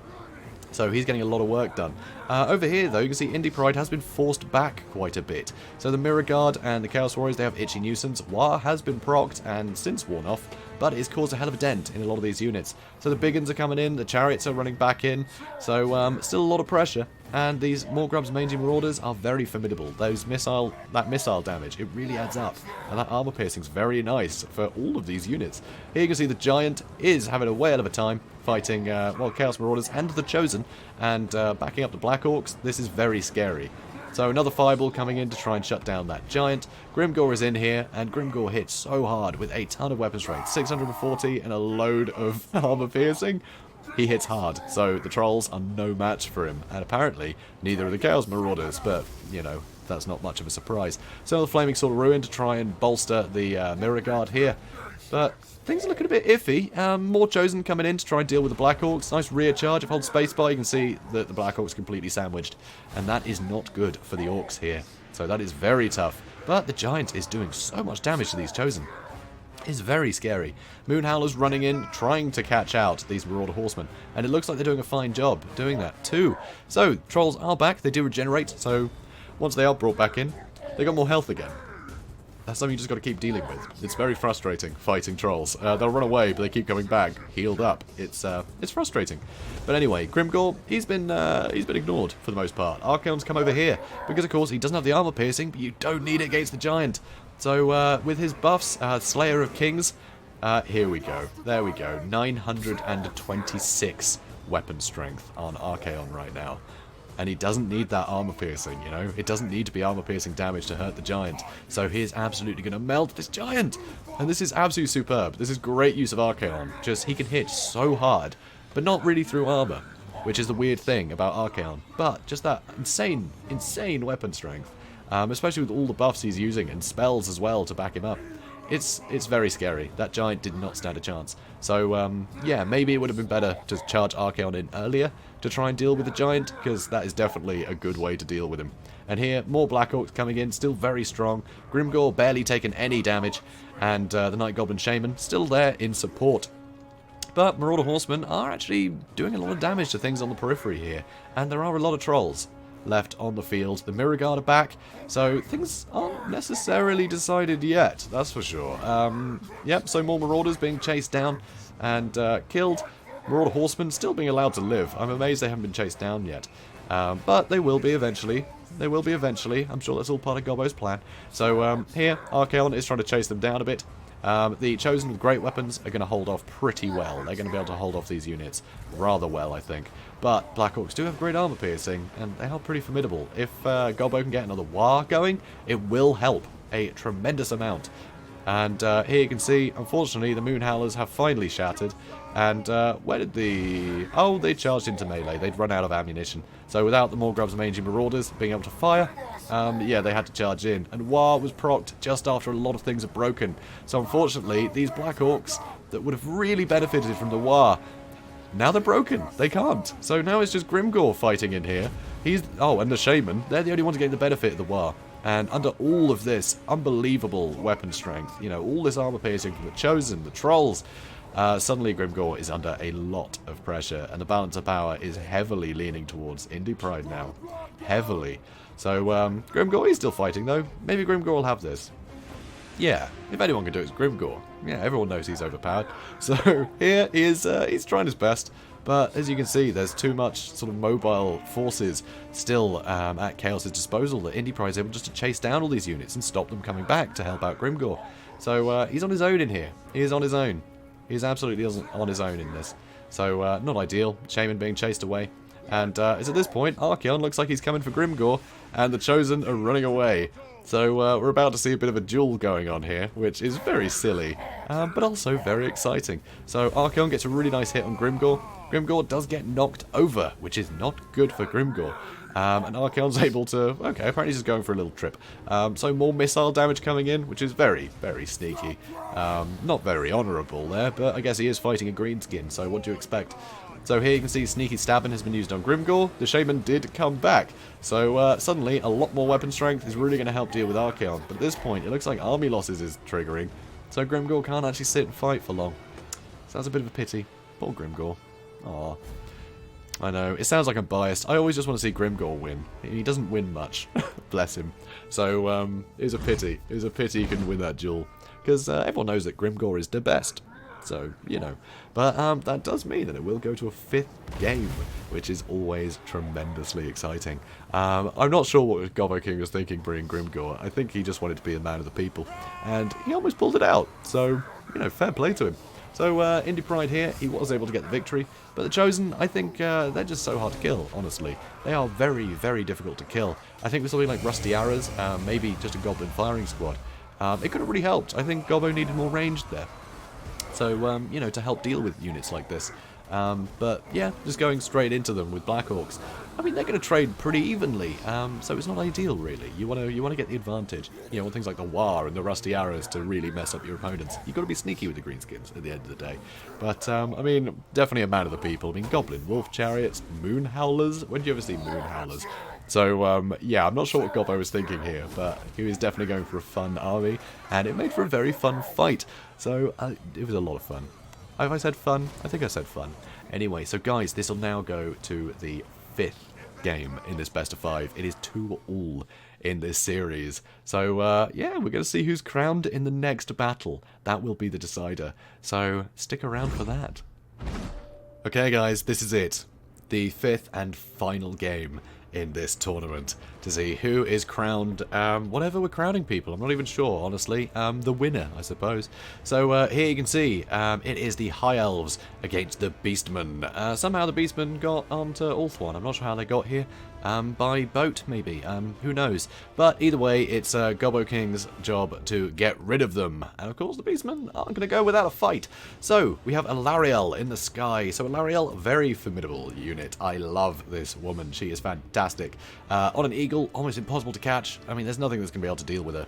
So he's getting a lot of work done. Over here, though, you can see INDYPRIDE has been forced back quite a bit. So the Mirror Guard and the Chaos Warriors, they have Itchy Nuisance. War has been procced and since worn off, but it's caused a hell of a dent in a lot of these units. So the big uns are coming in, the Chariots are running back in, so still a lot of pressure. And these Morgrub's Mangy Marauders are very formidable. That missile damage, it really adds up. And that armor piercing is very nice for all of these units. Here you can see the Giant is having a whale of a time fighting, Chaos Marauders and the Chosen, and backing up the Black Orcs. This is very scary. So another Fireball coming in to try and shut down that Giant. Grimgor is in here, and Grimgor hits so hard with a ton of weapon strength. 640 and a load of armor piercing. He hits hard, so the Trolls are no match for him. And apparently, neither are the Chaos Marauders, but, that's not much of a surprise. So the Flaming Sword of Ruin to try and bolster the Mirror Guard here. But things are looking a bit iffy. More Chosen coming in to try and deal with the Black Orcs. Nice rear charge. If I hold spacebar, you can see that the Black Orcs completely sandwiched. And that is not good for the Orcs here. So that is very tough. But the Giant is doing so much damage to these Chosen. It's very scary. Moon Howlers running in, trying to catch out these Marauder Horsemen. And it looks like they're doing a fine job doing that too. So, Trolls are back. They do regenerate. So, once they are brought back in, they got more health again. That's something you just got to keep dealing with. It's very frustrating fighting Trolls. They'll run away, but they keep coming back, healed up. It's frustrating. But anyway, Grimgor, he's been ignored for the most part. Archaon's come over here because, of course, he doesn't have the armor piercing, but you don't need it against the Giant. So with his buffs, Slayer of Kings, here we go. There we go. 926 weapon strength on Archaon right now. And he doesn't need that armor piercing, It doesn't need to be armor piercing damage to hurt the Giant. So he is absolutely going to melt this Giant. And this is absolutely superb. This is great use of Archaon. Just, he can hit so hard, but not really through armor, which is the weird thing about Archaon. But just that insane weapon strength. Especially with all the buffs he's using and spells as well to back him up. it's very scary. That giant did not stand a chance. So, yeah, maybe it would have been better to charge Archaon in earlier to try and deal with the giant, because that is definitely a good way to deal with him. And here, more Black Orcs coming in, still very strong. Grimgor barely taken any damage, and the Night Goblin Shaman still there in support. But Marauder Horsemen are actually doing a lot of damage to things on the periphery here, and there are a lot of trolls left on the field. The Mirror Guard are back, so things aren't necessarily decided yet, that's for sure. Yep, so more Marauders being chased down and killed. Marauder Horsemen still being allowed to live. I'm amazed they haven't been chased down yet. But they will be eventually. They will be eventually. I'm sure that's all part of Gobbo's plan. So here, Archaon is trying to chase them down a bit. The Chosen with great weapons are going to hold off pretty well. They're going to be able to hold off these units rather well, I think. But Black Orcs do have great armor piercing, and they are pretty formidable. If Gobbo can get another War going, it will help a tremendous amount. And here you can see, unfortunately, the Moon Howlers have finally shattered. And where did the... Oh, they charged into melee. They'd run out of ammunition. So without the Morgrub's Mangy Marauders being able to fire, yeah, they had to charge in. And War was procced just after a lot of things have broken. So unfortunately, these Black Orcs that would have really benefited from the War, now they're broken. They can't. So now it's just Grimgor fighting in here. Oh, and the Shaman. They're the only ones getting the benefit of the War. And under all of this unbelievable weapon strength, you know, all this armor piercing from the Chosen, the Trolls, suddenly Grimgor is under a lot of pressure, and the balance of power is heavily leaning towards INDYPRIDE now. Heavily. So, Grimgor is still fighting, though. Maybe Grimgor will have this. Yeah, if anyone can do it, it's Grimgor. Yeah, everyone knows he's overpowered. So, here he is, he's trying his best. But as you can see, there's too much sort of mobile forces still at Chaos' disposal that INDYPRIDE is able just to chase down all these units and stop them coming back to help out Grimgor. So he's on his own in here. He is on his own. He's absolutely on his own in this. So not ideal. Shaman being chased away. And it's at this point, Archaon looks like he's coming for Grimgor, and the Chosen are running away. So we're about to see a bit of a duel going on here, which is very silly, but also very exciting. So Archaon gets a really nice hit on Grimgor. Grimgor does get knocked over, which is not good for Grimgor. And Archaon's able to... Okay, apparently he's just going for a little trip. So more missile damage coming in, which is very, very sneaky. Not very honourable there, but I guess he is fighting a greenskin, so what do you expect? So here you can see sneaky stabbing has been used on Grimgor. The Shaman did come back. So suddenly a lot more weapon strength is really going to help deal with Archaon. But at this point, it looks like army losses is triggering. So Grimgor can't actually sit and fight for long. So that's a bit of a pity. Poor Grimgor. Aww. I know, it sounds like I'm biased. I always just want to see Grimgor win. He doesn't win much. Bless him. So, it was a pity. It was a pity he couldn't win that duel. Because everyone knows that Grimgor is the best. So, you know. But that does mean that it will go to a 5th game, which is always tremendously exciting. I'm not sure what GOBBOKING was thinking bringing Grimgor. I think he just wanted to be a man of the people. And he almost pulled it out. So, you know, fair play to him. So, INDYPRIDE here, he was able to get the victory, but the Chosen, I think, they're just so hard to kill, honestly. They are very, very difficult to kill. I think with something like Rusty Arrows, maybe just a Goblin firing squad, it could have really helped. I think Gobbo needed more range there. So, you know, to help deal with units like this. But, yeah, just going straight into them with Black Orcs. I mean, they're going to trade pretty evenly, so it's not ideal, really. You want to get the advantage. You know, things like the War and the Rusty Arrows to really mess up your opponents. You've got to be sneaky with the Greenskins at the end of the day. But, I mean, definitely a man of the people. I mean, Goblin, Wolf, Chariots, Moon Howlers. When do you ever see Moon Howlers? So, yeah, I'm not sure what Gobbo was thinking here, but he was definitely going for a fun army, and it made for a very fun fight. So, it was a lot of fun. Have I said fun? I think I said fun. Anyway, so guys, this will now go to the 5th game in this best of 5. It is 2-all in this series. So, yeah, we're going to see who's crowned in the next battle. That will be the decider. So, stick around for that. Okay, guys, this is it. The 5th and final game in this tournament to see who is crowned, whatever we're crowning people, I'm not even sure, honestly, the winner, I suppose. So here you can see, it is the High Elves against the Beastmen. Somehow the Beastmen got onto Ulthuan, I'm not sure how they got here, by boat, maybe. Who knows? But either way, it's Gobboking's job to get rid of them. And of course, the beastmen aren't going to go without a fight. So, we have Alarielle in the sky. So, Alarielle, very formidable unit. I love this woman. She is fantastic. On an eagle, almost impossible to catch. I mean, there's nothing that's going to be able to deal with her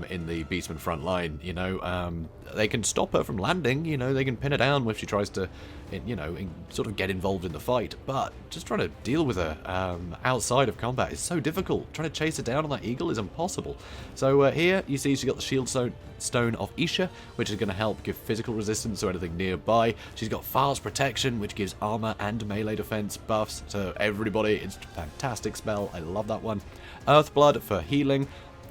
in the beastman front line, you know. They can stop her from landing, you know. They can pin her down if she tries to, you know, sort of get involved in the fight. But just trying to deal with her outside of combat is so difficult. Trying to chase her down on that eagle is impossible. So here you see she's got the shield stone of Isha, which is going to help give physical resistance to anything nearby. She's got fast protection, which gives armor and melee defense buffs to everybody. It's a fantastic spell. I love that one. Earthblood for healing.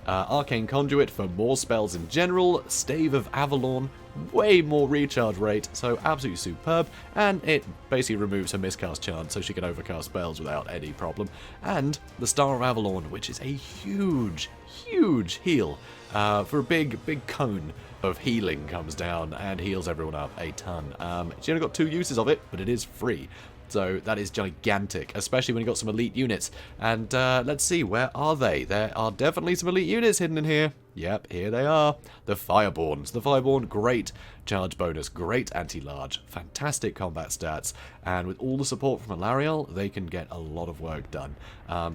Arcane Conduit for more spells in general. Stave of Avalon, way more recharge rate, so absolutely superb. And it basically removes her miscast chance, so she can overcast spells without any problem. And the Star of Avalon, which is a huge, huge heal for a big cone of healing comes down and heals everyone up a ton. She only got 2 uses of it, but it is free. So that is gigantic, especially when you've got some elite units. And let's see, where are they? There are definitely some elite units hidden in here. Yep, here they are. The Fireborns. The Fireborn, great charge bonus, great anti-large, fantastic combat stats, and with all the support from Alarielle, they can get a lot of work done.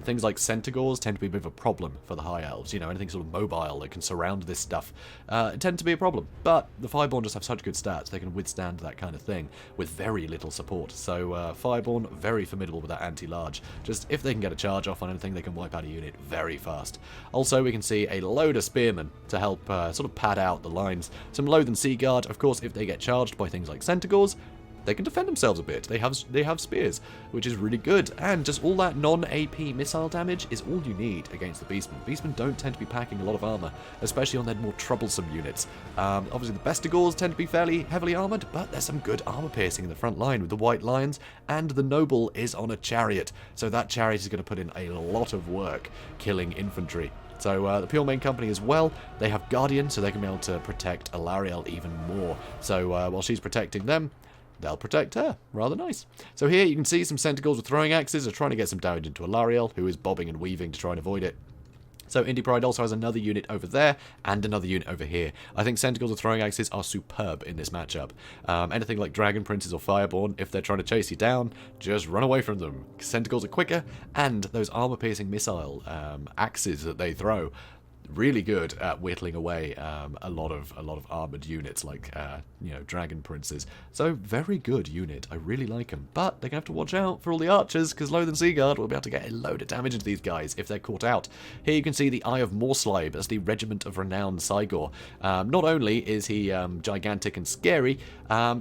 Things like Centaurs tend to be a bit of a problem for the High Elves. You know, anything sort of mobile that can surround this stuff tend to be a problem. But the Fireborn just have such good stats, they can withstand that kind of thing with very little support. So Fireborn, very formidable with that anti-large. Just if they can get a charge off on anything, they can wipe out a unit very fast. Also, we can see a load of Spearmen to help sort of pad out the lines. Some Loathen Sea Guard, of course, if they get charged by things like Centaurs, they can defend themselves a bit. They have spears, which is really good. And just all that non-AP missile damage is all you need against the Beastmen. Beastmen don't tend to be packing a lot of armor, especially on their more troublesome units. Obviously, the Bestigors tend to be fairly heavily armored, but there's some good armor piercing in the front line with the White Lions, and the Noble is on a Chariot. So that Chariot is going to put in a lot of work killing infantry. So the Pure Main Company as well, they have Guardian, so they can be able to protect Alarielle even more. So while she's protecting them, they'll protect her. Rather nice. So here you can see some Centaurs with throwing axes are trying to get some damage into Alarielle, who is bobbing and weaving to try and avoid it. So INDYPRIDE also has another unit over there and another unit over here. I think Centaurs with throwing axes are superb in this matchup. Anything like Dragon Princes or Fireborn, if they're trying to chase you down, just run away from them. Centaurs are quicker, and those armor-piercing missile axes that they throw, really good at whittling away a lot of armored units like you know, Dragon Princes. So very good unit. I really like them. But they're gonna have to watch out for all the archers, because Loathen Sea Guard will be able to get a load of damage into these guys if they're caught out. Here you can see the Eye of Morslaib as the Regiment of Renowned Cygor. Not only is he gigantic and scary,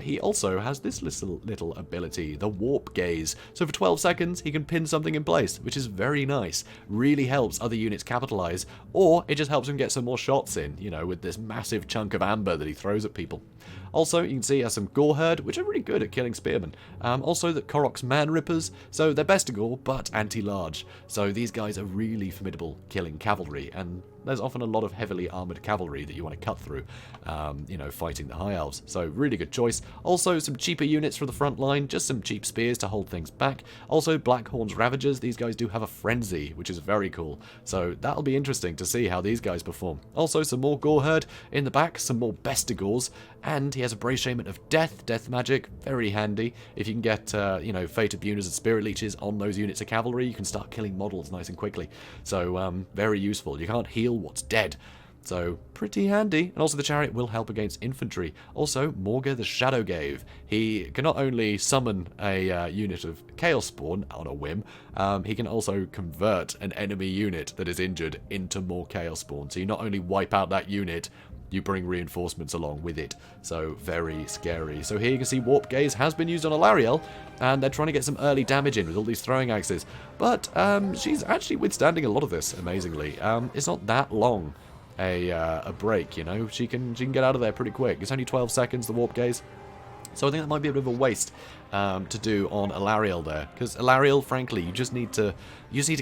he also has this little ability, the Warp Gaze. So for 12 seconds he can pin something in place, which is very nice. Really helps other units capitalize, or it just helps him get some more shots in, you know, with this massive chunk of amber that he throws at people. Also, you can see he has some Gore Herd, which are really good at killing spearmen. Also, the Korok's Man Rippers, so they're Bestigor, but anti-large. So these guys are really formidable killing cavalry, and there's often a lot of heavily armoured cavalry that you want to cut through, you know, fighting the High Elves. So really good choice. Also, some cheaper units for the front line, just some cheap spears to hold things back. Also, Blackhorn's Ravagers, these guys do have a frenzy, which is very cool. So that'll be interesting to see how these guys perform. Also, some more Gore Herd in the back, some more Bestigors, and he has a Brave Shaman of Death magic, very handy. If you can get, you know, Fate Abuners and Spirit Leeches on those units of cavalry, you can start killing models nice and quickly. So, very useful. You can't heal what's dead. So, pretty handy. And also the Chariot will help against infantry. Also, Morga the Shadowgave. He can not only summon a unit of Chaos Spawn on a whim, he can also convert an enemy unit that is injured into more Chaos Spawn. So you not only wipe out that unit, you bring reinforcements along with it. So, very scary. So here you can see Warp Gaze has been used on Alarielle, and they're trying to get some early damage in with all these throwing axes. But she's actually withstanding a lot of this, amazingly. It's not that long a break, you know. She can get out of there pretty quick. It's only 12 seconds, the Warp Gaze. So I think that might be a bit of a waste to do on Alarielle there, because Alarielle, frankly, you just need to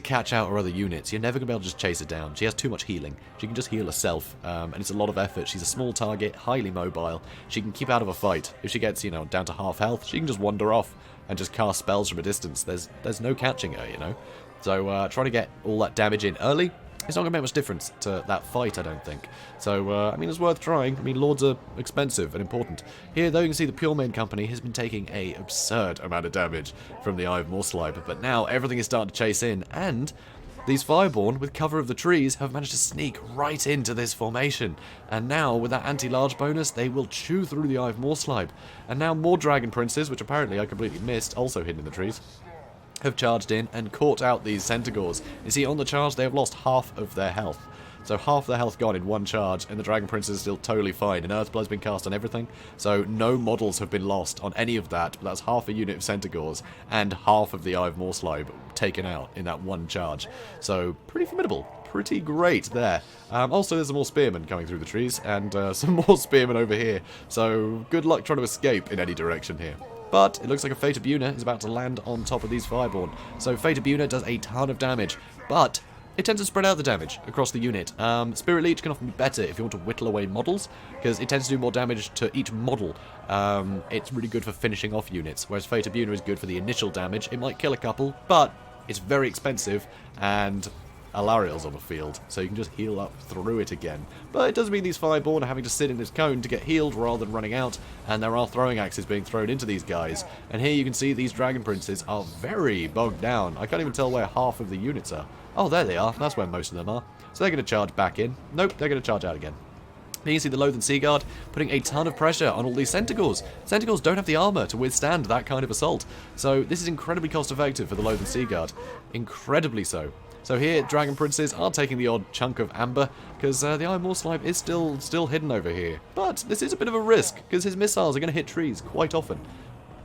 catch out her other units. You're never going to be able to just chase her down. She has too much healing. She can just heal herself, and it's a lot of effort. She's a small target, highly mobile. She can keep out of a fight. If she gets, you know, down to half health, she can just wander off and just cast spells from a distance. There's no catching her, you know. So trying to get all that damage in early, it's not going to make much difference to that fight, I don't think. So, I mean, it's worth trying. I mean, Lords are expensive and important. Here, though, you can see the Pure Main Company has been taking a absurd amount of damage from the Eye of Morslide, but now everything is starting to chase in, and these Fireborn, with cover of the trees, have managed to sneak right into this formation. And now, with that anti-large bonus, they will chew through the Eye of Morslide. And now more Dragon Princes, which apparently I completely missed, also hidden in the trees, have charged in and caught out these Centaurs. You see, on the charge, they have lost half of their health. So half their health gone in one charge, and the Dragon Prince is still totally fine. And Earthblood's been cast on everything, so no models have been lost on any of that. But that's half a unit of Centaurs, and half of the Eye of Morslide taken out in that one charge. So, pretty formidable. Pretty great there. Also, there's some more spearmen coming through the trees, and some more spearmen over here. So, good luck trying to escape in any direction here. But it looks like a Fate of Buna is about to land on top of these Fireborn. So Fate of Buna does a ton of damage, but it tends to spread out the damage across the unit. Spirit Leech can often be better if you want to whittle away models, because it tends to do more damage to each model. It's really good for finishing off units, whereas Fate of Buna is good for the initial damage. It might kill a couple, but it's very expensive, and Alariel's on the field, so you can just heal up through it again. But it does mean these Fireborn are having to sit in this cone to get healed rather than running out, and there are throwing axes being thrown into these guys. And here you can see these Dragon Princes are very bogged down. I can't even tell where half of the units are. Oh, there they are. That's where most of them are. So they're going to charge back in. Nope, they're going to charge out again. Then you see the Loathen Seaguard putting a ton of pressure on all these Centaurs. Centaurs don't have the armor to withstand that kind of assault. So this is incredibly cost effective for the Loathen Seaguard. Incredibly so. So here, Dragon Princes are taking the odd chunk of amber, because the Eye of Morslide is still hidden over here. But this is a bit of a risk, because his missiles are going to hit trees quite often.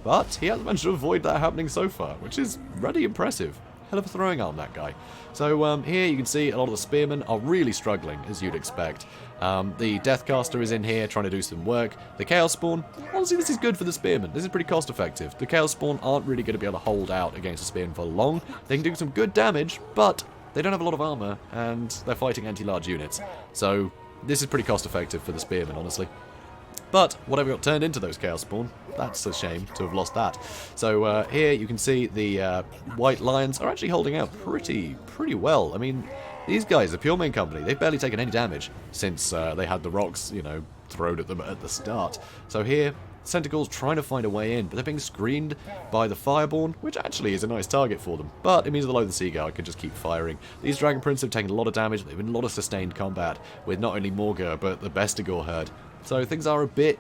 But he has managed to avoid that happening so far, which is really impressive. Hell of a throwing arm, that guy. So here you can see a lot of the spearmen are really struggling, as you'd expect. The Deathcaster is in here trying to do some work. The Chaos Spawn, honestly, this is good for the spearmen. This is pretty cost effective. The Chaos Spawn aren't really going to be able to hold out against the spearmen for long. They can do some good damage, but they don't have a lot of armor, and they're fighting anti-large units. So this is pretty cost effective for the spearmen, honestly. But whatever got turned into those Chaos Spawn, that's a shame to have lost that. So here you can see the White Lions are actually holding out pretty well. I mean, these guys, the Pure Main Company, they've barely taken any damage since they had the rocks, you know, thrown at them at the start. So here, Centaurs trying to find a way in, but they're being screened by the Fireborn, which actually is a nice target for them. But it means the Loathen Seaguard can just keep firing. These Dragon Princes have taken a lot of damage. They've been in a lot of sustained combat with not only Morgur, but the Bestigor herd. So things are a bit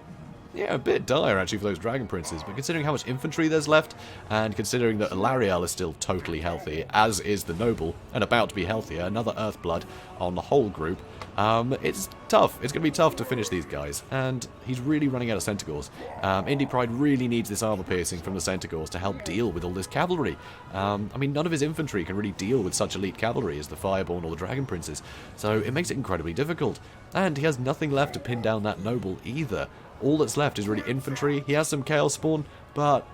dire actually for those Dragon Princes, but considering how much infantry there's left, and considering that Alariel is still totally healthy, as is the Noble, and about to be healthier, another Earthblood on the whole group, it's tough. It's going to be tough to finish these guys, and he's really running out of Centaurs. INDYPRIDE really needs this armor piercing from the Centaurs to help deal with all this cavalry. I mean, none of his infantry can really deal with such elite cavalry as the Fireborn or the Dragon Princes, so it makes it incredibly difficult. And he has nothing left to pin down that Noble either. All that's left is really infantry. He has some Chaos Spawn, but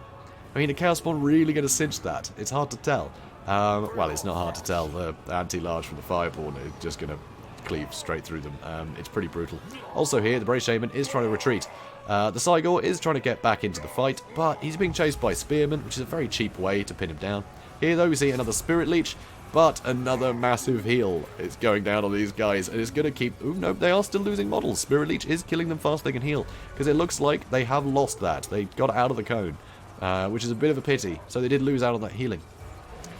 I mean, a Chaos Spawn really going to cinch that? It's hard to tell. Well, it's not hard to tell. The anti-large from the Fireborn is just going to cleave straight through them. It's pretty brutal. Also here, the Brave Shaman is trying to retreat. The Cygor is trying to get back into the fight, but he's being chased by Spearmen, which is a very cheap way to pin him down. Here, though, we see another Spirit Leech, but another massive heal is going down on these guys, and it's going to keep... Ooh, no, they are still losing models. Spirit Leech is killing them fast they can heal, because it looks like they have lost that. They got out of the cone, which is a bit of a pity, so they did lose out on that healing.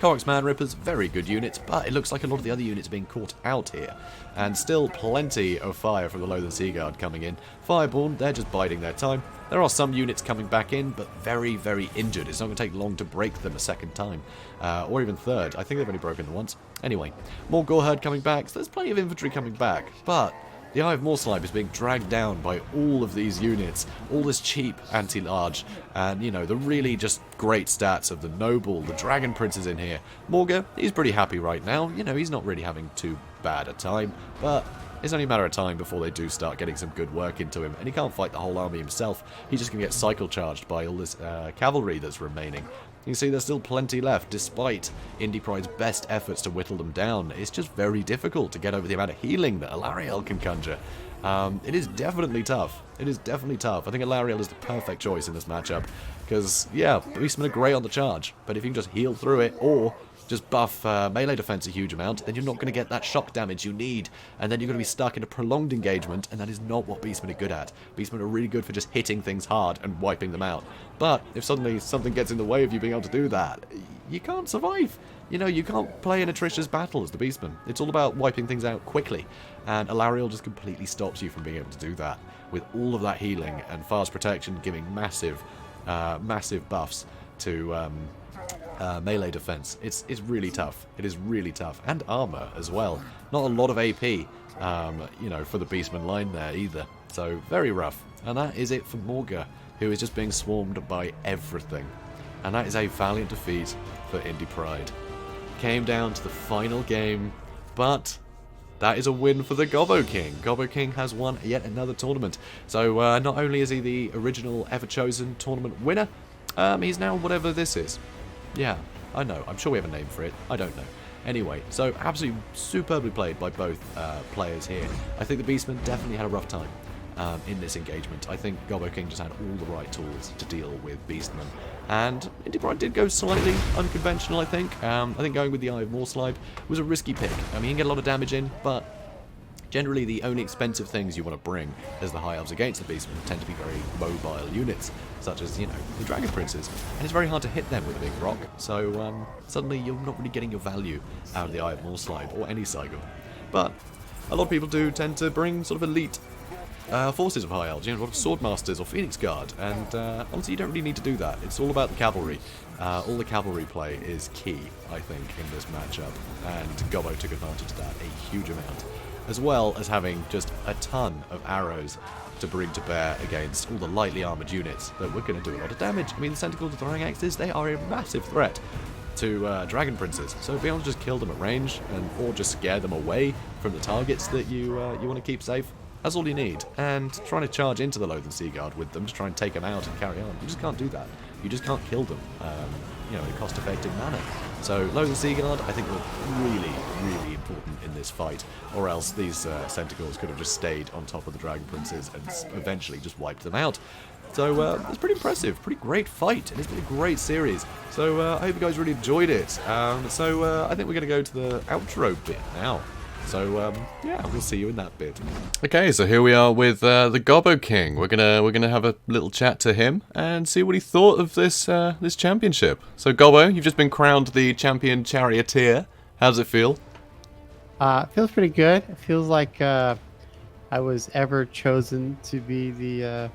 Korok's Man Rippers, very good units, but it looks like a lot of the other units are being caught out here. And still plenty of fire from the Loathen Seaguard coming in. Fireborn, they're just biding their time. There are some units coming back in, but very, very injured. It's not going to take long to break them a second time. Or even third. I think they've only broken them once. Anyway, more Gore Herd coming back, so there's plenty of infantry coming back. But the Eye of Morslide is being dragged down by all of these units, all this cheap anti-large, and, you know, the really just great stats of the Noble, the Dragon Prince is in here. Morgur, he's pretty happy right now. You know, he's not really having too bad a time, but it's only a matter of time before they do start getting some good work into him, and he can't fight the whole army himself. He's just going to get cycle charged by all this cavalry that's remaining. You can see there's still plenty left, despite INDYPRIDE's best efforts to whittle them down. It's just very difficult to get over the amount of healing that Alariel can conjure. It is definitely tough. It is definitely tough. I think Alariel is the perfect choice in this matchup. Because, yeah, Beastmen are great on the charge, but if you can just heal through it, or just buff melee defense a huge amount, then you're not going to get that shock damage you need, and then you're going to be stuck in a prolonged engagement, and that is not what Beastmen are good at. Beastmen are really good for just hitting things hard and wiping them out. But if suddenly something gets in the way of you being able to do that, you can't survive. You know, you can't play an atrocious battle as the Beastman. It's all about wiping things out quickly, and Alarielle just completely stops you from being able to do that, with all of that healing and fast protection giving massive buffs to melee defense. It's really tough. It is really tough. And armor as well. Not a lot of AP, you know, for the Beastman line there either. So, very rough. And that is it for Morga, who is just being swarmed by everything. And that is a valiant defeat for INDYPRIDE. Came down to the final game, but that is a win for the GOBBOKING. GOBBOKING has won yet another tournament. So not only is he the original ever-chosen tournament winner, he's now whatever this is. Yeah, I know. I'm sure we have a name for it. I don't know. Anyway, so absolutely superbly played by both players here. I think the Beastmen definitely had a rough time in this engagement. I think GOBBOKING just had all the right tools to deal with Beastmen. And INDYPRIDE did go slightly unconventional, I think. I think going with the Eye of Morslide was a risky pick. I mean, you can get a lot of damage in, but generally the only expensive things you want to bring as the High Elves against the Beastmen tend to be very mobile units, such as, you know, the Dragon Princes. And it's very hard to hit them with a big rock, so suddenly you're not really getting your value out of the Eye of Morslide or any Cygor. But a lot of people do tend to bring sort of elite forces of High Elves, you know, a lot of Swordmasters or Phoenix Guard, and honestly you don't really need to do that. It's all about the cavalry. All the cavalry play is key, I think, in this matchup, and Gobbo took advantage of that a huge amount, as well as having just a ton of arrows to bring to bear against all the lightly armoured units that were going to do a lot of damage. I mean, the Tentacles throwing axes, they are a massive threat to Dragon Princes, so being able to just kill them at range, or just scare them away from the targets that you want to keep safe, that's all you need. And trying to charge into the Loathen Seaguard with them to try and take them out and carry on, you just can't do that. You just can't kill them, you know, in a cost-effective manner. So Loathen Seaguard, I think, were really, really important in this fight, or else these Centaurs could have just stayed on top of the Dragon Princes and eventually just wiped them out. So it's pretty impressive, pretty great fight, and it's been a great series. So I hope you guys really enjoyed it. I think we're going to go to the outro bit now. So yeah, we'll see you in that bit. Okay, so here we are with the GOBBOKING. We're gonna have a little chat to him and see what he thought of this this championship. So Gobbo, you've just been crowned the champion charioteer. How does it feel? It feels pretty good. It feels like I was ever chosen to be the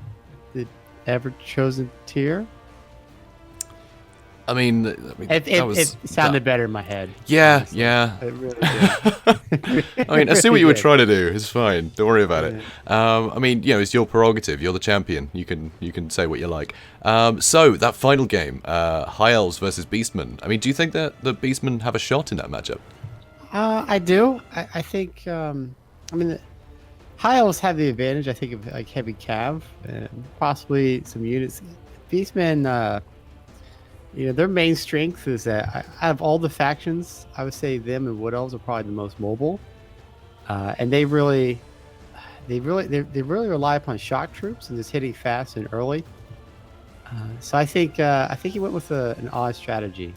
ever chosen tier. I mean, it sounded better in my head. Yeah, honestly. yeah. It really did. I mean, I see what you were trying to do. It's fine. Don't worry about it. I mean, you know, it's your prerogative. You're the champion. You can say what you like. So that final game, High Elves versus Beastmen. I mean, do you think that the Beastmen have a shot in that matchup? I do. I think. I mean, High Elves have the advantage. I think of like heavy cav and possibly some units. Beastmen. You know, their main strength is that out of all the factions, I would say them and Wood Elves are probably the most mobile, and they really rely upon shock troops and just hitting fast and early. So I think he went with an odd strategy,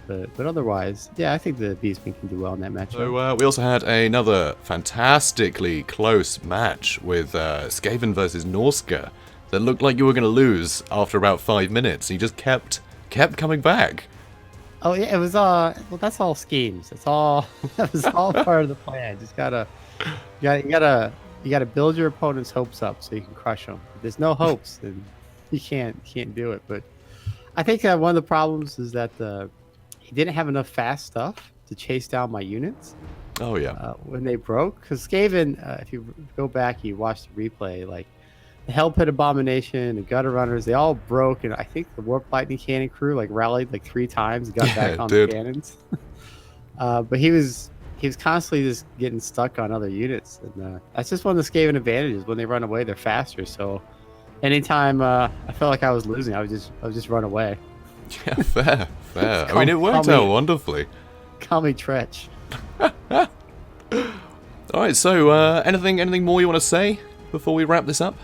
but otherwise, yeah, I think the Beastmen can do well in that matchup. So we also had another fantastically close match with Skaven versus Norske that looked like you were going to lose after about 5 minutes. You just kept coming back. Oh yeah, it was well, that's all schemes. It's all that was all part of the plan. Just you gotta build your opponent's hopes up so you can crush them. If there's no hopes, then you can't do it. But I think one of the problems is that he didn't have enough fast stuff to chase down my units. Oh yeah. When they broke, because Skaven, if you go back, you watch the replay, like the Hell Pit Abomination, the Gutter Runners, they all broke, and I think the Warp Lightning Cannon crew like rallied like 3 times and got back on the cannons. But he was constantly just getting stuck on other units, and that's just one of the Skaven advantages. When they run away, they're faster. So anytime I felt like I was losing, I would just run away. Yeah, fair. I mean, it worked out wonderfully. Call me Tretch. All right, so anything more you want to say before we wrap this up?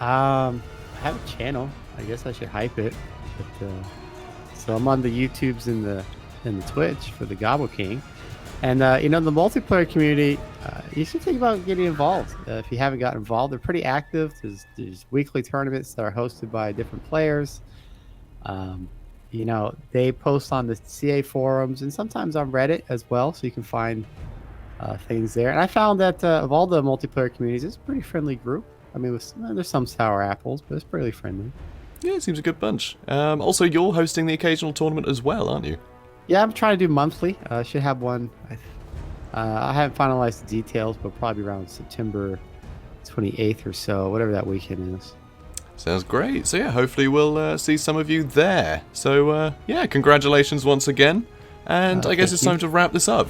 I have a channel. I guess I should hype it. But, so I'm on the YouTubes and the and the Twitch for the GOBBOKING. And, you know, the multiplayer community, you should think about getting involved. If you haven't gotten involved, they're pretty active. There's weekly tournaments that are hosted by different players. You know, they post on the CA forums and sometimes on Reddit as well, so you can find things there. And I found that of all the multiplayer communities, it's a pretty friendly group. I mean, there's some sour apples, but it's pretty friendly. Yeah, it seems a good bunch. Also, you're hosting the occasional tournament as well, aren't you? Yeah, I'm trying to do monthly. I should have one. I haven't finalized the details, but probably around September 28th or so, whatever that weekend is. Sounds great. So yeah, hopefully we'll see some of you there. So yeah, congratulations once again. And I guess it's time to wrap this up.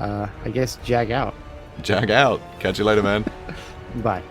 I guess jag out. Jag out. Catch you later, man. Bye.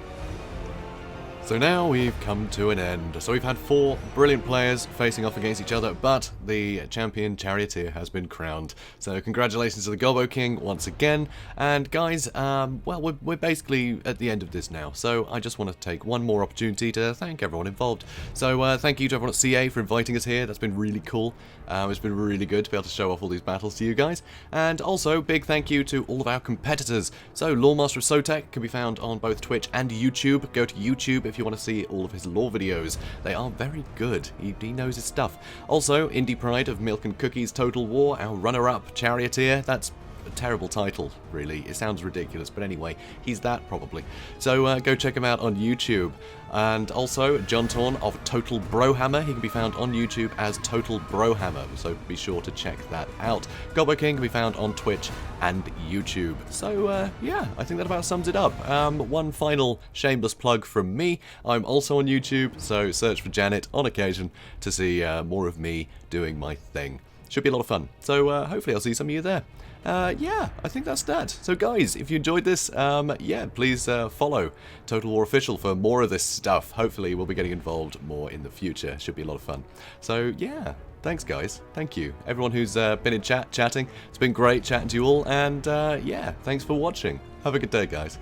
So now we've come to an end. So we've had 4 brilliant players facing off against each other, but the champion Charioteer has been crowned. So congratulations to the GOBBOKING once again. And guys, well, we're basically at the end of this now. So I just want to take one more opportunity to thank everyone involved. So thank you to everyone at CA for inviting us here. That's been really cool. It's been really good to be able to show off all these battles to you guys. And also, big thank you to all of our competitors. So Loremaster of SOTEK can be found on both Twitch and YouTube. Go to YouTube if you want to see all of his lore videos. They are very good. He knows his stuff. Also, INDYPRIDE of Milk and Cookies Total War, our runner-up Charioteer. That's a terrible title, really. It sounds ridiculous, but anyway, he's that probably. So go check him out on YouTube. And also, JONTAUN of Total Brohammer. He can be found on YouTube as Total Brohammer, so be sure to check that out. GOBBOKING can be found on Twitch and YouTube. So, yeah, I think that about sums it up. One final shameless plug from me. I'm also on YouTube, so search for Janet on occasion to see more of me doing my thing. Should be a lot of fun. So, hopefully I'll see some of you there. Yeah, I think that's that. So guys, if you enjoyed this, yeah, please follow Total War Official for more of this stuff. Hopefully we'll be getting involved more in the future. Should be a lot of fun. So yeah, thanks guys. Thank you. Everyone who's been in chatting. It's been great chatting to you all. And yeah, thanks for watching. Have a good day, guys.